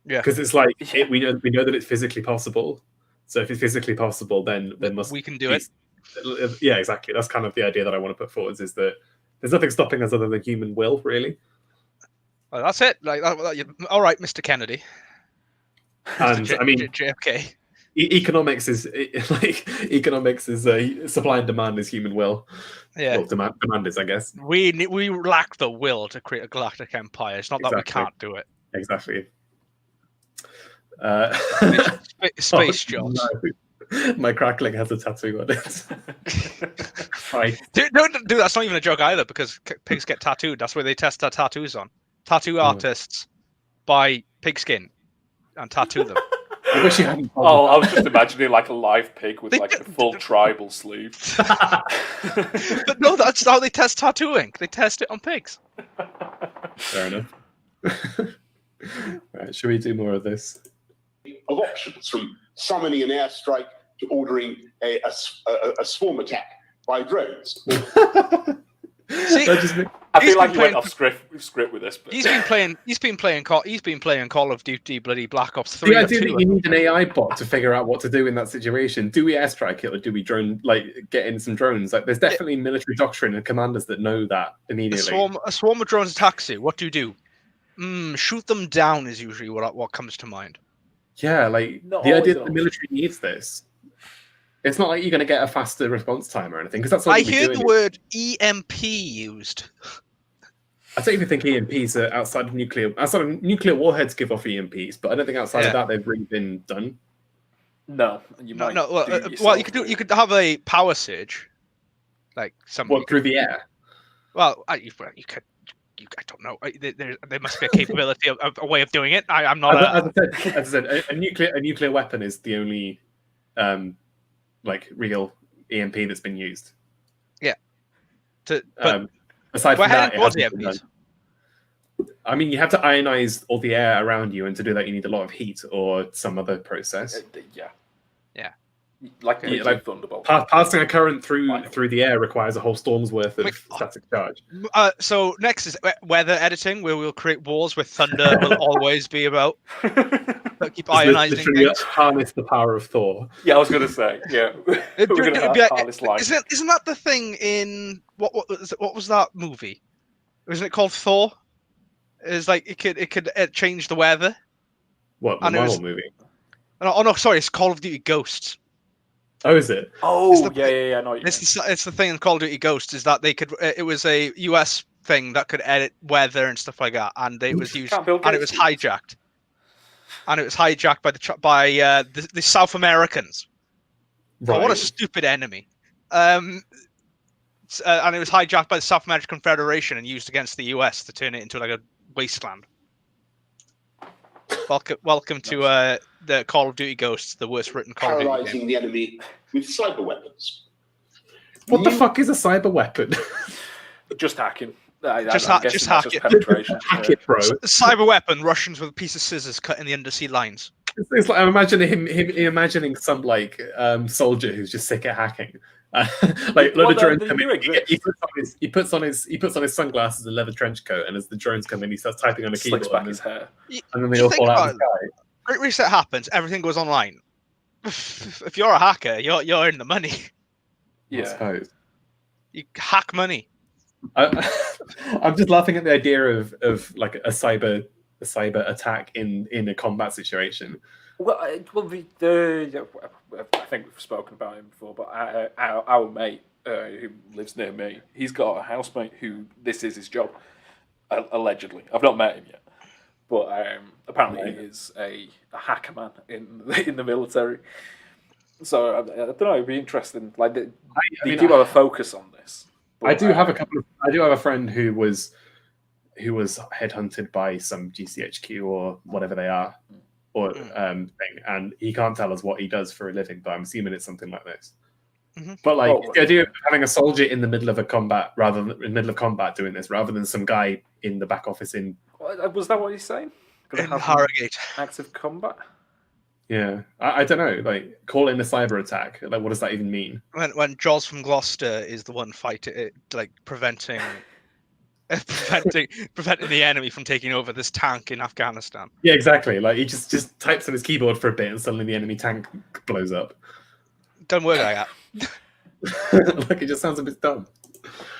Yeah, because it's like we know that it's physically possible. So if it's physically possible, then we can do it. Yeah, exactly. That's kind of the idea that I want to put forward, is that there's nothing stopping us other than human will, really. Well, that's it. Like, all right, Mr. Kennedy. And I mean, JFK. Economics is supply and demand is human will. Yeah, well, demand is, I guess. We lack the will to create a galactic empire. It's not that we can't do it. Exactly. Space jobs. No. My crackling has a tattoo on it. Right. Don't do that. That's not even a joke either, because pigs get tattooed. That's where they test their tattoos on. Tattoo artists buy pigskin and tattoo them. I wish you hadn't. Oh, I was just imagining like a live pig with like a full tribal sleeve. But no, that's how they test tattooing. They test it on pigs. Fair enough. Right, should we do more of this? Of options, from summoning an airstrike to ordering a swarm attack by drones. See, I feel like he went off script with this. But... He's been playing Call of Duty bloody Black Ops 3. The idea that you need an AI bot to figure out what to do in that situation. Do we airstrike it, or do we get in some drones? Like, there's definitely military doctrine and commanders that know that immediately. A swarm of drones attacks you. What do you do? Shoot them down is usually what comes to mind. Yeah, like the idea that the military needs this. It's not like you're going to get a faster response time or anything, because that's. I hear the word EMP used. I don't even think EMPs are outside of nuclear warheads give off EMPs, but I don't think outside of that they've really been done. No, you might. Well, you could have a power surge, like something. What, through the air? Well, you could. I don't know. There must be a capability, a way of doing it. I'm not. As I said, a nuclear weapon is the only, real EMP that's been used. Yeah. Aside from that, it hasn't been done. I mean, you have to ionize all the air around you, and to do that, you need a lot of heat or some other process. Yeah. Like Thunderbolt. Passing a current through the air requires a whole storm's worth of static charge. So next is weather editing, where we'll create walls with thunder will always be about. Keep ionizing things. Harness the power of Thor. Yeah, I was going to say. Yeah, isn't that the thing in what was that movie? Wasn't it called Thor? It's like it could change the weather. What, the Marvel movie? Oh no, sorry, it's Call of Duty Ghosts. Oh, is it? Oh, yeah. No, it's the thing in Call of Duty Ghosts, is that they could. It was a US thing that could edit weather and stuff like that, and it was used, and it was hijacked. And it was hijacked by the South Americans. Right. Oh, what a stupid enemy! And it was hijacked by the South American Federation and used against the US to turn it into like a wasteland. Welcome to the Call of Duty Ghosts, the worst written Call of Duty game. Paralyzing the enemy with cyber weapons. What the fuck is a cyber weapon? Just hacking. Just hack it. Penetration. Hack it, bro. Cyber weapon, Russians with a piece of scissors cutting the undersea lines. It's like I'm imagining him imagining some soldier who's just sick at hacking. Load of drones come in. He puts on his sunglasses and leather trench coat, and as the drones come in, he starts typing on a keyboard. Back his hair. And then they all fall out of the sky. Great Reset happens. Everything goes online. If you're a hacker, you're in the money. Yeah. I suppose. You hack money. I'm just laughing at the idea of like a cyber attack in a combat situation. Well, I think we've spoken about him before, but our mate who lives near me, he's got a housemate who this is his job, allegedly. I've not met him yet, but apparently he is a hacker man in the military. So I don't know. It'd be interesting. Like, do have a focus on this? But, I do have a friend who was headhunted by some GCHQ or whatever they are, or thing, and he can't tell us what he does for a living. But I'm assuming it's something like this. Mm-hmm. But the idea of having a soldier in the middle of combat doing this, rather than some guy in the back office in. Was that what he's saying? In Harrogate. Active combat. Yeah, I don't know. Like, call in a cyber attack. Like, what does that even mean? When Jaws from Gloucester is the one fighting it, like preventing the enemy from taking over this tank in Afghanistan. Yeah, exactly. Like, he just types on his keyboard for a bit, and suddenly the enemy tank blows up. Don't work like that. Like, it just sounds a bit dumb.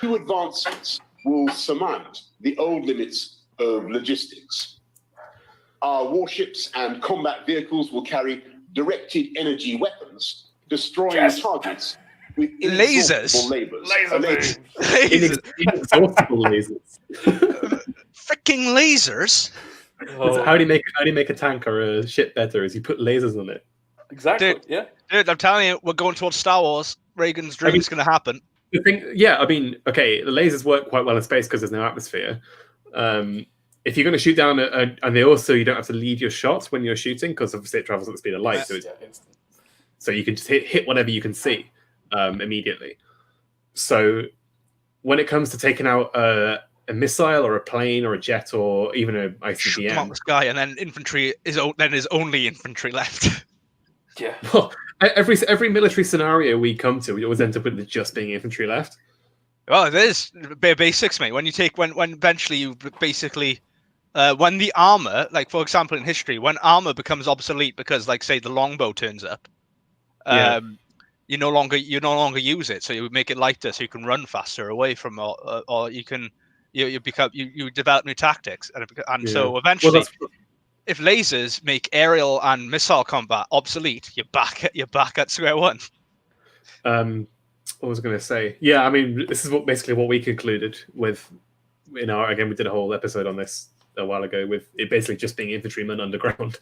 New advancements will surmount the old limits of logistics. Our warships and combat vehicles will carry directed energy weapons, destroying targets with inexhaustible Lasers. Inexhaustible lasers. Freaking lasers! Oh, How do you make a tank or a ship better? Is you put lasers on it. exactly. Dude. Yeah. Dude, I'm telling you, we're going towards Star Wars. Reagan's dream is going to happen. The thing, yeah, I mean, okay, the lasers work quite well in space because there's no atmosphere. If you're going to shoot down, and they also, you don't have to lead your shots when you're shooting because obviously it travels at the speed of light, so you can just hit whatever you can see immediately. So when it comes to taking out a missile or a plane or a jet or even a Shoot them out ICBM, the sky, and then infantry is only infantry left. Yeah. well, every military scenario we come to, we always end up with it just being infantry left. Well, it is bare basics, mate. When eventually you basically, when the armor, like for example in history, when armor becomes obsolete because, like, say the longbow turns up, you no longer use it, so you make it lighter, so you can run faster away from, or you can you develop new tactics, and so eventually, if lasers make aerial and missile combat obsolete, you're back at square one. What was I going to say? Yeah, I mean, this is basically what we concluded with. We did a whole episode on this a while ago with it basically just being infantrymen underground.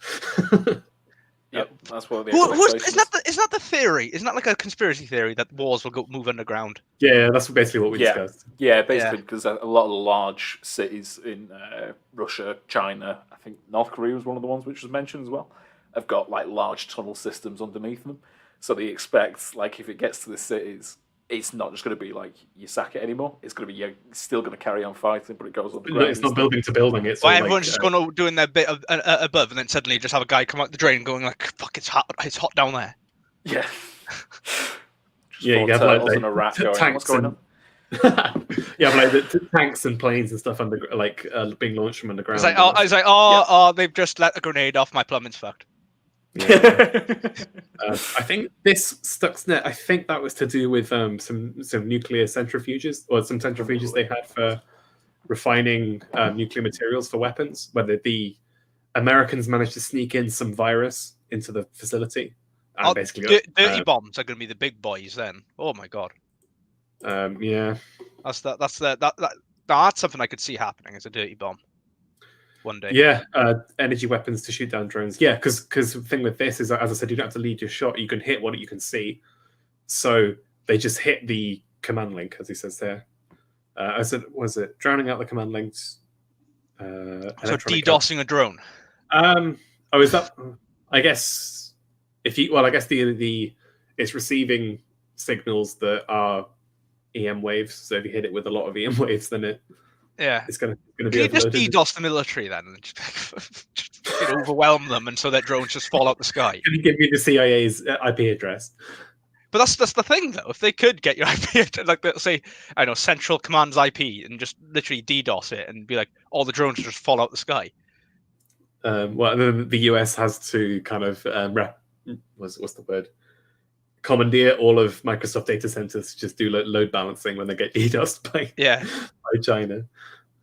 Yep, that's what Isn't that the theory? Isn't that like a conspiracy theory that wars will move underground? Yeah, that's basically what we discussed. Yeah, basically because a lot of the large cities in Russia, China, I think North Korea was one of the ones which was mentioned as well, have got like large tunnel systems underneath them. So they expect, like, if it gets to the cities, it's not just going to be like you sack it anymore. It's going to be you're still going to carry on fighting, but it goes underground. It's not building to building. It's why everyone's just going to doing their bit above, and then suddenly just have a guy come out the drain going like, "Fuck, it's hot down there." Yeah. Yeah, you have like a rat going, tanks what's going on? Yeah, but like the tanks and planes and stuff being launched from underground. They've just let a grenade off. My plumbing's fucked. Yeah. I think this Stuxnet. I think that was to do with some nuclear centrifuges or some centrifuges they had for refining nuclear materials for weapons. Whether the Americans managed to sneak in some virus into the facility. And basically, dirty bombs are going to be the big boys then. Oh my god. Yeah. That's something I could see happening as a dirty bomb. One day. Yeah, energy weapons to shoot down drones. Yeah, because the thing with this is, as I said, you don't have to lead your shot. You can hit what you can see. So they just hit the command link, as he says there. Was it drowning out the command links? So DDoSing a drone. Is that? I guess it's receiving signals that are EM waves. So if you hit it with a lot of EM waves, then it's going to be. Can you just DDoS the military then, and just overwhelm them, and so their drones just fall out the sky? Can you give me the CIA's IP address? But that's the thing, though. If they could get your IP address, like say, I know, Central Command's IP, and just literally DDoS it, and be like, all the drones just fall out the sky. Well, then the US has to kind of what's the word? Commandeer all of Microsoft data centers to just do load balancing when they get DDoSed by China.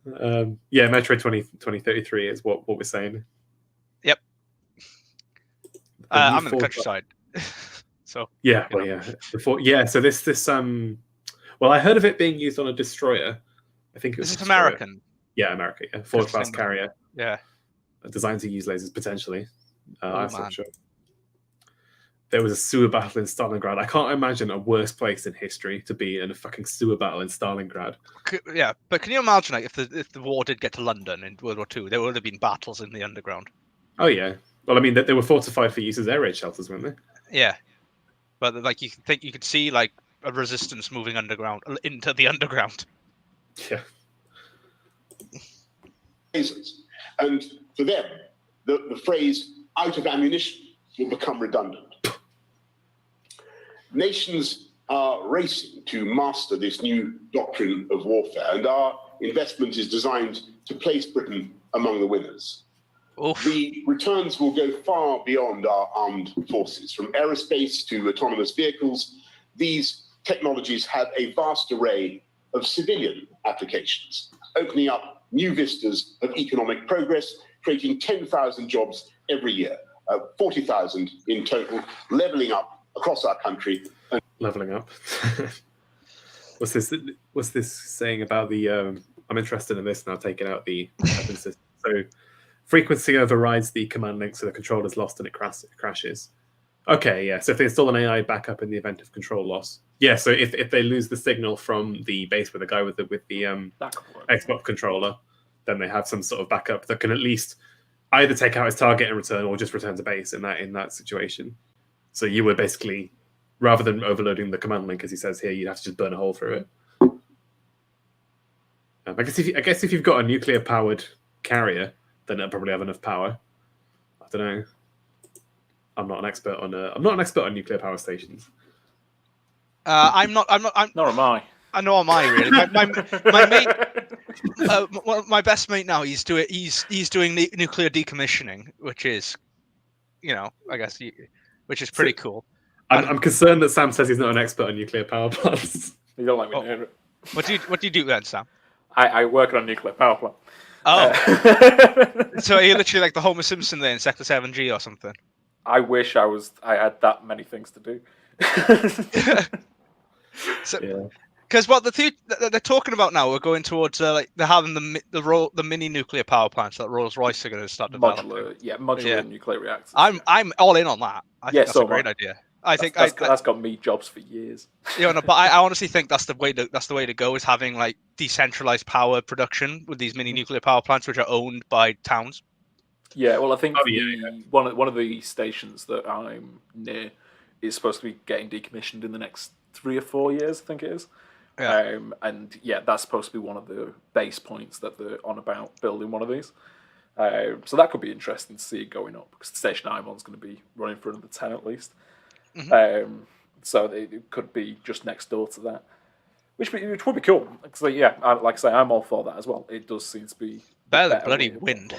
Metro 2033 is what we're saying. Yep. I'm in the countryside. So so this well, I heard of it being used on a destroyer. I think it was American. Yeah, America. Yeah, Ford class carrier. Yeah. Designed to use lasers potentially. I'm not sure. There was a sewer battle in Stalingrad. I can't imagine a worse place in history to be in a fucking sewer battle in Stalingrad. Yeah, but can you imagine, like, if the war did get to London in World War II, there would have been battles in the underground. Oh yeah. Well, I mean, they were fortified for use as air raid shelters, weren't they? Yeah, but like you could see like a resistance moving underground into the underground. Yeah. And for them, the phrase "out of ammunition" will become redundant. Nations are racing to master this new doctrine of warfare, and our investment is designed to place Britain among the winners. Oof. The returns will go far beyond our armed forces. From aerospace to autonomous vehicles, these technologies have a vast array of civilian applications, opening up new vistas of economic progress, creating 10,000 jobs every year, 40,000 in total, leveling up across our country. Leveling up. What's this saying about the? I'm interested in this now. Taking out the weapon system. So frequency overrides the command link, so the control is lost and it crashes. Okay, yeah. So if they install an AI backup in the event of control loss, yeah. So if they lose the signal from the base with the guy with the Xbox controller, then they have some sort of backup that can at least either take out his target in return or just return to base in that situation. So you would basically, rather than overloading the command link, as he says here, you'd have to just burn a hole through it. I guess if you've got a nuclear powered carrier, then it'll probably have enough power. I don't know. I'm not an expert on nuclear power stations. I'm not. Nor am I. I know am I really. My mate, my best mate now. He's doing nuclear decommissioning, which is, I guess, which is pretty cool. I'm concerned that Sam says he's not an expert on nuclear power plants. You don't like me to hear it. What do you do then, Sam? I work on a nuclear power plant. Oh, so are you literally like the Homer Simpson there in Sector 7G or something? I wish I had that many things to do. So, because what they're talking about now, we're going towards they're having the mini nuclear power plants that Rolls-Royce are going to start developing. Modular nuclear reactors. I'm all in on that. I think that's a great idea. I think that's got me jobs for years. But I honestly think that's the way to go, is having like decentralized power production with these mini nuclear power plants, which are owned by towns. Yeah, well, I think one of the stations that I'm near is supposed to be getting decommissioned in the next 3 or 4 years, I think it is. Yeah. And that's supposed to be one of the base points that they're on about building one of these. So that could be interesting to see it going up, because the station I'm on is going to be running for another 10 at least. Mm-hmm. So it could be just next door to that, which would be cool. So yeah, like I say, I'm all for that as well. It does seem to be better than bloody wind.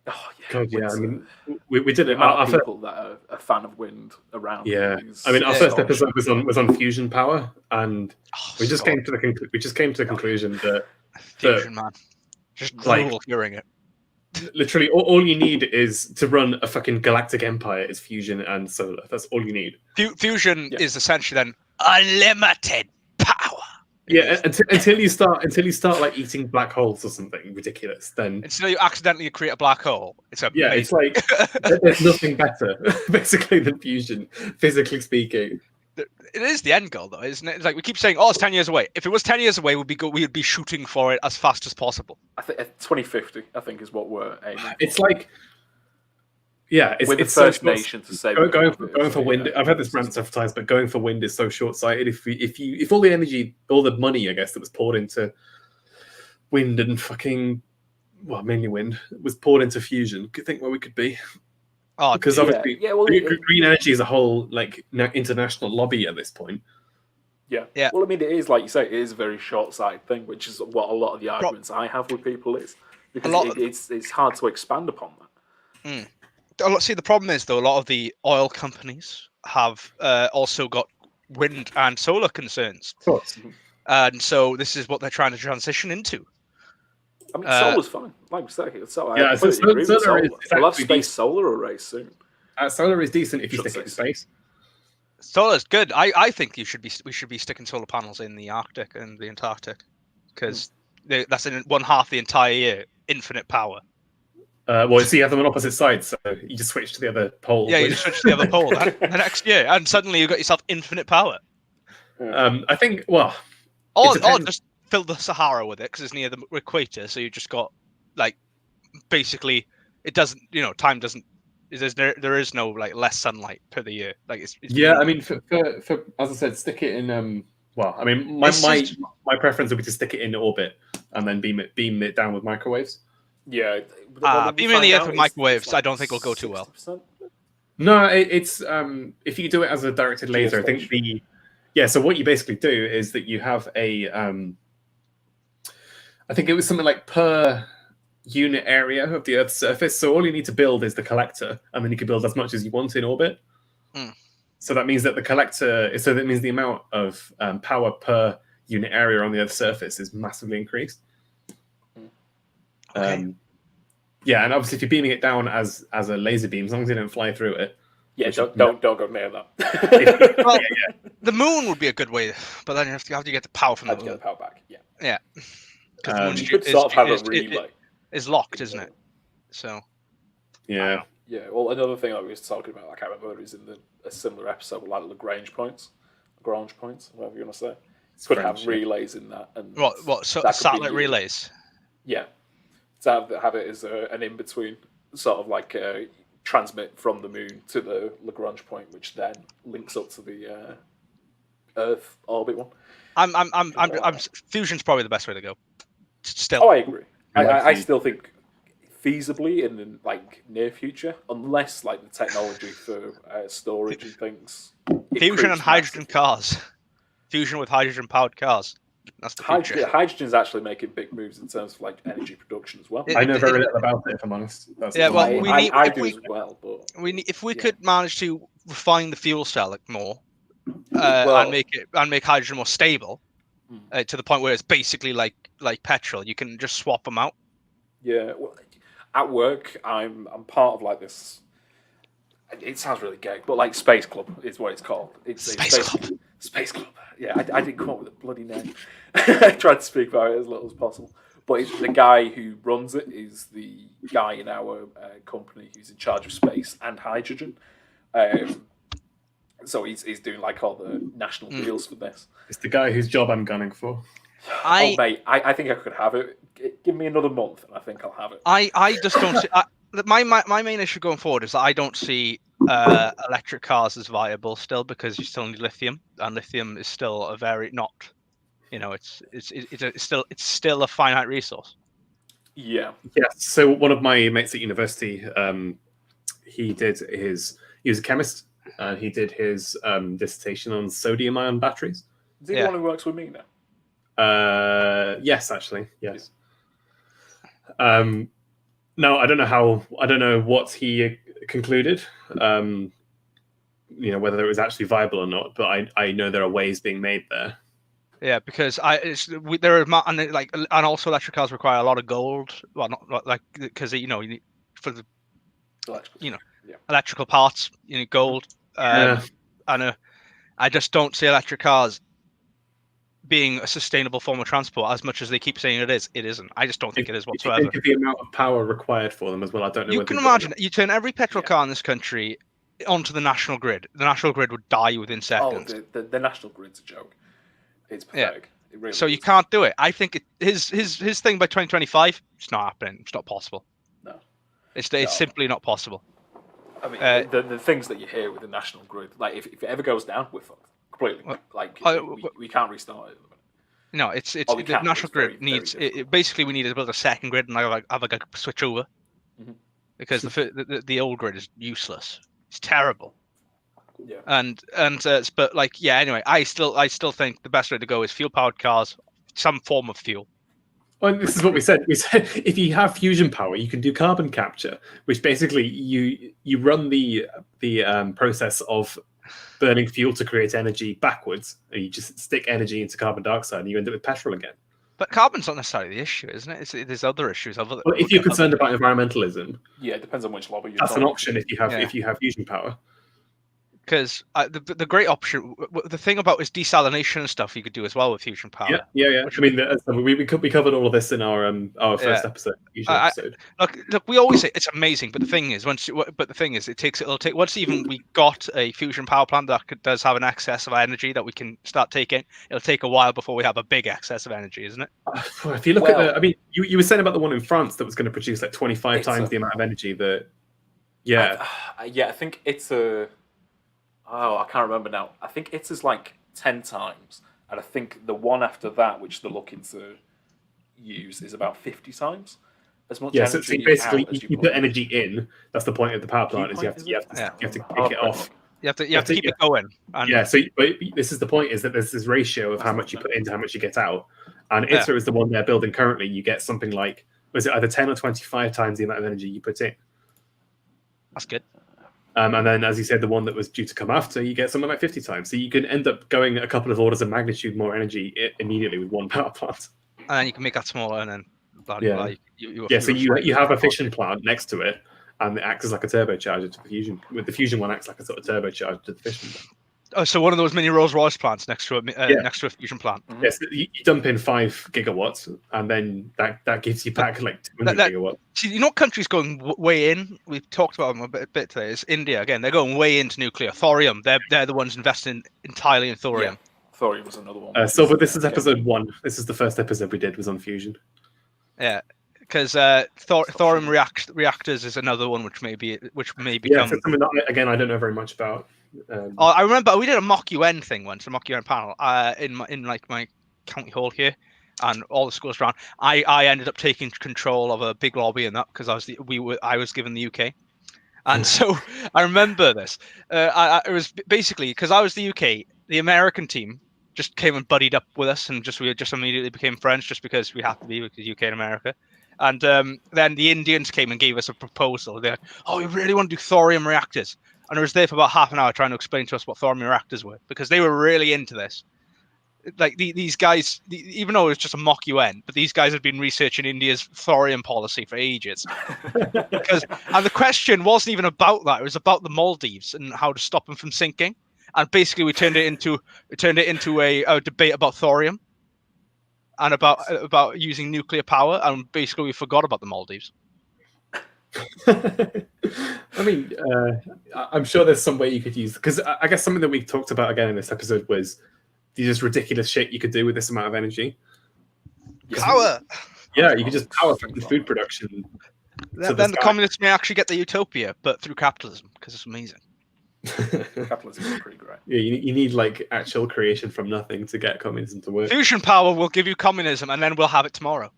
Oh yeah, God, yeah. I mean, we did it. Our people that are a fan of wind around. Yeah, I mean, our first episode was on fusion power, and we just came to the conclusion that fusion, man, just drool hearing it. Literally, all you need is to run a fucking galactic empire is fusion and solar. That's all you need. Fusion is essentially then unlimited power. Yeah, until you start like eating black holes or something ridiculous, then until you accidentally create a black hole. It's it's like there's nothing better basically than fusion, physically speaking. It is the end goal, though, isn't it? It's like we keep saying, it's 10 years away. If it was 10 years away, we would be shooting for it as fast as possible. I think 2050, I think, is what we're aiming for. It's like, it's the first nation to say going for wind. I've had this rant several times, but going for wind is so short-sighted. If all the energy, all the money, I guess, that was poured into wind and mainly wind, was poured into fusion, could you think where we could be? Because obviously, green energy is a whole international lobby at this point. Yeah. Well, I mean, it is, like you say, it is a very short-sighted thing, which is what a lot of the arguments I have with people is, because it's hard to expand upon that. See, the problem is, though, a lot of the oil companies have also got wind and solar concerns. Of course. And so this is what they're trying to transition into. I mean, solar's fine. Like we said, solar is we'll have space solar arrays soon. Solar is decent if you stick it in space. Solar's good. I think we should be sticking solar panels in the Arctic and the Antarctic, because that's in one half the entire year, infinite power. You have them on opposite sides, so you just switch to the other pole. Yeah, you just switch to the other pole the next year, and suddenly you've got yourself infinite power. I think, or just fill the Sahara with it because it's near the equator, so you just got basically it doesn't, time doesn't. There is no less sunlight per the year. It's I mean, for as I said, stick it in. I mean, my preference would be to stick it in orbit and then beam it down with microwaves. Yeah, beaming the Earth with microwaves, I don't think will go too well. No, it's if you do it as a directed laser, I think so what you basically do is that you have a I think it was something like per unit area of the Earth's surface. So all you need to build is the collector, and then you can build as much as you want in orbit. So that means that the collector, so that means the amount of power per unit area on the Earth's surface is massively increased. Okay. Yeah, and obviously if you're beaming it down as a laser beam, as long as you don't fly through it. Yeah, don't go near that. Well, the moon would be a good way, but then you have to get the power from the moon. Get the power back. Yeah. Yeah. Because the moon you could sort of have a relay. Is locked, isn't it? So. Yeah. Yeah. Well, another thing that we was talking about, I can't remember, is in a similar episode, like Lagrange points, whatever you want to say. It's could have relays in that. And what? So satellite relays. Yeah. To have it as an in between, sort of like transmit from the moon to the Lagrange point, which then links up to the Earth orbit one. I'm fusion's probably the best way to go. Still. Oh, I agree. I still think feasibly in the near future, unless the technology for storage and things. Fusion and hydrogen cars. Fusion with hydrogen powered cars. That's the future. Hydrogen's actually making big moves in terms of energy production as well. I know very little about it, if I'm honest. I do as well. But if we could manage to refine the fuel cell more, and make hydrogen more stable, to the point where it's basically like petrol, you can just swap them out. Yeah, well, at work, I'm part of this. It sounds really gay, but Space Club is what it's called. It's Space Club. Space Club. Yeah, I didn't come up with a bloody name. I tried to speak about it as little as possible. But the guy who runs it is the guy in our company who's in charge of space and hydrogen. So he's doing all the national deals for this. It's the guy whose job I'm gunning for. Mate, I think I could have it. Give me another month, and I think I'll have it. I just don't see. My main issue going forward is that I don't see electric cars as viable still, because you still need lithium, and lithium is still a very not. It's still a finite resource. Yeah. Yeah. So one of my mates at university, he was a chemist. He did his dissertation on sodium-ion batteries. Is he the one who works with me now? Yes, actually, yes. No, I don't know what he concluded. Whether it was actually viable or not, but I know there are ways being made there. Yeah, because and also electric cars require a lot of gold. Well, not because you need for the electrical parts, you need gold. And I just don't see electric cars being a sustainable form of transport as much as they keep saying it is. It isn't. I just don't think it is whatsoever. Think of the amount of power required for them as well. I don't know. You can imagine you turn every petrol car in this country onto the national grid. The national grid would die within seconds. Oh, the national grid's a joke. It's pathetic. Yeah. It really so is. You can't do it. I think his thing by 2025, it's not happening. It's not possible. No. It's simply not possible. I mean, the things that you hear with the national grid, if it ever goes down, we're fucked completely. We can't restart it. No, the national grid needs. Basically, we need to build a second grid and have a switch over, because the old grid is useless. It's terrible. Yeah. Anyway, I still think the best way to go is fuel powered cars, some form of fuel. Well, this is what we said. We said if you have fusion power, you can do carbon capture, which basically you run the process of burning fuel to create energy backwards, and you just stick energy into carbon dioxide, and you end up with petrol again. But carbon's not necessarily the issue, isn't it? There's other issues. Well, if you're concerned about environmentalism, yeah, it depends on which lobby you're. That's an option if you have fusion power. Because the great option, the thing about is desalination and stuff you could do as well with fusion power. Yeah. I mean, we covered all of this in our first episode. Look, we always say it's amazing, but the thing is, it'll take once even we got a fusion power plant that does have an excess of energy that we can start taking. It'll take a while before we have a big excess of energy, isn't it? If you look at you were saying about the one in France that was going to produce 25 times the amount of energy that. Yeah. I think it's a. Oh, I can't remember now. I think it's as 10 times, and I think the one after that, which they're looking to use, is about 50 times. as much Yeah, so energy basically, out as you put energy in. That's the point of the power plant. Is you have to kick it off. You have to keep it going. And Yeah. So, but this is the point: is that there's this ratio of how much you put into how much you get out. And ITER is the one they're building currently. You get something like, was it either 10 or 25 times the amount of energy you put in? that's good. And then, as you said, the one that was due to come after, you get something like 50 times. So you can end up going a couple of orders of magnitude more energy immediately with one power plant. And then you can make that smaller, and then blah, Yeah. blah. So you have a fission plant next to it, and it acts as like a turbocharger to the fusion. With the fusion one, acts like a sort of turbocharger to the fission one. Oh, so one of those mini Rolls Royce plants next to a fusion plant. Mm-hmm. Yes, you dump in 5 gigawatts, and then that gives you back like 200 gigawatts. See, you know what country's going way in? We've talked about them a bit today. Is India again? They're going way into nuclear. Thorium. They're the ones investing entirely in thorium. Yeah. Thorium was another one. But this is episode 1. This is the first episode we did was on fusion. Yeah, because thorium reactors is another one which may become. Yeah, so something that again I don't know very much about. I remember we did a mock UN thing once, a mock UN panel in my county hall here, and all the schools around. I ended up taking control of a big lobby in that because I was given the UK, and so I remember this. It was basically because I was the UK, the American team just came and buddied up with us, and we just immediately became friends just because we had to be because UK and America. And then the Indians came and gave us a proposal. They're like, "Oh, we really want to do thorium reactors." And I was there for about half an hour trying to explain to us what thorium reactors were because they were really into this. Like these guys, even though it was just a mock UN, but these guys had been researching India's thorium policy for ages. And the question wasn't even about that; it was about the Maldives and how to stop them from sinking. And basically, we turned it into a debate about thorium and about using nuclear power. And basically, we forgot about the Maldives. I mean, I'm sure there's some way you could use, because I guess something that we talked about again in this episode was the just ridiculous shit you could do with this amount of energy. Power. Yeah, you could just power food production. Then the communists may actually get the utopia, but through capitalism, because it's amazing. Capitalism is pretty great. Yeah, you need like actual creation from nothing to get communism to work. Fusion power will give you communism, and then we'll have it tomorrow.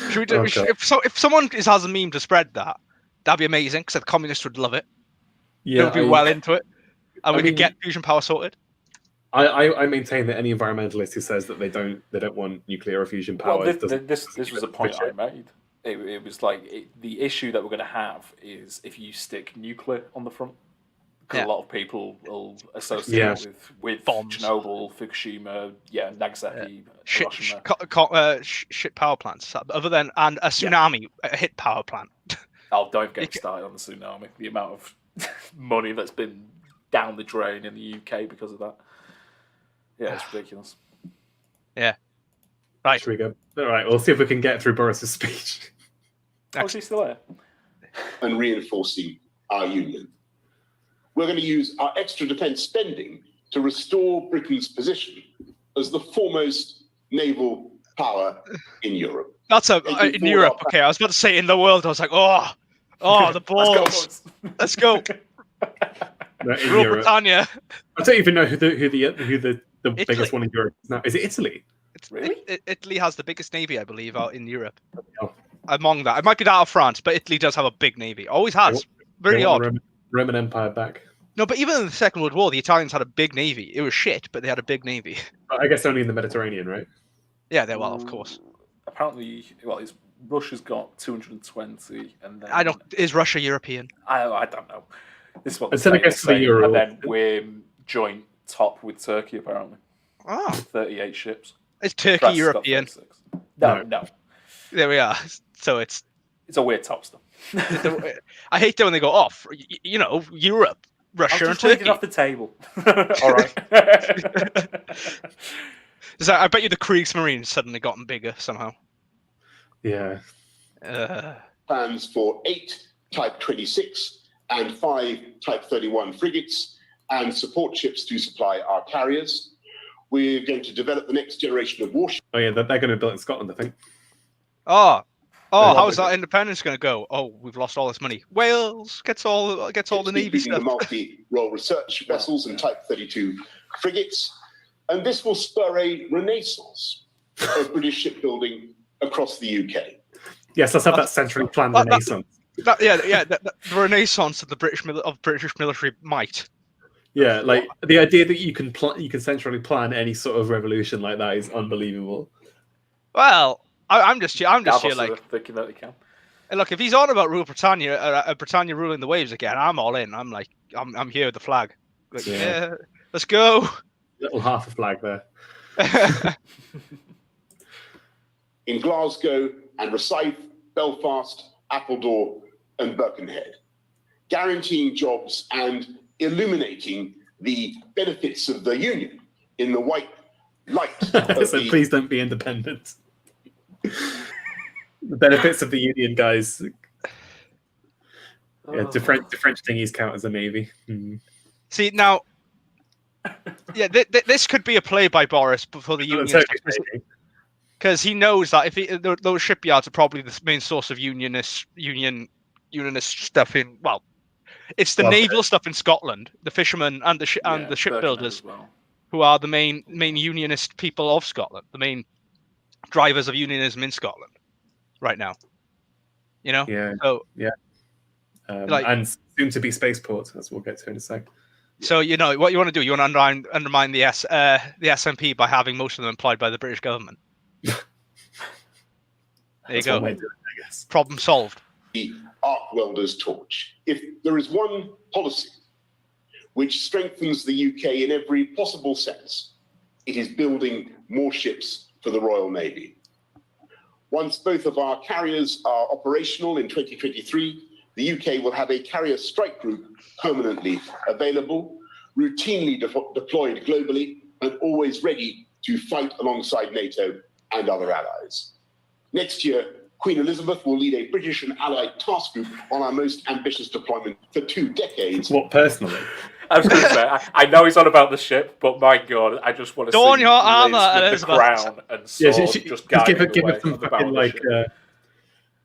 Should we do? If someone has a meme to spread that'd be amazing because the communists would love it. Yeah, they'll be well into it, and we could get fusion power sorted. I maintain that any environmentalist who says that they don't want nuclear or fusion power. Well, this was a point I made. It was like the issue that we're going to have is if you stick nuclear on the front, because a lot of people will associate with bombs. Chernobyl, Fukushima, Nagasaki, Hiroshima. Shit power plants. Other than and a tsunami hit power plant. Oh, don't get me started on the tsunami. The amount of money that's been down the drain in the UK because of that. Yeah, it's ridiculous. Yeah. Right. Should we go? All right, we'll see if we can get through Boris's speech. Oh, is he still there? And reinforcing our union. We're going to use our extra defence spending to restore Britain's position as the foremost naval power in Europe. That's in Europe. Okay, I was about to say in the world. I was like, oh, the balls. Let's go. Rule Britannia. I don't even know who the biggest one in Europe is now. Is it Italy? Really? Italy has the biggest navy, I believe, out in Europe. Oh. Among that, it might be that of France, but Italy does have a big navy. Always has. Very odd. Roman Empire back. No, but even in the Second World War, the Italians had a big navy. It was shit, but they had a big navy. I guess only in the Mediterranean, right? Yeah, of course. Apparently, Russia's got 220, and then is Russia European? I don't know. This is what and then we're joint top with Turkey apparently. Oh, 38 ships. Is Turkey European? No. There we are. So it's a weird top stuff. I hate that when they go off. Europe, Russia, and Turkey. It off the table. All right. I bet you the Kriegsmarine suddenly gotten bigger somehow. Yeah. Plans for 8 Type 26 and 5 Type 31 frigates and support ships to supply our carriers. We're going to develop the next generation of warships. Oh yeah, they're going to be built in Scotland, I think. How's that independence going to go? Oh, we've lost all this money. Wales gets all the navy stuff. The multi-role research vessels and Type 32 frigates, and this will spur a renaissance of British shipbuilding across the UK. Yes, let's have that centrally planned renaissance. The renaissance of the British military might. Yeah, like the idea that you can centrally plan any sort of revolution like that is unbelievable. Well, I'm just here like thinking that they can. Look, if he's on about Britannia ruling the waves again, I'm all in. I'm like, I'm here with the flag. Like, yeah, let's go. Little half a flag there. In Glasgow and Rosyth, Belfast, Appledore and Birkenhead, guaranteeing jobs and illuminating the benefits of the union in the white light. So please don't be independent. The benefits of the union, guys. Yeah, the French thingies count as a navy. See now, yeah, this could be a play by Boris before the union, because he knows that if those shipyards are probably the main source of unionist stuff in. Well, it's the naval stuff in Scotland, the fishermen and the shipbuilders, who are the main unionist people of Scotland, the main drivers of unionism in Scotland right now. You know? Yeah. So, yeah. And soon to be spaceport, as we'll get to in a sec. So you know what you want to do? You want to undermine the SNP by having most of them employed by the British government. There you go. I guess. Problem solved. The arc welder's torch. If there is one policy which strengthens the UK in every possible sense, it is building more ships for the Royal Navy. Once both of our carriers are operational in 2023, the UK will have a carrier strike group permanently available, routinely deployed globally, and always ready to fight alongside NATO and other allies. Next year, Queen Elizabeth will lead a British and Allied task group on our most ambitious deployment for 2 decades. What, personally? I was going to say, I know he's on about the ship, but my God, I just want to Don see your armor, Liz with the crown and sword just guiding give the way us some on the bow of the like, ship.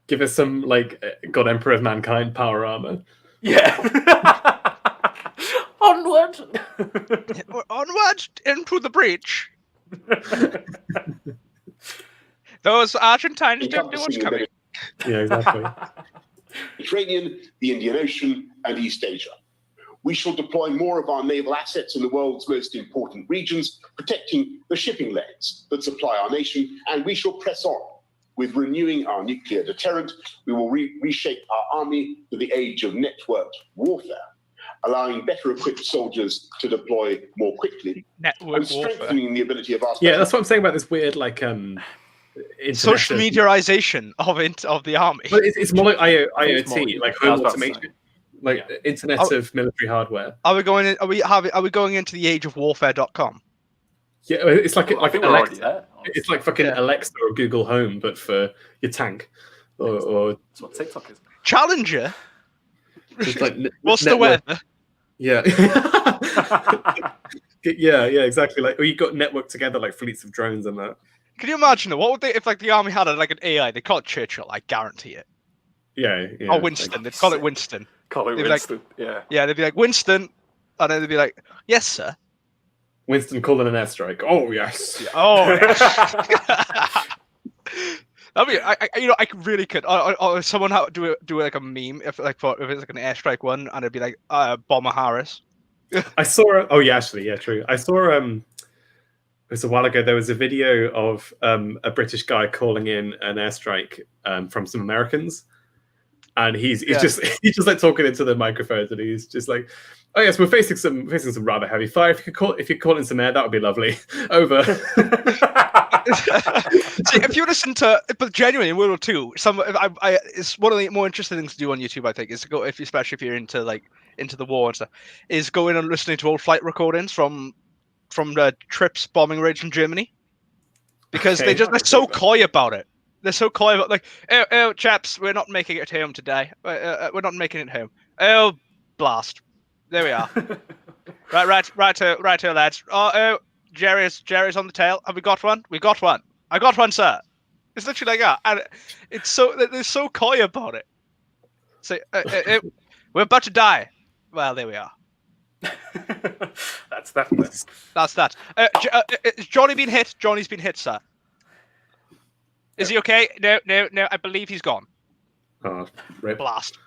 give us some like God Emperor of Mankind power armor. Yeah. Onward! Onward into the breach. Those Argentines don't know what's coming. Yeah, exactly. Mediterranean, the Indian Ocean, and East Asia. We shall deploy more of our naval assets in the world's most important regions, protecting the shipping lanes that supply our nation, and we shall press on with renewing our nuclear deterrent. We will reshape our army for the age of networked warfare, allowing better equipped soldiers to deploy more quickly, and strengthening the ability of our... Yeah, that's what I'm saying about this weird, like, social mediaization of the army. But it's more like IoT, like home automation, like Internet of military hardware. Are we going into the age of warfare.com? Yeah, it's like Alexa. It's like fucking Alexa or Google Home, but for your tank. Or that's what TikTok is. Challenger. Like What's the weather? Yeah. yeah, exactly. Like, or you got networked together like fleets of drones and that. Can you imagine what would they if like the army had like an AI? They call it Churchill, I guarantee it. Yeah. Or Winston. Like, they'd call it Winston. Winston. Like, yeah, they'd be like Winston, and then they'd be like, "Yes, sir." Winston calling an airstrike. Oh yes. Yeah, oh. Yes. I mean, I really could. Or someone do like a meme if it's like an airstrike one, and it'd be like Bomber Harris. I saw. True. I saw. It was a while ago. There was a video of a British guy calling in an airstrike from some Americans, and he's just like talking into the microphones, and he's just like, "Oh yes, we're facing some rather heavy fire. If you call in some air, that would be lovely." Over. See, if you listen to, but genuinely in World War II, it's one of the more interesting things to do on YouTube. I think is to go, especially if you're into the war and stuff, is going and listening to old flight recordings from the trips bombing raids in Germany, because they're so coy about it. They're so coy about like, oh chaps, we're not making it home today. We're not making it home. Oh blast, there we are. right here, lads. Oh. Jerry's on the tail. Have we got one? We got one. I got one, sir. It's literally like that, and they're so coy about it. So we're about to die. Well, there we are. That's that. That's that. Is Johnny been hit? Johnny's been hit, sir. Is he okay? No. I believe he's gone. Oh, rip. Blast.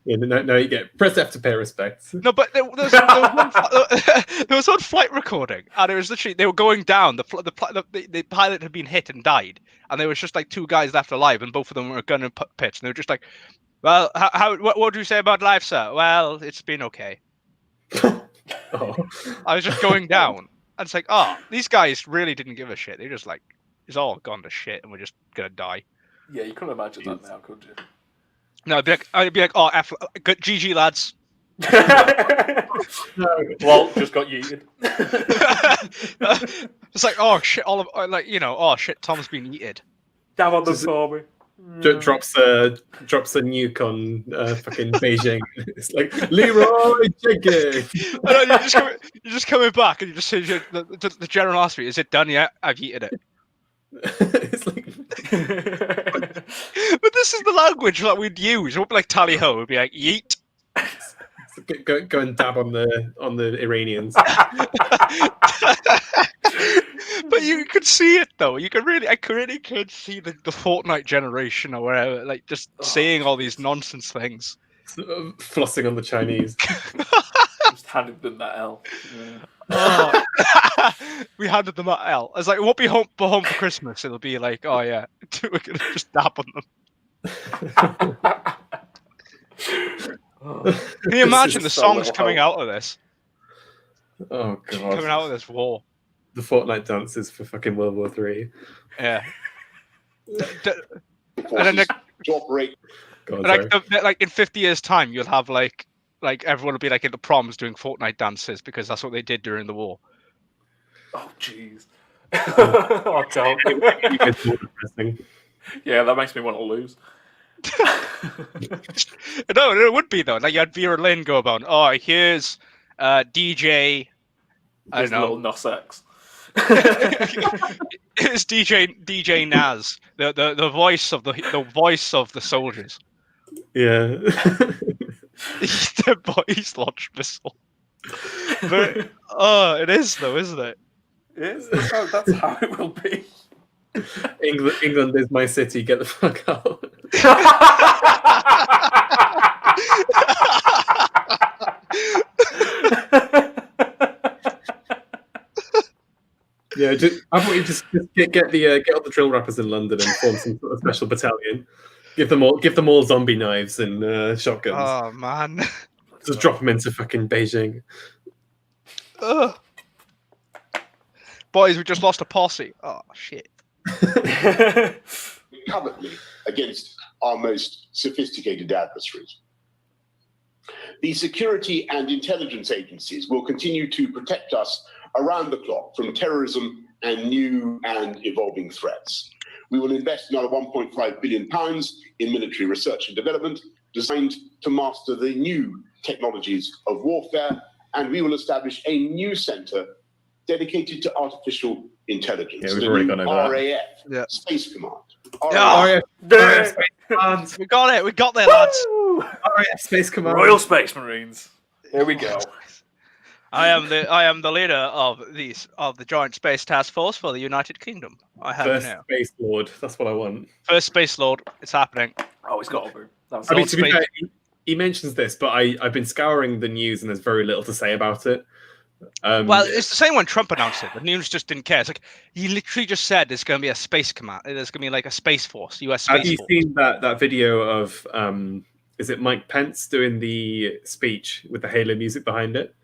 Yeah, no, you get press F to pay respects. No, but there was one flight recording, and it was literally they were going down. The pilot had been hit and died, and there was just like two guys left alive, and both of them were gun and pitch, and they were just like, "Well, what do you say about life, sir?" "Well, it's been okay." Oh. I was just going down, and it's like, oh, these guys really didn't give a shit. They just like, it's all gone to shit, and we're just gonna die. Yeah, you couldn't imagine that now, could you? No, I'd be like, oh, good, GG lads. Well, just got yeeted. It's like, oh shit, oh shit, Tom's been yeeted. Damn on the for me. Drops a nuke on fucking Beijing. It's like Leroy Jenkins. You're just coming back, and you just say the general asked me, "Is it done yet?" "I've yeeted it." It's like, but this is the language that we'd use. It would be like tally ho. It would be like yeet. go and dab on the Iranians. But you could see it though. I really could see the Fortnite generation or whatever, like just saying all these nonsense things. Flossing on the Chinese. Just handed them that L. Yeah. Oh. We handed them that L. It's like, it won't be home for Christmas. It'll be like, oh yeah, we're gonna just dab on them. Can you imagine the songs coming out of this? Oh god! Coming out of this war. The Fortnite dances for fucking World War III. Yeah. And then to operate. Like in 50 years' time, you'll have like everyone will be like into proms doing Fortnite dances because that's what they did during the war. Oh jeez. Oh, don't. Yeah, that makes me want to lose. No, it would be though. Like you had Vera Lynn go about, oh, here's DJ. I don't know. Little Nos X. It's DJ Naz, the voice of the soldiers. Yeah. The boys launch missile. But it is though, isn't it? It is. That's how it will be. England is my city. Get the fuck out. Yeah, I thought you just get all the drill rappers in London and form some sort of special battalion. Give them all zombie knives and shotguns. Oh man! Just drop them into fucking Beijing. Ugh. Boys, we just lost a posse. Oh shit! Covertly against our most sophisticated adversaries. The security and intelligence agencies will continue to protect us around the clock from terrorism and new and evolving threats. We will invest another £1.5 billion in military research and development designed to master the new technologies of warfare, and we will establish a new centre dedicated to artificial intelligence. Yeah, we've already gone over RAF, that. Space Command. RAF Space Command. We got it. We got there, lads. RAF Space Command. Royal Space Marines. Here we go. I am the leader of the Joint Space Task Force for the United Kingdom. I have First now. Space Lord. That's what I want. First Space Lord. It's happening. Oh, it's got to be. I mean, to be fair, he mentions this, but I've been scouring the news and there's very little to say about it. Well, it's the same when Trump announced it. The news just didn't care. It's like he literally just said there's going to be a space command. There's going to be like a space force, U.S. Space Have you Force. seen that video of is it Mike Pence doing the speech with the Halo music behind it?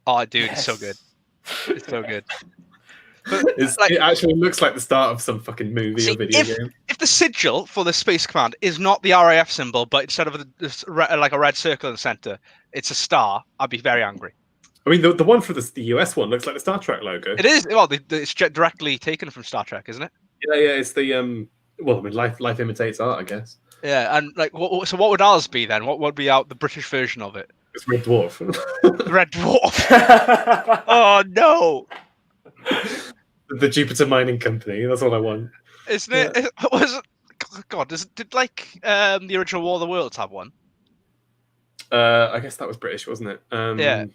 Oh, dude, Yes. It's so good. It's so good. It actually looks like the start of some fucking movie or video game. If the sigil for the space command is not the RAF symbol, but instead of like a red circle in the center, it's a star, I'd be very angry. I mean, the one for the US one looks like the Star Trek logo. It is. Well, it's directly taken from Star Trek, isn't it? Yeah, it's the well, I mean, life imitates art, I guess. Yeah, and like, so what would ours be then? What would be out the British version of it? It's Red Dwarf. Red Dwarf. Oh no! The Jupiter Mining Company. That's all I want. Isn't it? Yeah. God, did like the original War of the Worlds have one? I guess that was British, wasn't it? Yeah.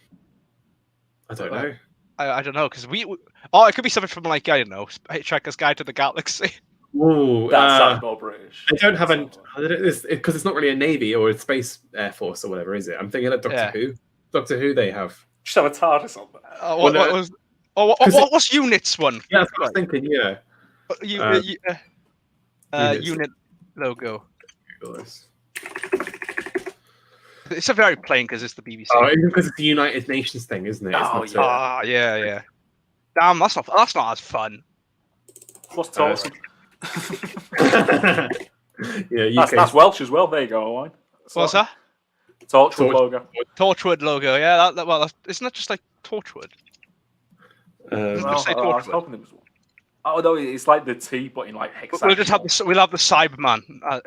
I don't know. I don't know, because it could be something from like, I don't know, Hitchhiker's Guide to the Galaxy. Ooh, That sounds more British. they don't have because it's not really a navy or a space air force or whatever, is it? I'm thinking of Doctor Who. Doctor Who, they have. Just have a TARDIS on there. What's Unit's one? Yeah, that's what I was thinking. Yeah. Unit logo. Google this. It's a very plain because it's the BBC. Oh, because it's the United Nations thing, isn't it? Oh, It's yeah. Damn, that's not as fun. What's Torchwood? Yeah, that's Welsh as well. There you go, Owain. What's that? Torchwood logo. Torchwood logo. Yeah, isn't that just like Torchwood? I was hoping it was one. Oh no, it's like the T, but in like hexagon. We'll have the Cyberman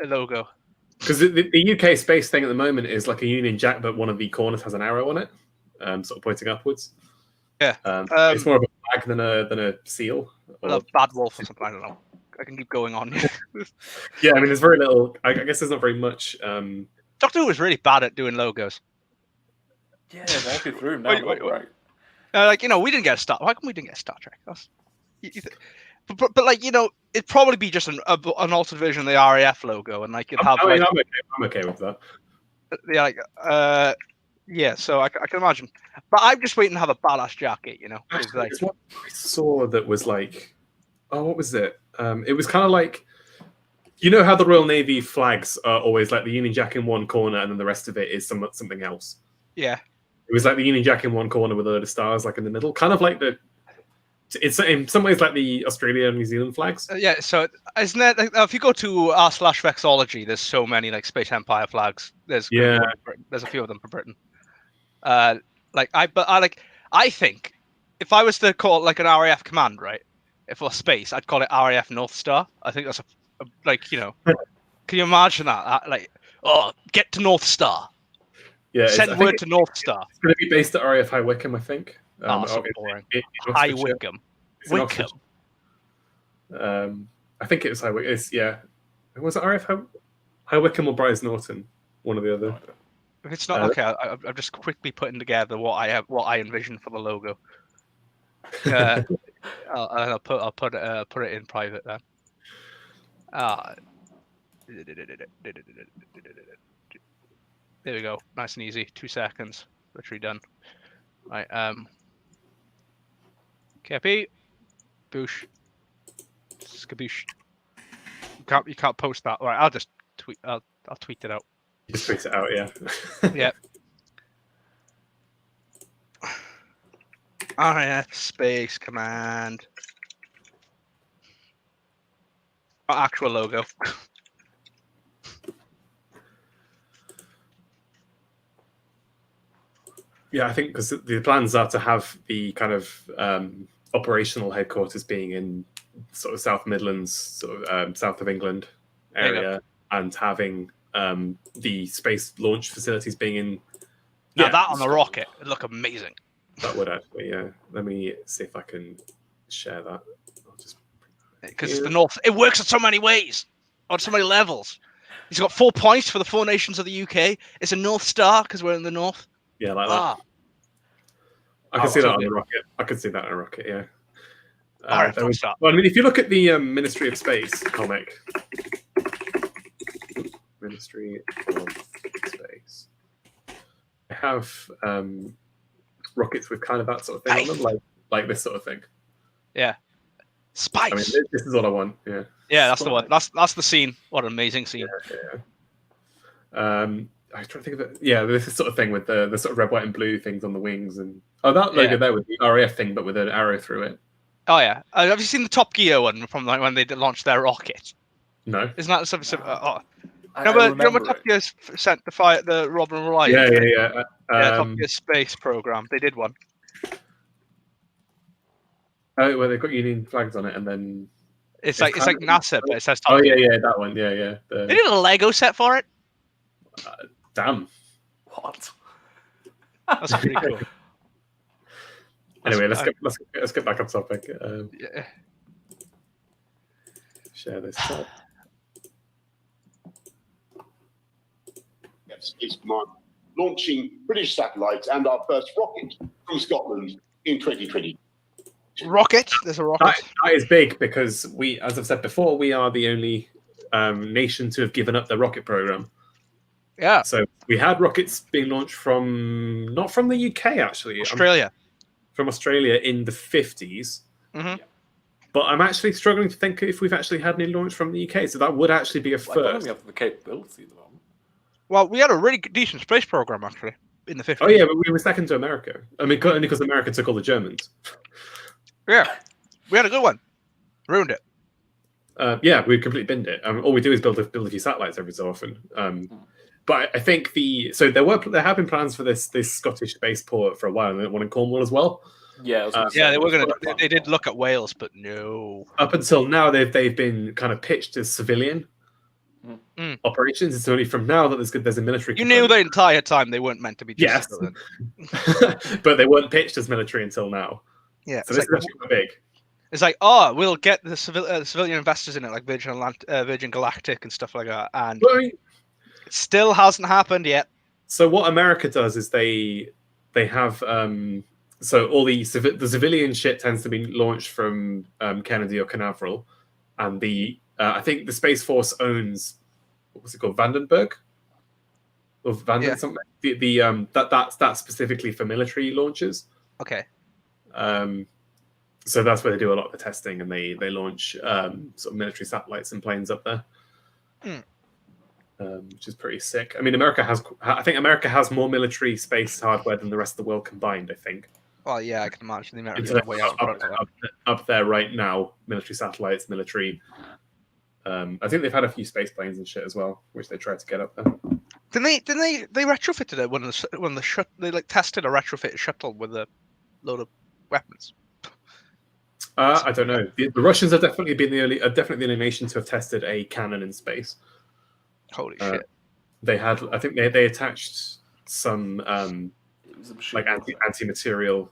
logo. Because the UK space thing at the moment is like a Union Jack, but one of the corners has an arrow on it, sort of pointing upwards. Yeah. It's more of a flag than a seal. Or a bad wolf or something. I don't know. I can keep going on. Yeah, I mean, there's very little. I guess there's not very much. Doctor Who was really bad at doing logos. Yeah, walking through now. Right. Like, we didn't get a Star. Why come we didn't get a Star Trek? But like, it'd probably be just an altered version of the RAF logo, and like I'm okay with that. Yeah, like, yeah. So I can imagine, but I'm just waiting to have a badass jacket. Actually, there's one I saw that was like, what was it? It was kind of like, how the Royal Navy flags are always like the Union Jack in one corner, and then the rest of it is something else. Yeah. It was like the Union Jack in one corner with a load of stars, like in the middle, kind of like it's in some ways like the Australia and New Zealand flags. Yeah, so isn't it? Like, if you go to r/Vexology, there's so many like Space Empire flags. There's a few of them for Britain. I think if I was to call it like an RAF command, right, for space, I'd call it RAF North Star. I think that's can you imagine that? Get to North Star. Yeah, send word to North Star. It's going to be based at RAF High Wycombe, I think. So boring. High Wycombe. Wycombe. I think it was High Wycombe. Was it RAF High Wycombe or Brize Norton? One or the other. If it's not okay, I'm just quickly putting together what I envision for the logo. I'll put it in private then. There we go. Nice and easy. 2 seconds. Literally done. Right. Kepi. Boosh. Skaboosh. You can't post that. Right. I'll just tweet. I'll tweet it out. You just tweet it out, yeah. Yep. RAF Space Command. Actual logo. Yeah, I think because the plans are to have the kind of operational headquarters being in sort of South Midlands, sort of south of England area, and having the space launch facilities being in. Now that on the rocket would look amazing. That would actually, yeah. Let me see if I can share that. Because the North, it works in so many ways, on so many levels. He's got 4 points for the 4 nations of the UK. It's a North Star because we're in the North. Yeah, like that. I can see that on the rocket. I can see that on a rocket, yeah. Well, I mean, if you look at the Ministry of Space comic, Ministry of Space, they have rockets with kind of that sort of thing on them, like this sort of thing. Yeah. Spice. I mean, this is all I want. Yeah. Yeah, that's the one. That's the scene. What an amazing scene. Yeah. I was trying to think of it. Yeah, this is sort of thing with the sort of red, white, and blue things on the wings, and that logo there with the RAF thing, but with an arrow through it. Oh yeah, have you seen the Top Gear one from like when they launched their rocket? No. Isn't that something? Remember Top Gear sent the Robin Wright? Yeah. Top Gear space program. They did one. Oh, well, they've got Union flags on it, and then it's like NASA, but it says Top Gear. Yeah, that one. Yeah. They did a Lego set for it. Damn. What? That's pretty cool. Anyway, let's get back on topic. Share this. Space Command launching British satellites and our first rocket from Scotland in 2020? Rocket. There's a rocket. That is big because we, as I've said before, we are the only nation to have given up their rocket program. Yeah. So we had rockets being launched not from the UK actually, Australia. from Australia in the 50s. Mm-hmm. But I'm actually struggling to think if we've actually had any launch from the UK. So that would actually be a I don't think first. we have the capability at the moment. Well, we had a really decent space program actually in the 50s. Oh yeah, but we were second to America. I mean, only because America took all the Germans. Yeah. We had a good one. Ruined it. Yeah, we completely binned it. All we do is build a few satellites every so often. But I think there have been plans for this Scottish spaceport for a while, and one in Cornwall as well. Yeah, They were going to. They did look at Wales, but no. Up until now, they've been kind of pitched as civilian operations. It's only from now that there's a military. You knew the entire time they weren't meant to be. Yes, but they weren't pitched as military until now. Yeah, so this is actually quite big. It's like, we'll get the civilian investors in it, like Virgin Galactic and stuff like that, and it still hasn't happened yet. So what America does is they have so all the civilian shit tends to be launched from Kennedy or Canaveral, and I think the Space Force owns, what was it called, Vandenberg or something. That's specifically for military launches. Okay. So that's where they do a lot of the testing, and they launch sort of military satellites and planes up there, which is pretty sick. I mean, I think America has more military space hardware than the rest of the world combined. I think. Well, yeah, I can imagine the Americans It's are way out up there right now. Military satellites, military. I think they've had a few space planes and shit as well, which they tried to get up there. Didn't they retrofitted it when they like tested a retrofitted shuttle with a load of weapons? I don't know. The Russians have definitely been the only nation to have tested a cannon in space. Holy shit! They had, I think they attached some like anti-material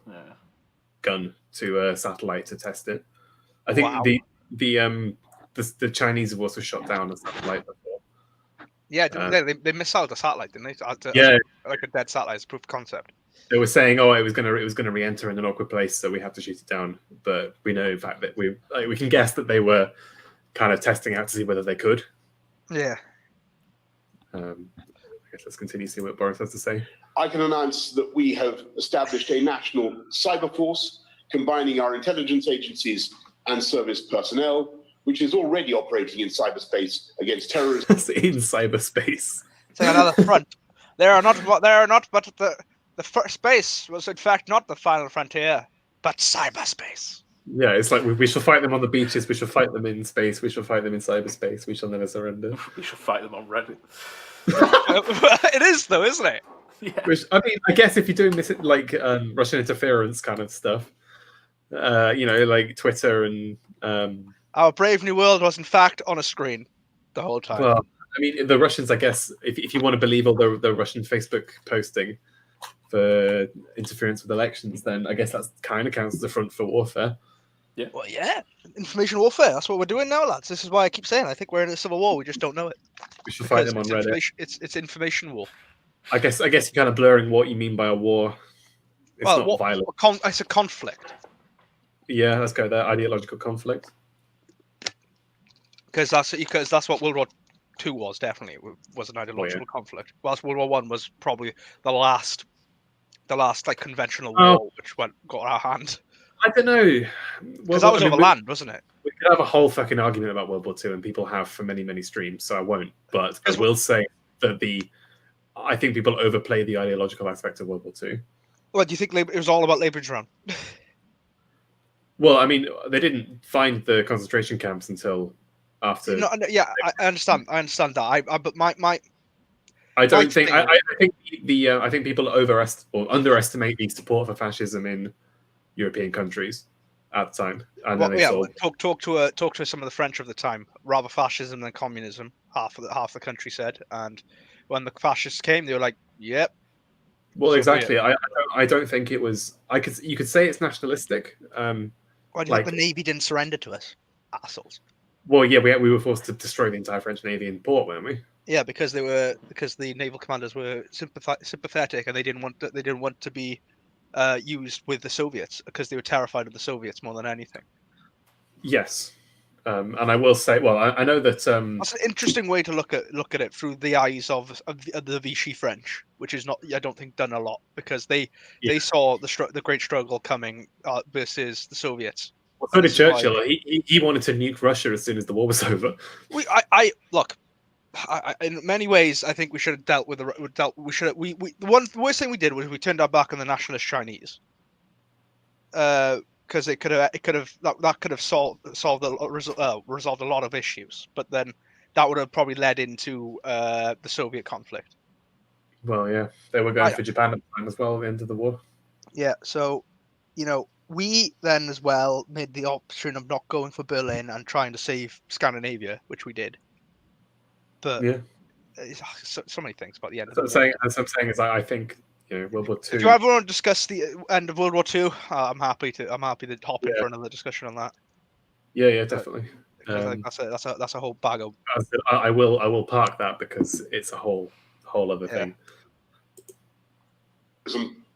gun to a satellite to test it. I think the Chinese have also shot down a satellite before. Yeah, they missiled a satellite, didn't they? Yeah, like a dead satellite as proof of concept. They were saying, it was gonna re-enter in an awkward place, so we have to shoot it down. But we know, in fact, that we can guess that they were kind of testing out to see whether they could. Yeah. I guess let's continue to see what Boris has to say. I can announce that we have established a national cyber force combining our intelligence agencies and service personnel, which is already operating in cyberspace against terrorism. In cyberspace. It's like another front. They are not, but the first space was in fact not the final frontier, but cyberspace. Yeah, it's like we shall fight them on the beaches, we shall fight them in space, we shall fight them in cyberspace, we shall never surrender. We shall fight them on Reddit. It is though, isn't it? Yeah. Which, I mean, I guess if you're doing this like Russian interference kind of stuff, like Twitter and our brave new world was in fact on a screen the whole time. Well, I mean, the Russians, I guess, if you want to believe all the Russian Facebook posting for interference with elections, then I guess that kind of counts as a front for warfare. Yeah. Well, yeah, information warfare. That's what we're doing now, lads. This is why I keep saying I think we're in a civil war. We just don't know it. We should fight them on Reddit. It's information war. I guess you're kind of blurring what you mean by a war. It's not violent. It's a conflict. Yeah, let's go there. Ideological conflict. Because that's what World War II was. Definitely, it was an ideological conflict. Whilst World War I was probably the last like conventional war which got our hand. I don't know. Because that was over land, wasn't it? We could have a whole fucking argument about World War II, and people have for many, many streams, so I won't. But I will say that I think people overplay the ideological aspect of World War II. Well, do you think it was all about Labour's run? Well, I mean, they didn't find the concentration camps until after. No, yeah, I understand. I understand that. But my I don't think. I think I think people underestimate the support for fascism in European countries at the time. And talk to some of the French of the time. Rather fascism than communism. Half the country said, and when the fascists came, they were like, "Yep." Well, exactly. I don't think it was. You could say it's nationalistic. Why do you think the Navy didn't surrender to us, assholes? Well, yeah, we were forced to destroy the entire French Navy in port, weren't we? Yeah, because the naval commanders were sympathetic and they didn't want to be used with the Soviets because they were terrified of the Soviets more than anything. Yes, and I will say, well, I know that. That's an interesting way to look at it through the eyes of the Vichy French, which is not, I don't think, done a lot because they saw the great struggle coming versus the Soviets. Well, so did Churchill. He wanted to nuke Russia as soon as the war was over. Look. In many ways, I think we should have dealt with the worst thing we did was we turned our back on the nationalist Chinese, because that could have resolved a lot of issues, but then that would have probably led into the Soviet conflict. Well, yeah, they were going for Japan at the time as well at the end of the war. Yeah, so we then as well made the option of not going for Berlin and trying to save Scandinavia, which we did. But yeah, so many things about the end. What I'm saying is, I think World War II. If you ever want to discuss the end of World War II, I'm happy to hop in for another discussion on that. Yeah, definitely. I think that's a whole bag of. I will park that because it's a whole other thing.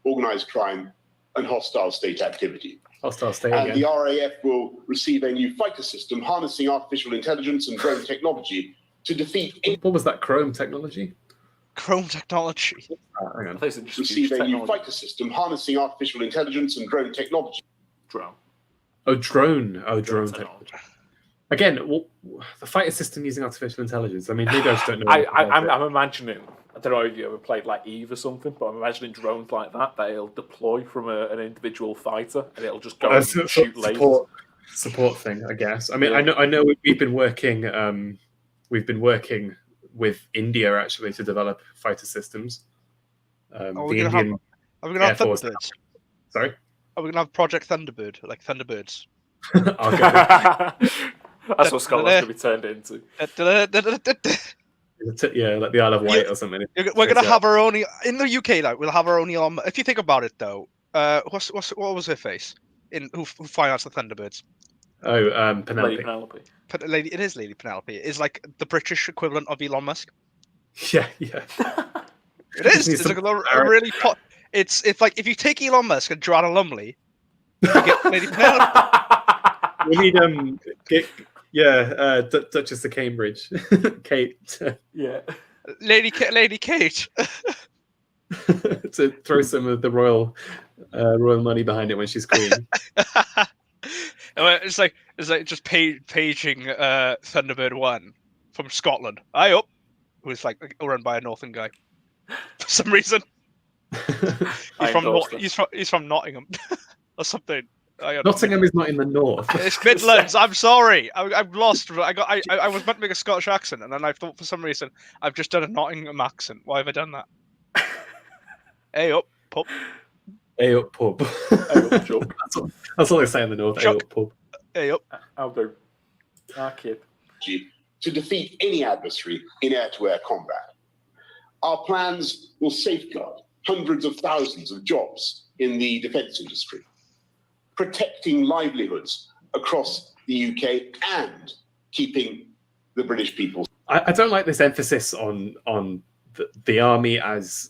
Organised crime and hostile state activity. Hostile state. And the RAF will receive a new fighter system harnessing artificial intelligence and drone technology to defeat. What was that Chrome technology? Chrome technology. Hang on. Receive a new fighter system harnessing artificial intelligence and drone technology. Drone. Oh, drone. Oh, drone technology. Again, the fighter system using artificial intelligence. I mean, maybe I just don't know. I'm imagining. I don't know if you ever played like Eve or something, but I'm imagining drones like that it'll deploy from an individual fighter and it'll just go and shoot lasers. Support thing, I guess. I mean, I know we've been working. We've been working with India actually to develop fighter systems. Are we going to have Thunderbirds? Sorry? Are we going to have Project Thunderbird, like Thunderbirds? That's what Scotland's going to be turned into. Yeah, like the Isle of Wight or something. We're going to have our own... In the UK, we'll have our own... if you think about it, though, what was her face? Who financed the Thunderbirds? Oh, Penelope. Lady Penelope. It is Lady Penelope. It's like the British equivalent of Elon Musk. Yeah. It is. It's like a really. It's like if you take Elon Musk and Joanna Lumley, you get Lady Penelope. We need Duchess of Cambridge, Kate. Yeah. Lady Kate. To throw some of the royal money behind it when she's queen. It's like just paging Thunderbird 1 from Scotland. Who's like run by a northern guy for some reason. He's from Nottingham or something. Nottingham is not in the north. It's Midlands. I'm sorry. I've lost. I was meant to make a Scottish accent, and then I thought for some reason I've just done a Nottingham accent. Why have I done that? Hey up, pup. Hey up, pub. Hey up, Chuck. That's all they say in the north. Chuck. Hey up, pub. Hey up. I'll do. Kid. To defeat any adversary in air-to-air combat. Our plans will safeguard hundreds of thousands of jobs in the defence industry, protecting livelihoods across the UK and keeping the British people. I don't like this emphasis on the army as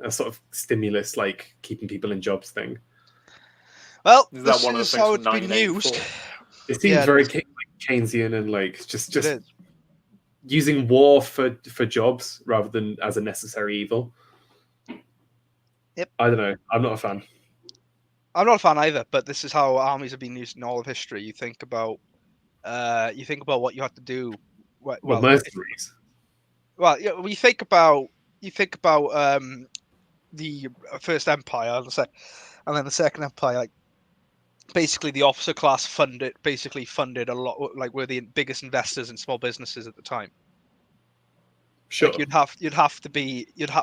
a sort of stimulus, like keeping people in jobs thing. Well, is that one of the things how it's been used. It seems very Keynesian and like just using war for jobs rather than as a necessary evil. Yep. I don't know. I'm not a fan. I'm not a fan either, but this is how armies have been used in all of history. You think about what you have to do. Well, mercenaries. Well, yeah, you think about the First Empire and then the Second Empire. Like basically, the officer class funded a lot. Like were the biggest investors in small businesses at the time. Sure. Like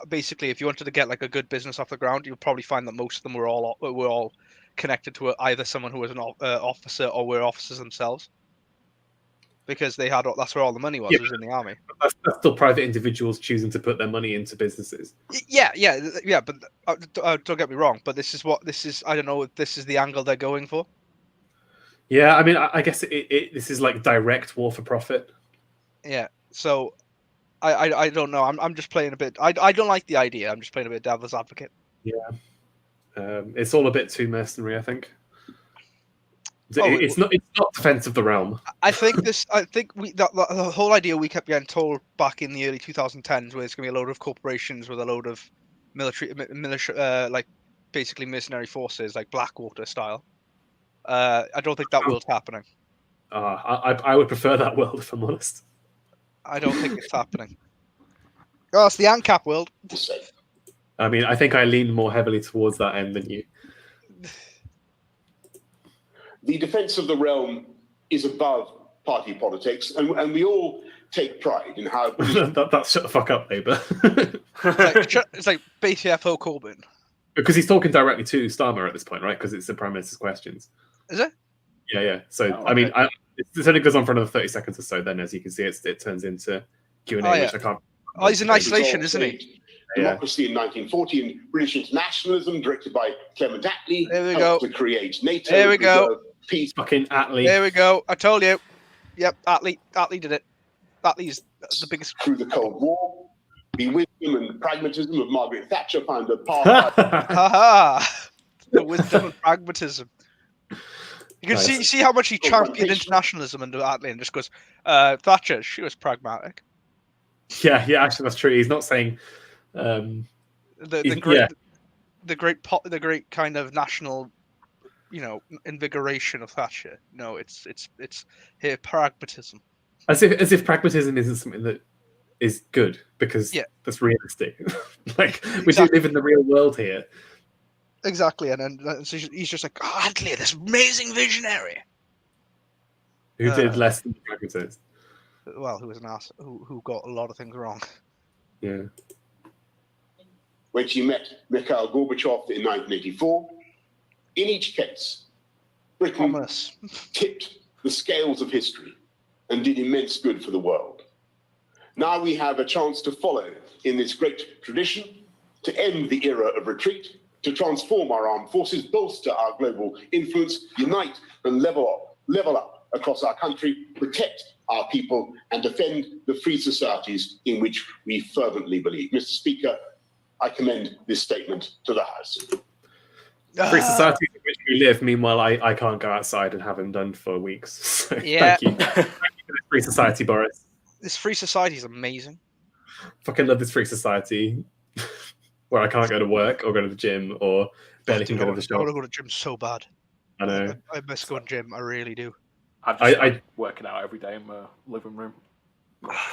basically if you wanted to get like a good business off the ground, you'd probably find that most of them were all connected to either someone who was an officer or were officers themselves, because that's where all the money was in the army. That's still private individuals choosing to put their money into businesses. Yeah. But don't get me wrong. But this is. I don't know if this is the angle they're going for. Yeah, I mean, I guess this is like direct war for profit. Yeah. So. I don't know. I'm just playing a bit. I don't like the idea. I'm just playing a bit devil's advocate. Yeah. It's all a bit too mercenary, I think. Oh, It's not defense of the realm. I think the whole idea we kept getting told back in the early 2010s, where it's going to be a load of corporations with a load of military, like basically mercenary forces, like Blackwater style. I don't think that world's happening. I would prefer that world, if I'm honest. I don't think it's happening. Oh, it's the ANCAP world. I mean, I think I lean more heavily towards that end than you. The defense of the realm is above party politics, and we all take pride in how... That's shut the fuck up, Labour. It's like BTFO Corbyn. Because he's talking directly to Starmer at this point, right? Because it's the Prime Minister's questions. Is it? Yeah. So, Oh, okay. I mean, it only goes on for another 30 seconds or so. Then, as you can see, it turns into Q&A, which I can't... Oh, he's in isolation, isn't he? Democracy in 1940 and British internationalism, directed by Clement Attlee, There we helped go. to create NATO. There we go. Peace. Fucking Attlee. There we go. I told you. Yep, Attlee did it. Attlee's the biggest. Through the Cold War, the wisdom and pragmatism of Margaret Thatcher found a path. Haha! The wisdom and pragmatism. You can Nice. see how much he championed internationalism under Attlee and just goes, Thatcher, she was pragmatic. Yeah, actually, that's true. He's not saying... The great kind of national, invigoration of Thatcher. No, it's here pragmatism. As if pragmatism isn't something that is good, because that's realistic. Like, we do live in the real world here. Exactly, and then so he's just like, oh, Attlee, this amazing visionary. Who did less than the pragmatist. Well, who was an ass, who got a lot of things wrong. Yeah. When she met Mikhail Gorbachev in 1984, in each case, Britain tipped the scales of history and did immense good for the world. Now we have a chance to follow in this great tradition, to end the era of retreat, to transform our armed forces, bolster our global influence, unite and level up across our country, protect our people, and defend the free societies in which we fervently believe. Mr. Speaker, I commend this statement to the House. Free societies in which we live, meanwhile, I can't go outside and have them done for weeks. So Yeah. Thank you. Thank you for this free society, Boris. This free society is amazing. Fucking love this free society where I can't go to work or go to the gym or barely can go to the I want shop. to go to the gym so bad. I know. I miss going to the gym. I really do. I've just started working out every day in my living room.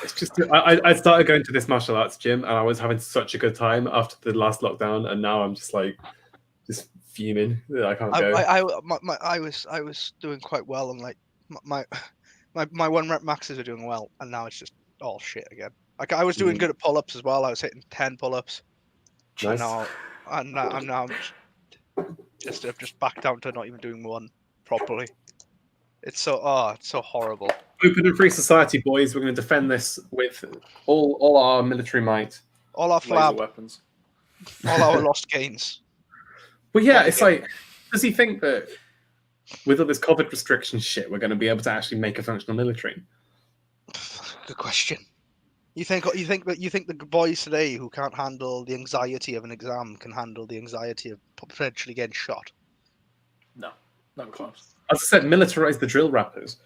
It's just I started going to this martial arts gym and I was having such a good time after the last lockdown, and now I'm just fuming that I can't go. I was doing quite well, and like my 1 rep maxes are doing well, and now it's just all shit again. Like I was doing good at pull-ups as well. I was hitting 10 pull-ups. Nice. I'm now just back down to not even doing one properly. It's so horrible. Open and free society, boys. We're going to defend this with all our military might, all our flab weapons, all our lost gains. Well, yeah, it's like, does he think that with all this COVID restriction shit, we're going to be able to actually make a functional military? Good question. You think the boys today who can't handle the anxiety of an exam can handle the anxiety of potentially getting shot? No, not close. As I said, militarize the drill rappers.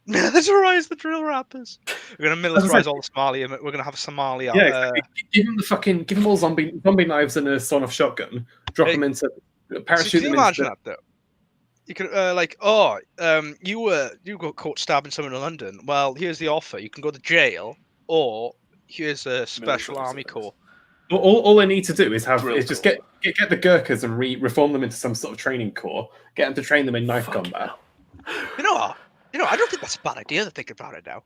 Militarize the drill rappers. We're going to militarize all the Somalia. We're going to have a Somalia. Yeah, exactly. Give them all zombie knives and a sawn-off shotgun. Drop them into parachute. Can you imagine that though? You could you got caught stabbing someone in London. Well, here's the offer: you can go to jail, or here's a special army corps. Well, all I need to do is just get the Gurkhas and reform them into some sort of training corps. Get them to train them in knife combat. You know what? I don't think that's a bad idea to think about it now.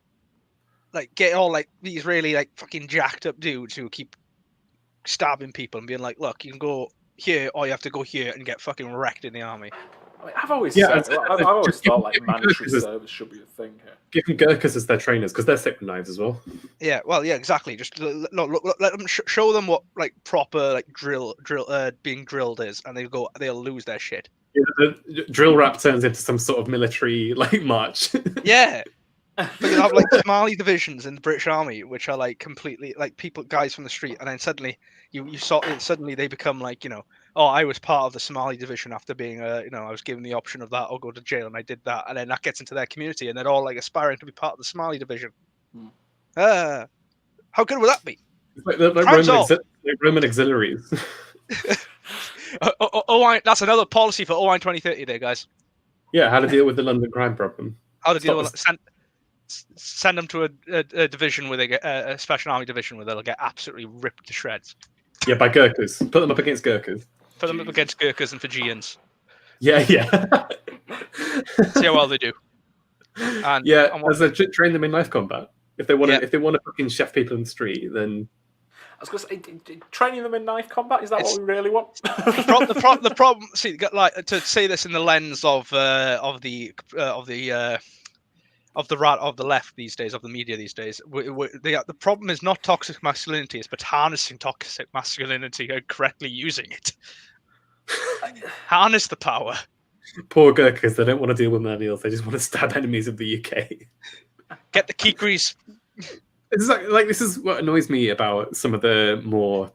Like, get all these really fucking jacked up dudes who keep stabbing people and being like, look, you can go here, or you have to go here and get fucking wrecked in the army. I mean, I've always thought mandatory service should be a thing here. Give them Gurkhas as their trainers because they're sick with knives as well. Yeah, well, yeah, exactly. Just let them show them what proper drill being drilled is, and they'll lose their shit. Yeah, the drill rap turns into some sort of military march. Yeah, but you have Somali divisions in the British Army, which are completely guys from the street, and then suddenly suddenly they become oh, I was part of the Somali division after being, I was given the option of that or go to jail, and I did that, and then that gets into their community, and they're all like aspiring to be part of the Somali division. How good would that be? It's like Roman auxiliaries. Owain, that's another policy for Owain 2030 there, guys. Yeah, how to deal with the London crime problem. How to deal with send them to a division where they get a special army division where they'll get absolutely ripped to shreds. Yeah, by Gurkhas. Put them up against Gurkhas. Put them up against Gurkhas and Fijians. Yeah. See how well they do. And train them in knife combat. If they want to fucking chef people in the street, then I was going to say, training them in knife combat, is that what we really want? the problem. See, like to say this in the lens of the left these days, of the media these days. The problem is not toxic masculinity, it's but harnessing toxic masculinity and correctly using it. Harness the power. Poor Gurkhas, they don't want to deal with millennials. They just want to stab enemies of the UK. Get the Kikris. It's like this is what annoys me about some of the more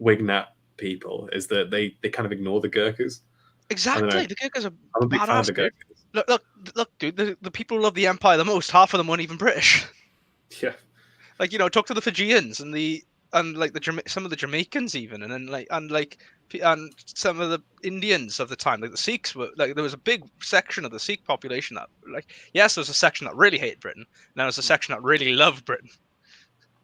Wignat people is that they kind of ignore the Gurkhas. Exactly, the Gurkhas are I'm a big fan of the Gurkhas. Look, dude. The people who love the Empire the most, half of them weren't even British. Yeah, like talk to the Fijians and some of the Jamaicans even, and some of the Indians of the time, like the Sikhs were like there was a big section of the Sikh population that there was a section that really hated Britain, and there was a section that really loved Britain.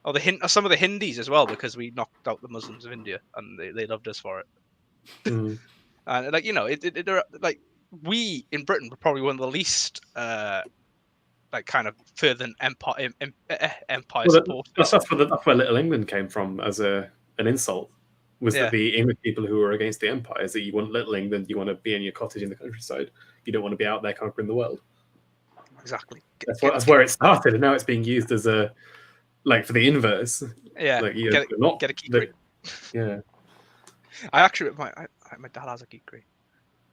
Or some of the Hindis as well, because we knocked out the Muslims of India and they loved us for it. And we in Britain were probably one of the least kind of fervent empire support. That's where Little England came from as an insult. Was that the English people who were against the empire? Is that you want Little England, you want to be in your cottage in the countryside, you don't want to be out there conquering the world. Exactly. That's where it started, and now it's being used as a for the inverse. Yeah. Get a Kikri. Yeah. I actually my dad has a Kikri.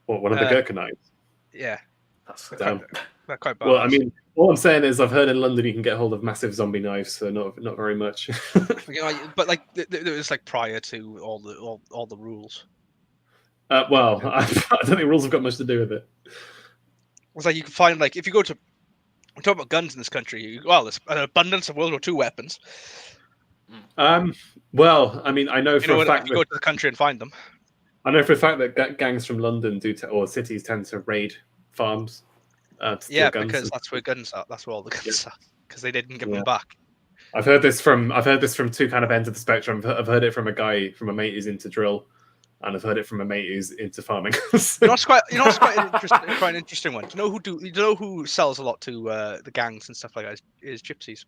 What, one of the Gurkha knights? Yeah. Damn. They're quite bad. Well, I mean, all I'm saying is I've heard in London you can get hold of massive zombie knives for not very much. But it was prior to all the rules. Well, I don't think rules have got much to do with it. It's like you can find if you go to. We talk about guns in this country. There's an abundance of World War II weapons. Well, I mean, I know for a fact if you go to the country and find them. I know for a fact that gangs from London or cities tend to raid farms. Guns because that's where guns are. That's where all the guns are. Because they didn't give them back. I've heard this from two kind of ends of the spectrum. I've heard it from a mate who's into drill, and I've heard it from a mate who's into farming. Quite an interesting one. Do you know who sells a lot to the gangs and stuff like that? Is gypsies,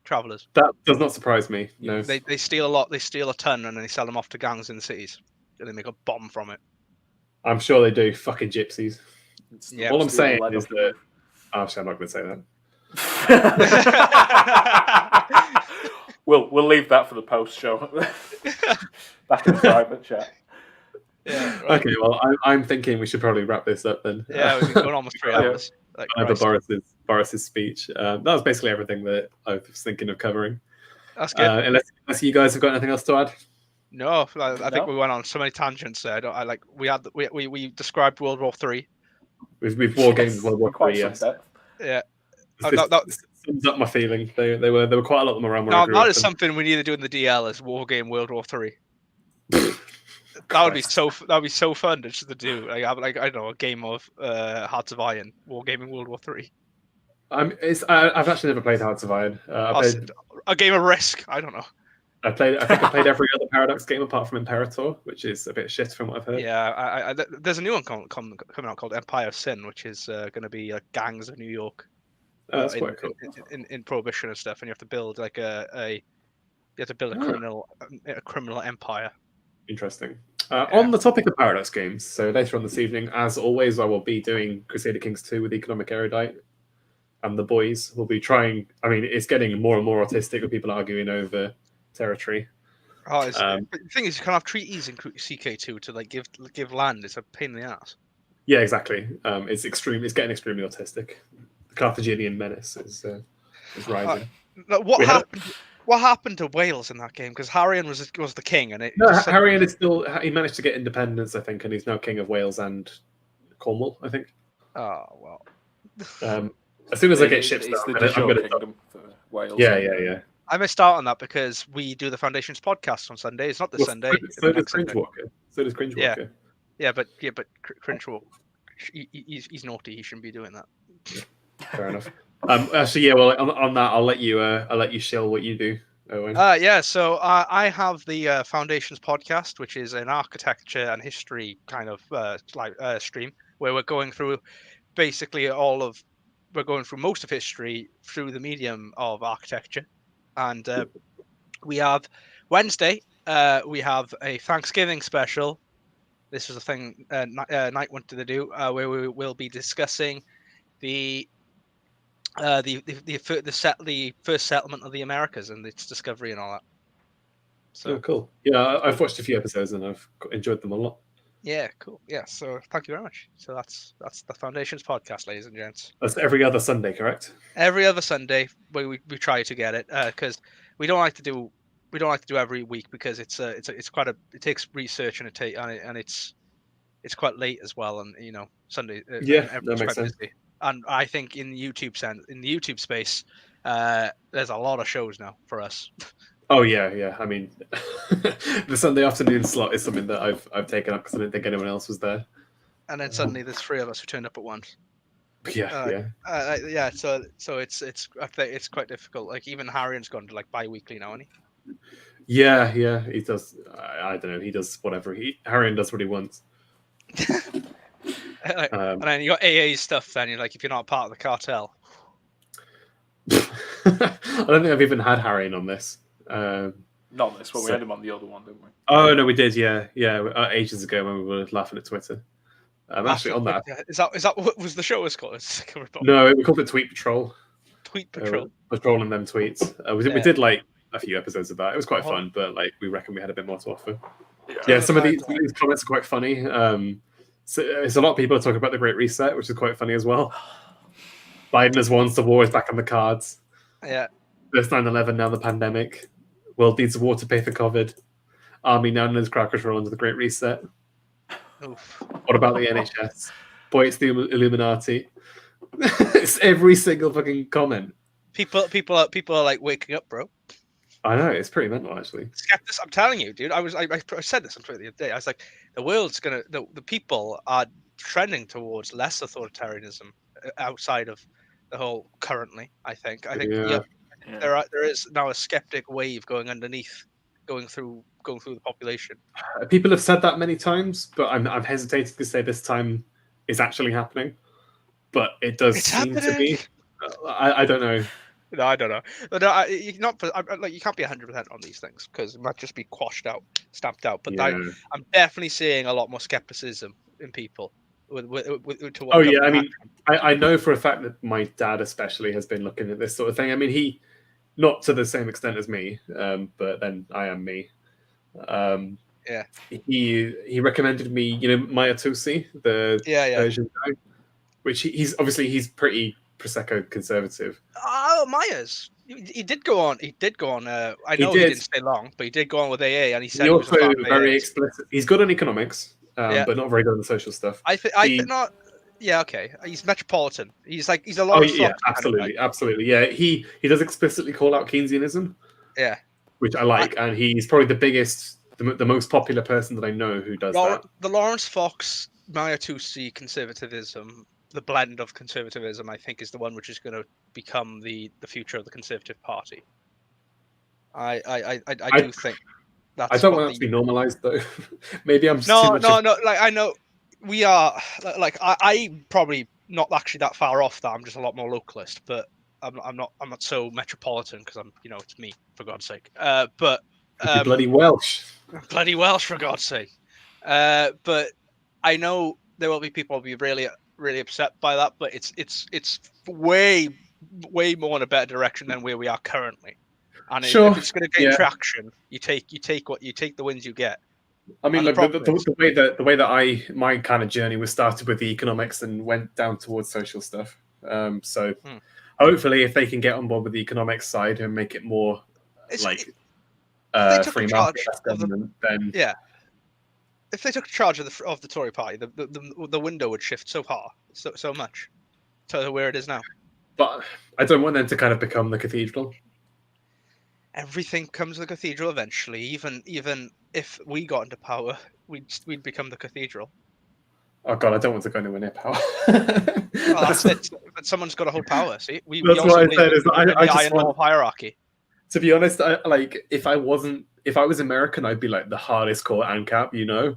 travelers. That does not surprise me. No, they steal a lot. They steal a ton and then they sell them off to gangs in the cities, and they make a bomb from it. I'm sure they do. Fucking gypsies. Yeah. All I'm saying is that. Actually, I'm not going to say that. We'll leave that for the post show. Back in private chat. Yeah. Right. Okay. Well, I'm thinking we should probably wrap this up then. Yeah, we've been going almost 3 hours. Boris's speech. That was basically everything that I was thinking of covering. That's good. Unless you guys have got anything else to add. No, I think we went on so many tangents there. We described World War III. We've war games World War III. Yes. Yeah. That sums up my feeling. They were quite a lot of them around. That is something we need to do in the DL is war game World War III. That would be so fun to do. I don't know, a game of Hearts of Iron, wargaming World War III. I've actually never played Hearts of Iron. A game of Risk. I don't know. I think I played every other Paradox game apart from Imperator, which is a bit shit from what I've heard. Yeah, there's a new one coming out called Empire of Sin, which is going to be gangs of New York. That's quite cool. In Prohibition and stuff, and you have to build a criminal empire. Interesting. On the topic of Paradox games, so later on this evening, as always, I will be doing Crusader Kings 2 with Economic Erudite, and the boys will be trying. I mean, it's getting more and more autistic with people arguing over territory. The thing is, you can't have treaties in CK2 to give land. It's a pain in the ass. Yeah, exactly. It's getting extremely autistic. The Carthaginian menace is rising. What What happened to Wales in that game? Because Harrion was the king, and it. No, just said- Harrion is still. He managed to get independence, I think, and he's now king of Wales and Cornwall, I think. Oh well. As soon as I get ships It's down, the I'm de jure gonna. kingdom for Wales. Yeah. I missed out on that because we do the Foundations podcast on Sunday. It's not this Well, Sunday. So does Cringe Walker. Yeah. Yeah, but Cringe Walker, he's naughty. He shouldn't be doing that. Fair enough. Actually, yeah. Well, on that, I'll let you shill what you do, Owen. Yeah. So I have the Foundations podcast, which is an architecture and history kind of stream where we're going through basically we're going through most of history through the medium of architecture, and we have Wednesday. We have a Thanksgiving special. This was a thing Knight wanted to do, where we will be discussing the first settlement of the Americas and its discovery and all that. So cool. Yeah, I've watched a few episodes and I've enjoyed them a lot. Yeah, cool. Yeah, so thank you very much. So that's the Foundations podcast, ladies and gents. That's every other Sunday, correct? Every other Sunday, we try to get it because we don't like to do every week because it takes research and it's quite late as well, and Sunday. That makes sense. Busy. And I think in the YouTube space, there's a lot of shows now for us. Oh yeah. I mean, the Sunday afternoon slot is something that I've taken up because I didn't think anyone else was there. And then suddenly there's 3 of us who turned up at once. Yeah. So it's quite difficult. Like even Harrian's gone to like bi-weekly now, hasn't he? Yeah. He does. I don't know. He does whatever. Harrion does what he wants. And then you got AA stuff. Then you're like, if you're not part of the cartel. I don't think I've even had Harrion on this. Not this one. We had him on the other one, didn't we? Oh no, we did. Yeah. Ages ago when we were laughing at Twitter. Actually, on that, is that what was the show was called? No, we called it Tweet Patrol. Tweet Patrol. Patrolling them tweets. We did like a few episodes of that. It was quite fun, but like we reckon we had a bit more to offer. Yeah, some of these comments are quite funny. So it's a lot of people talking about the Great Reset, which is quite funny as well. Biden has won, so war is back on the cards. Yeah. First 9/11, now the pandemic. World needs war to pay for COVID. Army now knows crowd control under the Great Reset. Oof. What about the NHS? Boy, it's the Illuminati. It's every single fucking comment. People are like waking up, bro. I know, it's pretty mental actually. I'm telling you, dude. I said this on Twitter the other day. I was like, the world's gonna the people are trending towards less authoritarianism outside of the whole currently. I think there is now a skeptic wave going underneath, going through the population. People have said that many times, but I'm hesitating to say this time is actually happening. But it does seem to be. I don't know. No, I don't know. No, you can't be 100% on these things because it might just be quashed out, stamped out. But I'm definitely seeing a lot more skepticism in people. I mean, I know for a fact that my dad especially has been looking at this sort of thing. I mean, he not to the same extent as me, but then I am me. He recommended me, Maya Tusi, the Persian guy, which he's pretty Prosecco conservative. Oh, Myers. He did go on. I know he didn't stay long, but he did go on with AA, and he said he also very explicit. He's good on economics, but not very good on the social stuff. I think not. Yeah, okay. He's metropolitan. He's a lot. Absolutely. Yeah, he does explicitly call out Keynesianism. Yeah, which I like, and he's probably the biggest, the most popular person that I know who does that. The Lawrence Fox Maya Tusi conservatism. The blend of conservatism, I think, is the one which is going to become the future of the Conservative Party. I do think that's. I don't want that to be normalized, though. Maybe I'm just no. Like I know we are. Like I probably not actually that far off that. I'm just a lot more localist, but I'm not so metropolitan because I'm it's me, for God's sake. But bloody Welsh. Bloody Welsh, for God's sake. But I know there will be people who will be really upset by that, but it's way more in a better direction than where we are currently. And if it's going to gain traction, you take the wins you get. I mean, look, the way that my kind of journey was started with the economics and went down towards social stuff. So hopefully, if they can get on board with the economics side and make it more they took free charge market of the- government, then Yeah. If they took charge of the Tory party, the window would shift so much to where it is now. but I don't want them to kind of become the cathedral. Everything comes to the cathedral eventually. Even if we got into power, we'd become the cathedral. Oh god, I don't want to go anywhere near power. Well, that's it. But someone's got to hold power. See, we That's also what I believe said. in Is I the just iron law want, of hierarchy. to be honest, if I was American, I'd be like the hardest core ANCAP, you know.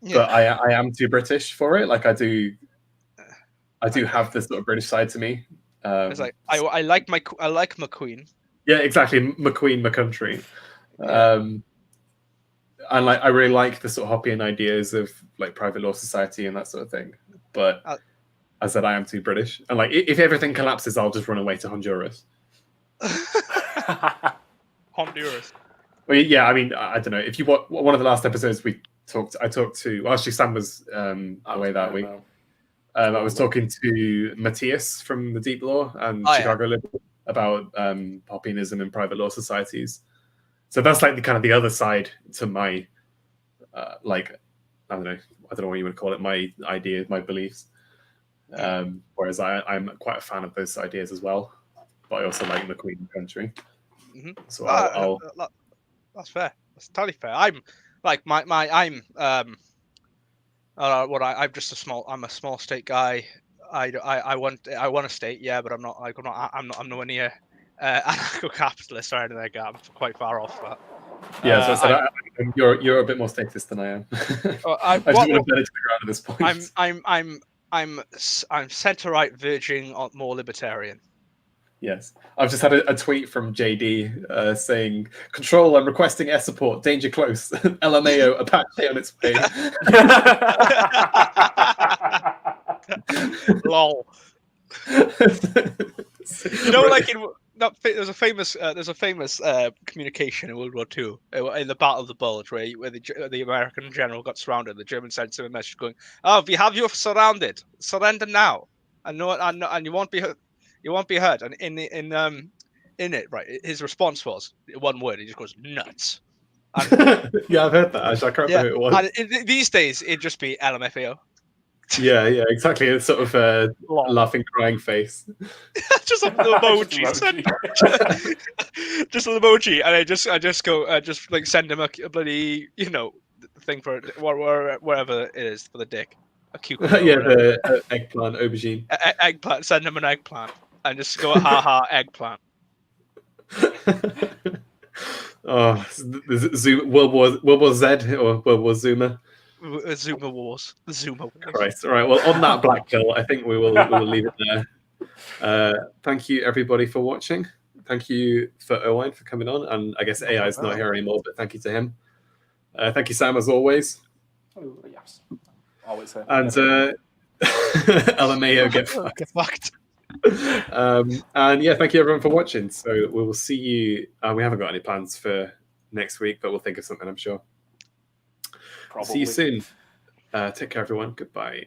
Yeah. But I am too British for it. Like I do have this sort of British side to me. It's like I like McQueen. Yeah, exactly. McQueen, McCountry. And like I really like the sort of Hoppian ideas of like private law society and that sort of thing. But as I said, I am too British. And like if everything collapses, I'll just run away to Honduras. Honduras. Well, yeah, I mean, I don't know. If you watch one of the last episodes, I talked to. Well, actually, Sam was away that week. I was talking to Matthias from the Deep Law and Chicago Liberal about Hoppianism and private law societies. So that's like the other side to my like I don't know what you would call it, my ideas, my beliefs. Whereas I'm quite a fan of those ideas as well, but I also like McQueen country. Mm-hmm. So that's fair. That's totally fair. I'm like I'm just I'm a small state guy. I want a state, yeah, but I'm nowhere near anarcho-capitalist or anything like that. I'm quite far off that. Yeah, so I said, you're a bit more statist than I am. I just want to bet it to the ground at this point. I'm centre-right, verging on more libertarian. Yes, I've just had a tweet from JD saying, "Control, I'm requesting air support. Danger close. LMAO Apache on its way." Lol. You know, like there's a famous communication in World War II in the Battle of the Bulge where the American general got surrounded. The German sent him a message going, "Oh, we have you surrounded. Surrender now, and you won't be hurt. You won't be hurt." And in it, right, his response was one word. He just goes, "Nuts." And, yeah, I've heard that. Actually, I can't remember who it was. And these days, it'd just be LMFAO. Yeah, exactly. It's sort of a laughing, crying face. Just an emoji. Just an emoji, and I just go, like send him a bloody, thing for wherever it is for the dick. A cucumber. Yeah, the eggplant, aubergine. Eggplant. Send him an eggplant, and just go, ha eggplant. Oh, World War Z or World War Zuma. Zuma Wars. The Zuma Wars. Christ. All right. Well, on that black pill, I think we will leave it there. Thank you, everybody, for watching. Thank you for Owain for coming on. And I guess AI is not here anymore, but thank you to him. Thank you, Sam, as always. Oh, yes. Always here. And LMAO, get fucked. Get fucked. And yeah, thank you, everyone, for watching. So we will see you. We haven't got any plans for next week, but we'll think of something, I'm sure. Probably. See you soon. Take care, everyone. Goodbye.